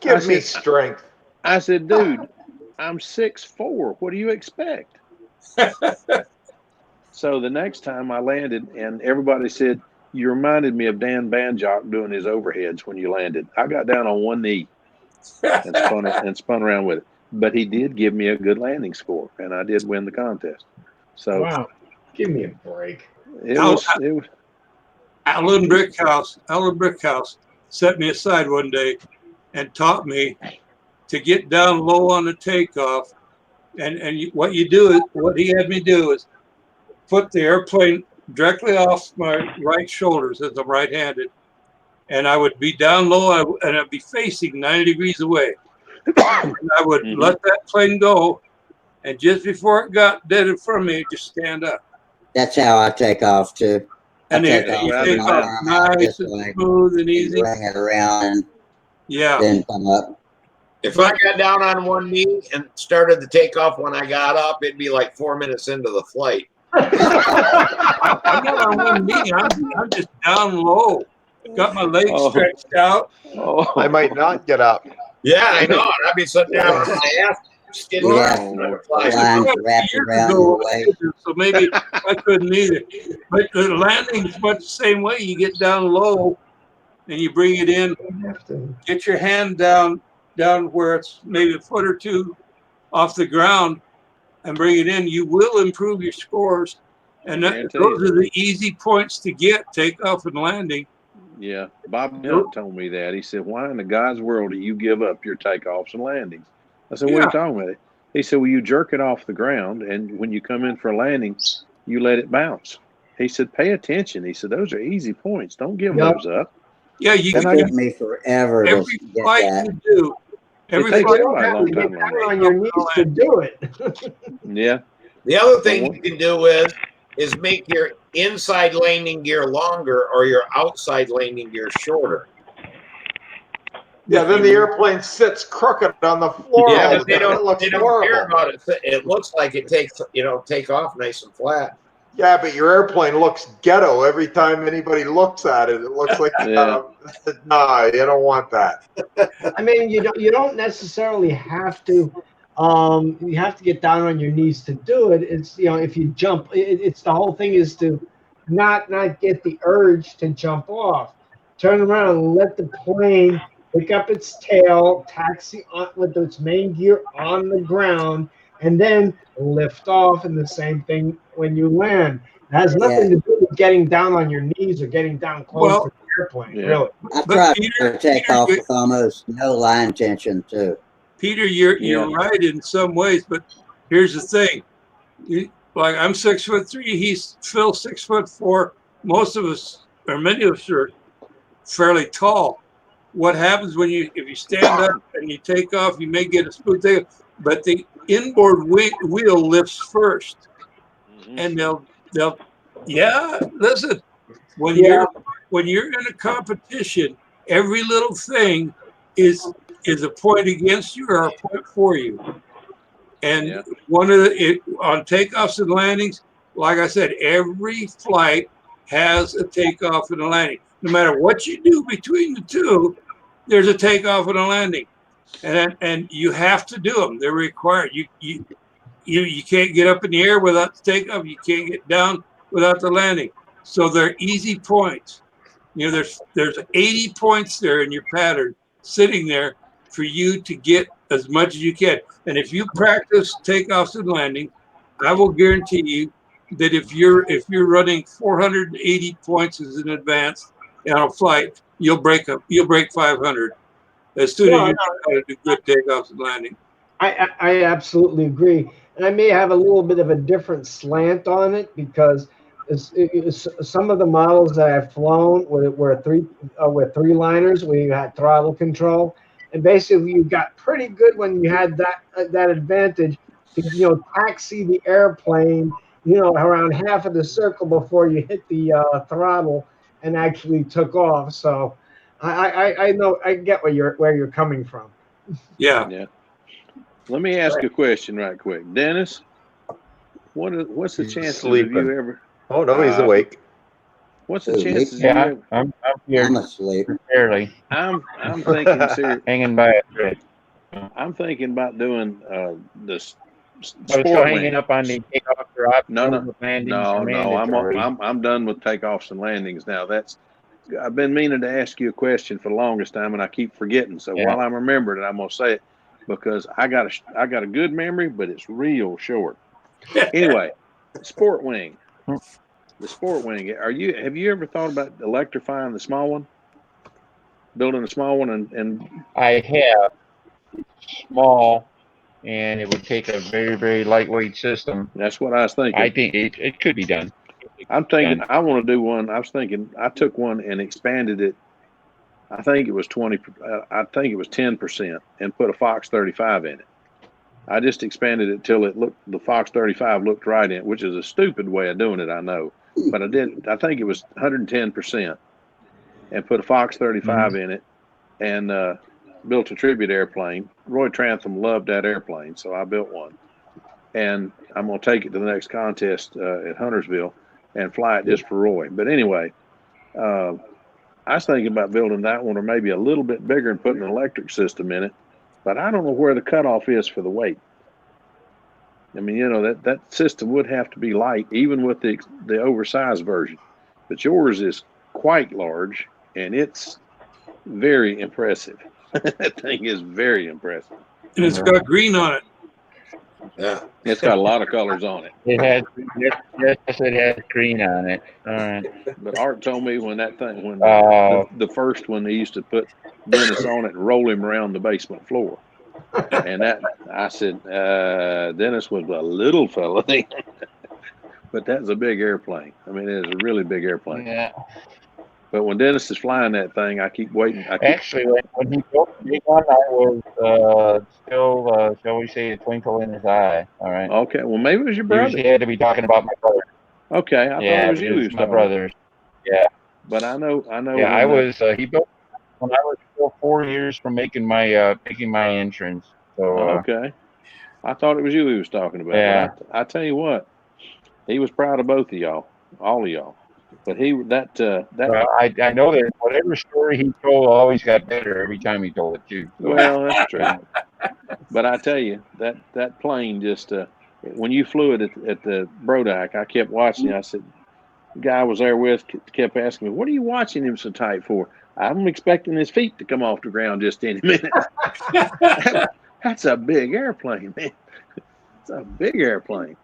give me strength. I said, dude, I'm 6'4". What do you expect? So the next time I landed, and everybody said, you reminded me of Dan Banjock doing his overheads when you landed. I got down on one knee and spun around with it. But he did give me a good landing score, and I did win the contest. So wow, give me a break. It was Alan Brickhouse set me aside one day and taught me to get down low on the takeoff. And what he had me do is put the airplane directly off my right shoulders as I'm right-handed. And I would be down low and I'd be facing 90 degrees away. And I would let that plane go. And just before it got dead in front of me, just stand up. That's how I take off too. And then you take off nice and smooth and easy. Bring it around. Yeah. Then come up. If I got down on one knee and started the takeoff when I got up, it'd be like 4 minutes into the flight. I'm not on one knee. I'm just down low. Got my legs stretched out. I might not get up. Yeah, I know. I'd be sitting down on my ass. So maybe I couldn't either. But the landing's much the same way. You get down low and you bring it in. Get your hand down where it's maybe a foot or two off the ground and bring it in. You will improve your scores. And those are the easy points to get, takeoff and landing. Yeah, Bob Hunt told me that. He said, why in the God's world do you give up your takeoffs and landings? I said, what are you talking about? He said, well, you jerk it off the ground, and when you come in for a landing, you let it bounce. He said, pay attention. He said, those are easy points. Don't give those up. Yeah, it took me forever to get that. You do. Every flight you have to get down on your knees to do it. Yeah. The other thing you can do is make your inside landing gear longer or your outside landing gear shorter. Yeah, then the airplane sits crooked on the floor. Yeah, but they don't care about it. It looks like it takes, take off nice and flat. Yeah, but your airplane looks ghetto every time anybody looks at it. It looks like nah, you don't want that. I mean, you don't necessarily have to. You have to get down on your knees to do it. It's if you jump, it's the whole thing is to not get the urge to jump off. Turn around and let the plane pick up its tail, taxi with its main gear on the ground, and then lift off. And the same thing when you land. It has nothing to do with getting down on your knees or getting down close to the airplane, Yeah. really. I But tried Peter, to take Peter, off with almost no line tension too. Peter, you're Yeah. right in some ways, but here's the thing. Like I'm 6'3", he's Phil 6'4". Most of us, or many of us, are fairly tall. What happens when if you stand up and you take off, you may get a smooth takeoff, but the inboard wheel lifts first, and they'll yeah. Listen, when Yeah. you're in a competition, every little thing is a point against you or a point for you. And Yeah. one of on takeoffs and landings, like I said, every flight has a takeoff and a landing. No matter what you do between the two, there's a takeoff and a landing, and you have to do them. They're required. You can't get up in the air without the takeoff. You can't get down without the landing. So they're easy points. You know, there's 80 points there in your pattern sitting there for you to get as much as you can. And if you practice takeoffs and landings, I will guarantee you that if you're running 480 points as an advance on a flight, you'll break 500 as soon as No, you know how to do good takeoffs and landings. I absolutely agree. And I may have a little bit of a different slant on it because some of the models that I've flown were three liners where you had throttle control, and basically you got pretty good when you had that advantage to taxi the airplane around half of the circle before you hit the throttle and actually took off. So I know I get where you're coming from. Yeah. Yeah. Let me ask a question right quick, Dennis. What's the He's chances sleeping. of you ever? Oh no, he's awake. What's the Who, me? chances you Yeah, ever? I'm here I'm asleep. barely I'm thinking serious. hanging by a thread. I'm thinking about doing the I was still sport hanging wing. up on the takeoff or optional landings No. are mandatory. I'm done with takeoffs and landings now. I've been meaning to ask you a question for the longest time, and I keep forgetting. So Yeah. while I'm remembering it, I'm gonna say it because I got a good memory, but it's real short. Anyway, sport wing. The sport wing. Have you ever thought about electrifying the small one? Building a small one and I have small, and it would take a very, very lightweight system. that's what I was thinking. I think it could be done. I'm thinking I want to do one. I was thinking I took one and expanded it. I think it was 20. I think it was 10%, and put a Fox 35 in it. I just expanded it till the Fox 35 looked right in it, which is a stupid way of doing it, I know, but I did. I think it was 110%, and put a Fox 35 in it, and built a tribute airplane. Roy Trantham loved that airplane, so I built one, and I'm gonna take it to the next contest at Huntersville and fly it just for Roy. But anyway, I was thinking about building that one, or maybe a little bit bigger, and putting an electric system in it. But I don't know where the cutoff is for the weight. I mean, that system would have to be light, even with the oversized version. But yours is quite large, and it's very impressive. That thing is very impressive. And it's got green on it. Yeah. It's got a lot of colors on it. It has, yes, it has green on it. All right. But Art told me when Uh, the first one, they used to put Dennis on it and roll him around the basement floor. And I said, Dennis was a little fella. But that's a big airplane. I mean, it is a really big airplane. Yeah. But when Dennis is flying that thing, I keep waiting. Actually, when he built the big one, I was still, shall we say, a twinkle in his eye. All right. Okay, well, maybe it was your brother. Usually had to be talking about my brother. Okay, I thought it was you. He was my talking brothers. Yeah. about. But I know. Yeah, I was. He built when I was still 4 years from making my entrance. So. Okay, I thought it was you he was talking about. Yeah. But I tell you what, he was proud of both of y'all, all of y'all. But Well, I know that whatever story he told always got better every time he told it too. So. Well, that's true. But I tell you, that plane just when you flew it at the Brodak, I kept watching. I said, the guy I was there with kept asking me, "What are you watching him so tight for?" I'm expecting his feet to come off the ground just any minute. That's a big airplane, man. It's a big airplane.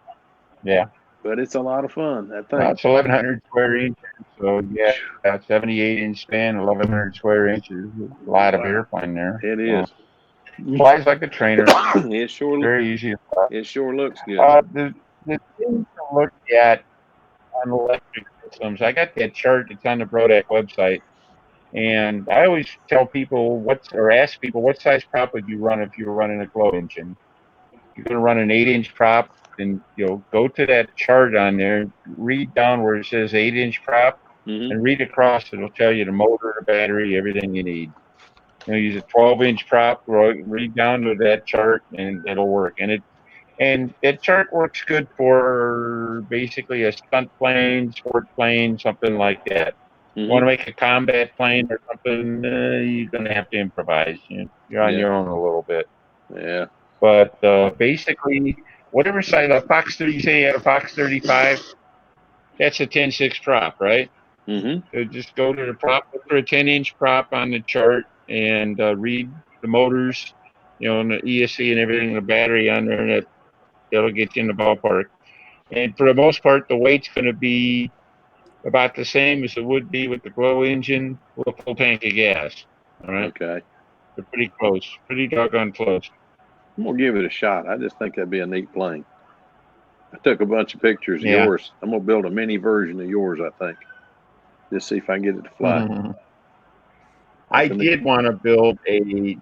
Yeah. But it's a lot of fun. That thing. Well, it's 1,100 square inches, So yeah, 78-inch span, 1,100 square inches. A lot of airplane there. It is. Flies like a trainer. It sure Very easy to fly. it sure looks good. The thing to look at on electric systems, I got that chart. It's on the Brodak website, and I always tell people ask people what size prop would you run if you were running a glow engine. You're going to run an 8-inch prop, and go to that chart on there, read down where it says 8-inch prop, and read across. It'll tell you the motor, the battery, everything you need. Use a 12-inch prop, read down to that chart, and it'll work. And that chart works good for basically a stunt plane, sport plane, something like that. You want to make a combat plane or something, you're going to have to improvise. You're on your own a little bit. Yeah. But basically, whatever size, a Fox 30, you say you had a Fox 35, that's a 10.6 prop, right? So just go to the prop, look for a 10-inch prop on the chart, and read the motors, and the ESC and everything, the battery on there, and that'll get you in the ballpark. And for the most part, the weight's going to be about the same as it would be with the glow engine with a full tank of gas. All right. Okay. They're pretty close, pretty doggone close. I'm gonna give it a shot. I just think that'd be a neat plane. I took a bunch of pictures of yours. I'm gonna build a mini version of yours, I think. Just see if I can get it to fly. I did want to build a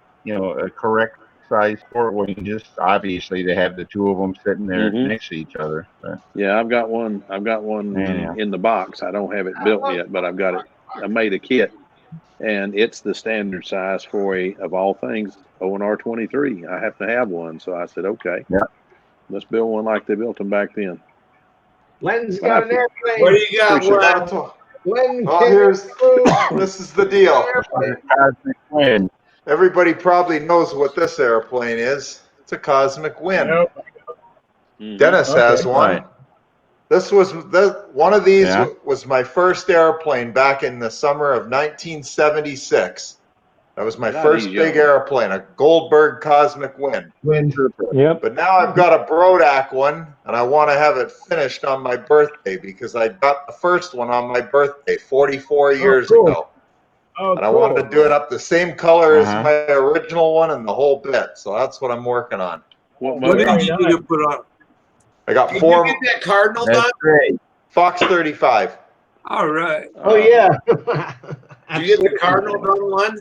correct size sport wing, just obviously to have the two of them sitting there next to each other. But, yeah, I've got one in the box. I don't have it built yet, but I've got it. I made a kit, and it's the standard size for of all things, ONR 23. I have to have one, so I said, okay, let's build one like they built them back then. Len's got an airplane. What do you got, Len? Len, this is the deal. Everybody probably knows what this airplane is. It's a Cosmic Wind. Dennis has one. Right. This was one of these was my first airplane back in the summer of 1976. That was my first big airplane, a Goldberg Cosmic Wind. Yep. But now I've got a Brodak one, and I want to have it finished on my birthday because I got the first one on my birthday 44 years ago. Oh, and I wanted to do it up the same color as my original one and the whole bit. So that's what I'm working on. What did you need to put on? I got Did four. you get that Cardinal That's done? great. Fox 35. All right. Oh yeah. Did you get the Cardinal done one?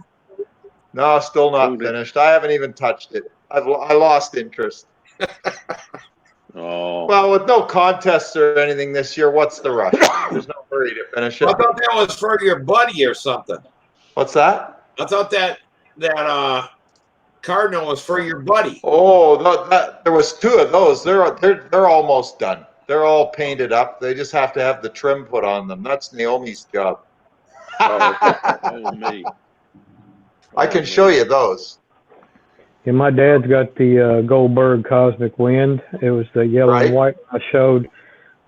No, still not finished. I haven't even touched it. I lost interest. Oh. Well, with no contests or anything this year, what's the rush? There's no hurry to finish it. I thought that was for your buddy or something. What's that? I thought that Cardinal was for your buddy. Oh, there was two of those. They're almost done. They're all painted up. They just have to have the trim put on them. That's Naomi's job. Oh me. I can show you those. Yeah, my dad's got the Goldberg Cosmic Wind. It was the yellow and white I showed,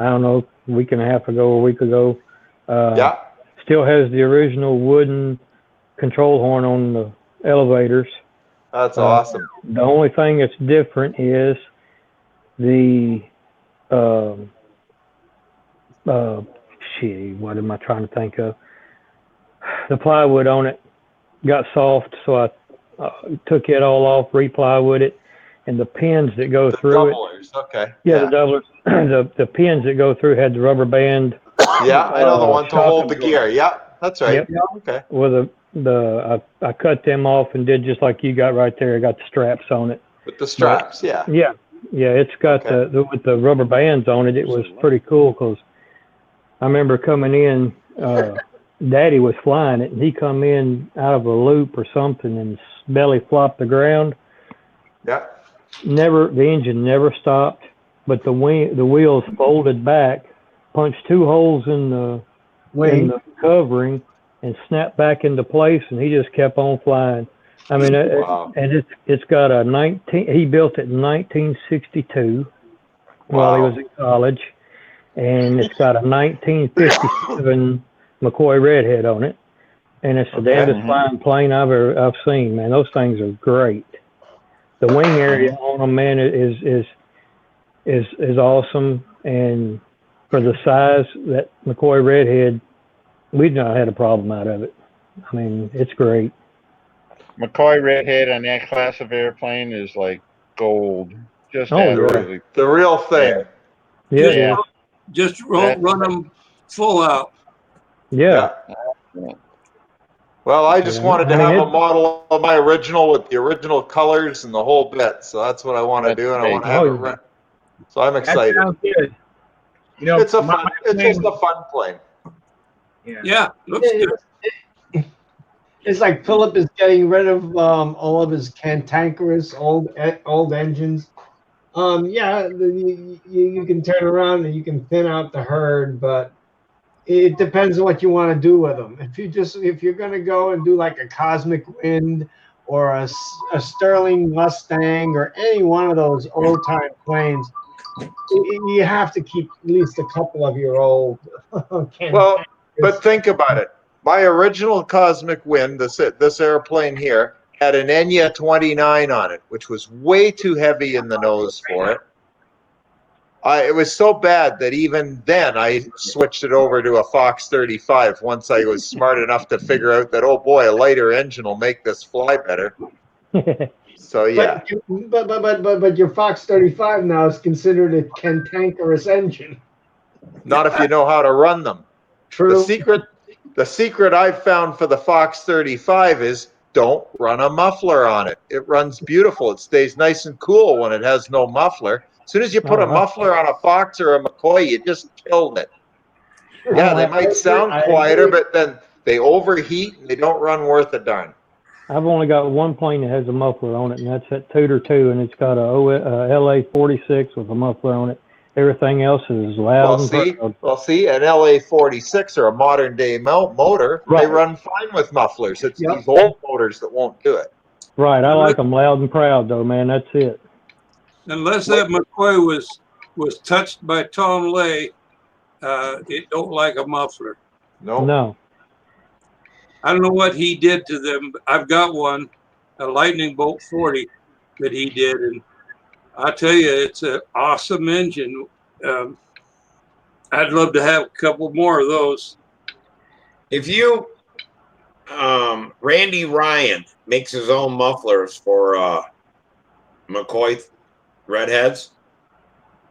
I don't know, a week and a half ago, a week ago. Still has the original wooden control horn on the elevators. That's awesome. The only thing that's different is the what am I trying to think of? The plywood on it got soft, so I took it all off, re-plywood it, and the pins that go through doublers, it. Okay. Yeah, the doublers. the pins that go through had the rubber band. Yeah, I know the one to hold the gear. Yeah, that's right. Yep. Okay. Well, I cut them off and did just like you got right there. I got the straps on it. With the straps, yeah. Yeah, it's got with the rubber bands on it. It was pretty cool because I remember coming in. Daddy was flying it, and he come in out of a loop or something and belly flopped the ground. Yeah. The engine never stopped, but the wheels folded back, punched two holes in the covering, and snapped back into place, and he just kept on flying. I mean, and it's got he built it in 1962 while he was in college, and it's got a 1957 McCoy Redhead on it, and it's the damnedest flying plane I've seen. Man, those things are great. The wing area on them, man, is awesome, and for the size that McCoy Redhead we've not had a problem out of it. I mean, it's great. McCoy Redhead on that class of airplane is like gold. Just Oh, yeah. absolutely. The real thing. Yeah, Just, it is. just run them full out. Yeah. Yeah. Well, I just Yeah, wanted to I mean, have a it- model of my original with the original colors and the whole bit. So that's what I want to That's do, and I great. want to have Oh, it. yeah. So I'm That excited. sounds good. You know, It's a my fun. It's plane- just a fun plane. Yeah, looks good. It's like Philip is getting rid of all of his cantankerous old engines. Yeah, you can turn around and you can thin out the herd, but it depends on what you want to do with them. If you're going to go and do like a Cosmic Wind or a Sterling Mustang or any one of those old time planes, you have to keep at least a couple of your old cantankerous. Well, but think about it. My original Cosmic Wind, this airplane here, had an Enya 29 on it, which was way too heavy in the nose for it. It was so bad that even then I switched it over to a Fox 35 once I was smart enough to figure out that, oh boy, a lighter engine will make this fly better. So yeah. But your Fox 35 now is considered a cantankerous engine. Not if you know how to run them. True. The secret I've found for the Fox 35 is don't run a muffler on it. It runs beautiful. It stays nice and cool when it has no muffler. As soon as you put a muffler on a Fox or a McCoy, you just killed it. Yeah, they might sound quieter, but then they overheat and they don't run worth a darn. I've only got one plane that has a muffler on it, and that's that Tudor 2, and it's got a LA 46 with a muffler on it. Everything else is loud and proud. Well, see, an LA 46 or a modern day motor, Right. they run fine with mufflers. It's Yep. these old motors that won't do it. Right, I like them loud and proud, though, man. That's it. Unless that McCoy was touched by Tom Lay, it don't like a muffler. No. I don't know what he did to them. I've got one, a Lightning Bolt 40 that he did, and I tell you, it's an awesome engine. I'd love to have a couple more of those. If you, Randy Ryan makes his own mufflers for McCoy Redheads,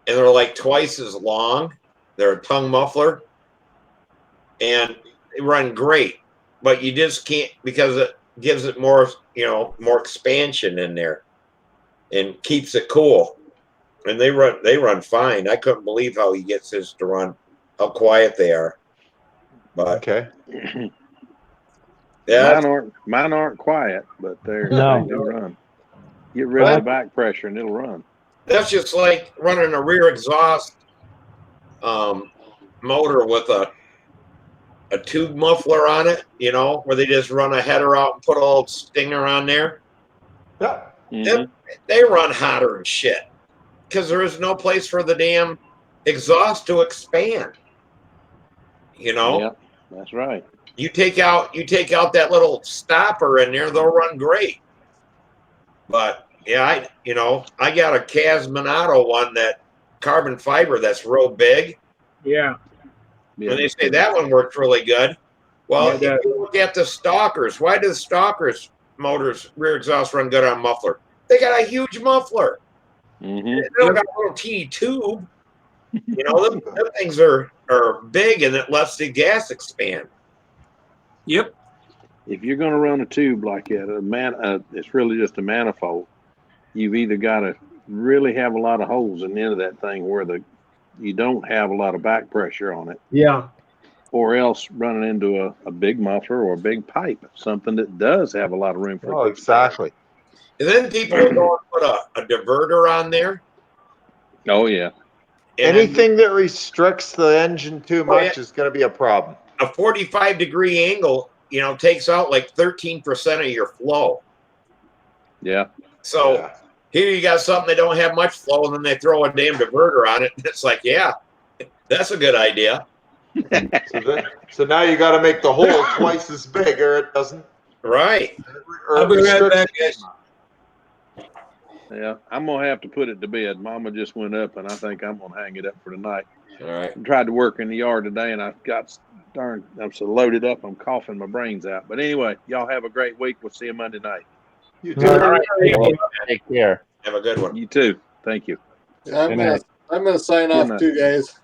and they're like twice as long. They're a tongue muffler, and they run great, but you just can't, because it gives it more, more expansion in there and keeps it cool. And they run fine. I couldn't believe how he gets his to run, how quiet they are. But okay. Yeah, mine aren't quiet, but they do run. Get rid of the back pressure and it'll run. That's just like running a rear exhaust motor with a tube muffler on it, where they just run a header out and put a little stinger on there. Yeah. They run hotter and shit because there is no place for the damn exhaust to expand. Yep, that's right. You take out that little stopper in there, they'll run great. But yeah, I got a Casminato one, that carbon fiber that's real big. Yeah. And they say that one worked really good. Well, if you look at the Stalkers, why do the Stalkers motors rear exhaust run good on muffler? They got a huge muffler. They don't got a little teeny tube. Them things are big, and it lets the gas expand. Yep. If you're going to run a tube like that, it's really just a manifold. You've either got to really have a lot of holes in the end of that thing where you don't have a lot of back pressure on it. Yeah. Or else running into a big muffler or a big pipe, something that does have a lot of room for. Oh, exactly. And then people will go and put a diverter on there. Oh, yeah. And anything that restricts the engine too much is going to be a problem. A 45-degree angle, takes out like 13% of your flow. Yeah. So here you got something that don't have much flow, and then they throw a damn diverter on it. It's like, yeah, that's a good idea. So now you got to make the hole twice as big, or it doesn't. Right. I'll be right back, guys. Yeah, I'm gonna have to put it to bed. Mama just went up, and I think I'm gonna hang it up for tonight. All right. I tried to work in the yard today, and I got Darn, I'm so loaded up. I'm coughing my brains out. But anyway, y'all have a great week. We'll see you Monday night. You All do. right. Take care. Have a good one. You too. Thank you. I'm gonna sign Good off night. too, guys.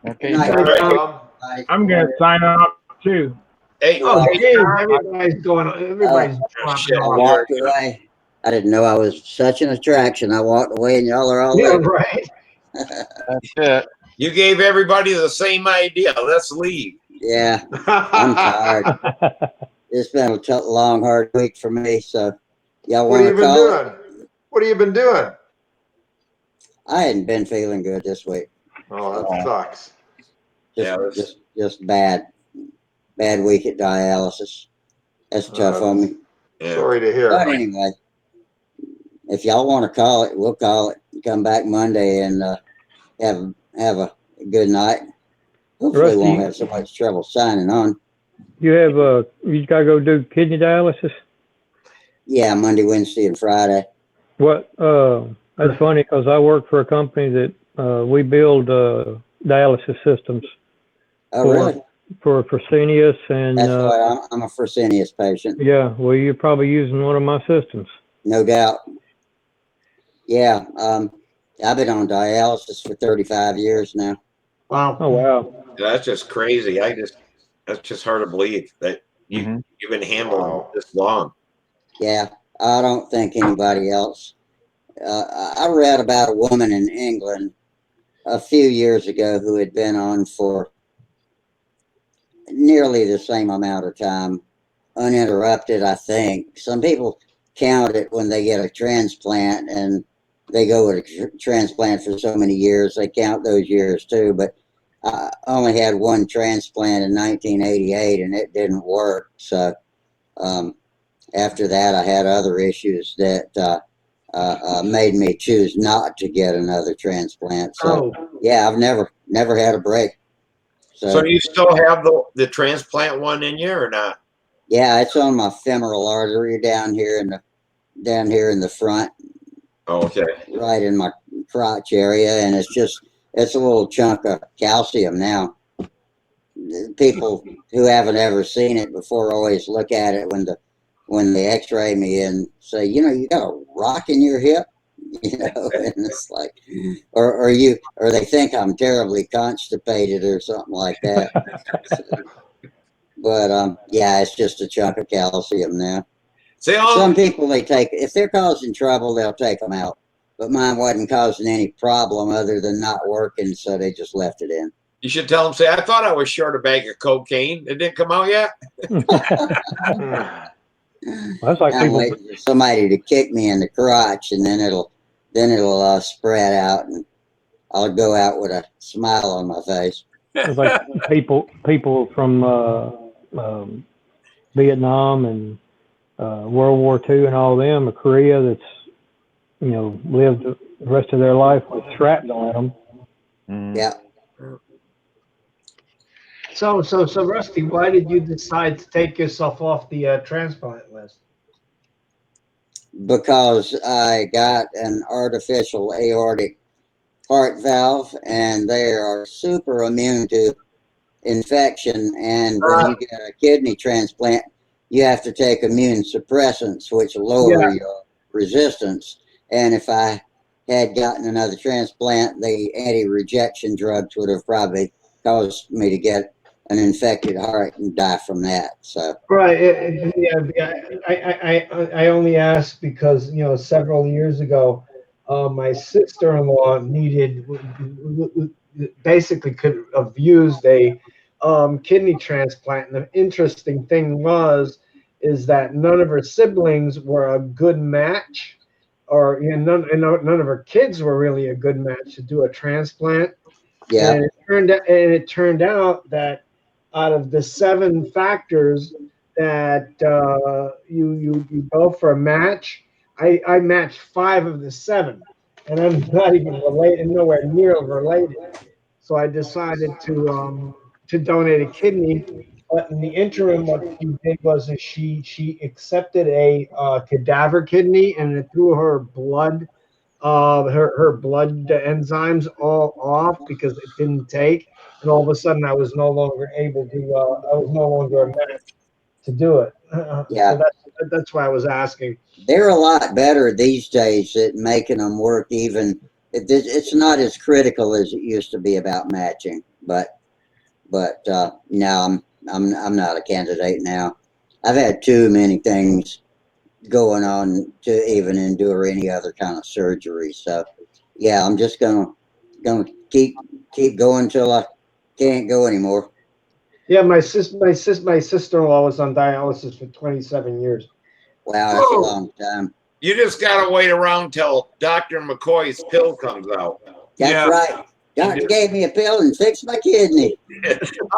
Okay. Good night, All right, Tom. Tom. Bye. I'm gonna sign off too. Hey, Oh, hey, geez, Tom, everybody's dropping shit, I off. walked away. I didn't know I was such an attraction. I walked away and y'all are all Yeah, there. right. That's it. you gave everybody the same idea. Let's leave. Yeah, I'm tired. It's been a long, hard week for me. So y'all What want have to you been call it? doing? What have you been doing? I hadn't been feeling good this week. Oh, that sucks. Just bad week at dialysis. That's tough on me. Yeah. Sorry to hear. But anyway, if y'all want to call it, we'll call it. Come back Monday and have a good night. Hopefully, Rusty, won't have so much trouble signing on. you gotta go do kidney dialysis? Yeah, Monday, Wednesday, and Friday. What, that's funny because I work for a company that, we build, dialysis systems Oh, really? for Fresenius and, That's why I'm a Fresenius patient. yeah, well, you're probably using one of my systems. No doubt. Yeah, I've been on dialysis for 35 years now. Wow. Oh, wow. That's just crazy. That's just hard to believe that you've been handling this long. Yeah, I don't think anybody else. I read about a woman in England a few years ago who had been on for nearly the same amount of time, uninterrupted, I think. Some people count it when they get a transplant and they go with a transplant for so many years. They count those years too. But I only had one transplant in 1988 and it didn't work. So after that, I had other issues that made me choose not to get another transplant. So yeah, I've never had a break. So you still have the transplant one in you or not? Yeah, it's on my femoral artery down here in the front. Oh, okay. Right in my crotch area, and it's a little chunk of calcium now. People who haven't ever seen it before always look at it when they X-ray me and say, you got a rock in your hip, and it's like, or they think I'm terribly constipated or something like that. But yeah, it's just a chunk of calcium now. Some people if they're causing trouble, they'll take them out. But mine wasn't causing any problem other than not working, so they just left it in. You should tell them, say, I thought I was short a bag of cocaine. It didn't come out yet. That's like I'm waiting for somebody to kick me in the crotch, and then it'll spread out, and I'll go out with a smile on my face. It's like people from Vietnam and World War II and all them, or Korea, that's lived the rest of their life with shrapnel in them. Yeah. So Rusty, why did you decide to take yourself off the transplant list? Because I got an artificial aortic heart valve, and they are super immune to infection. And when you get a kidney transplant, you have to take immune suppressants, which lower your resistance. And if I had gotten another transplant, the anti-rejection drugs would have probably caused me to get an infected heart and die from that. So right, I only asked because several years ago, my sister-in-law basically could have used a kidney transplant, and the interesting thing is that none of her siblings were a good match, or none of her kids were really a good match to do a transplant. yeah, and it turned out that out of the 7 factors that you go for a match, I matched 5 of the 7, and I'm not even related, nowhere near related. So I decided to donate a kidney. But in the interim, what she did was she accepted a cadaver kidney, and through her blood her blood enzymes all off because it didn't take, and all of a sudden I was no longer able to. I was no longer a match to do it. Yeah. So that's why I was asking. They're a lot better these days at making them work. Even it's not as critical as it used to be about matching. But no, I'm not a candidate now. I've had too many things going on to even endure any other kind of surgery. So yeah, I'm just gonna keep going till I can't go anymore. Yeah, my sister-in-law was on dialysis for 27 years. Wow, that's a long time. You just gotta wait around till Dr. McCoy's pill comes out. That's right. Doctor gave me a pill and fixed my kidney.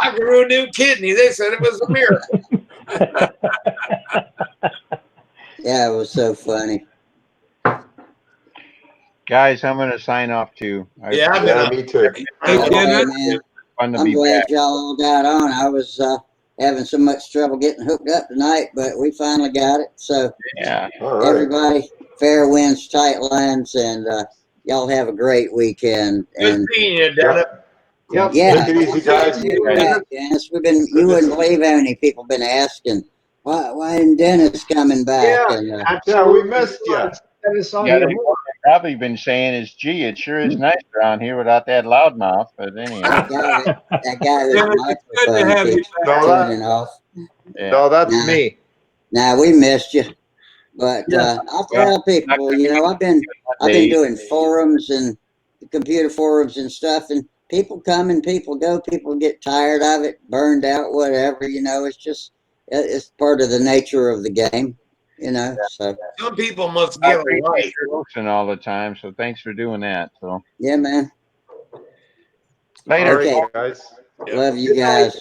I grew a new kidney. They said it was a miracle. Yeah, it was so funny. Guys, I'm going to sign off too. Yeah, me too. Okay, man. Fun to I'm be glad back. y'all all got on. I was having so much trouble getting hooked up tonight, but we finally got it. So Yeah. All right. everybody, fair winds, tight lines, and y'all have a great weekend. Good And seeing you, Dennis. Yep. yeah, Take it easy, guys. Dennis, you wouldn't believe how many people been asking why isn't Dennis coming back? Yeah, And absolutely. we missed you. Dennis on Yeah, here. they've probably been saying is, gee, it sure is nice around here without that loudmouth. But anyhow. that guy whose Dennis, it's good to microphone have you keeps back. turning off. Yeah. No, that's Nah. me. Nah, we missed you. But Yeah. I'll tell people, I've been doing forums and computer forums and stuff, and people come and people go. People get tired of it, burned out, whatever. It's just it's part of the nature of the game. So Some people must get a life. Listen all the time, so thanks for doing that. So yeah, man. later. Okay. Guys. Love you guys.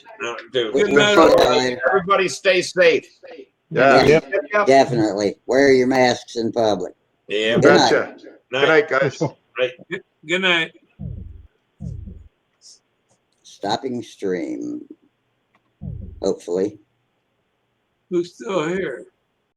Dude. We'll Good see night. you later. Everybody stay safe. Yeah. Yeah, definitely. Wear your masks in public. Yeah. You Good betcha. Good night, guys. Good night. Stopping stream. Hopefully. Who's still here?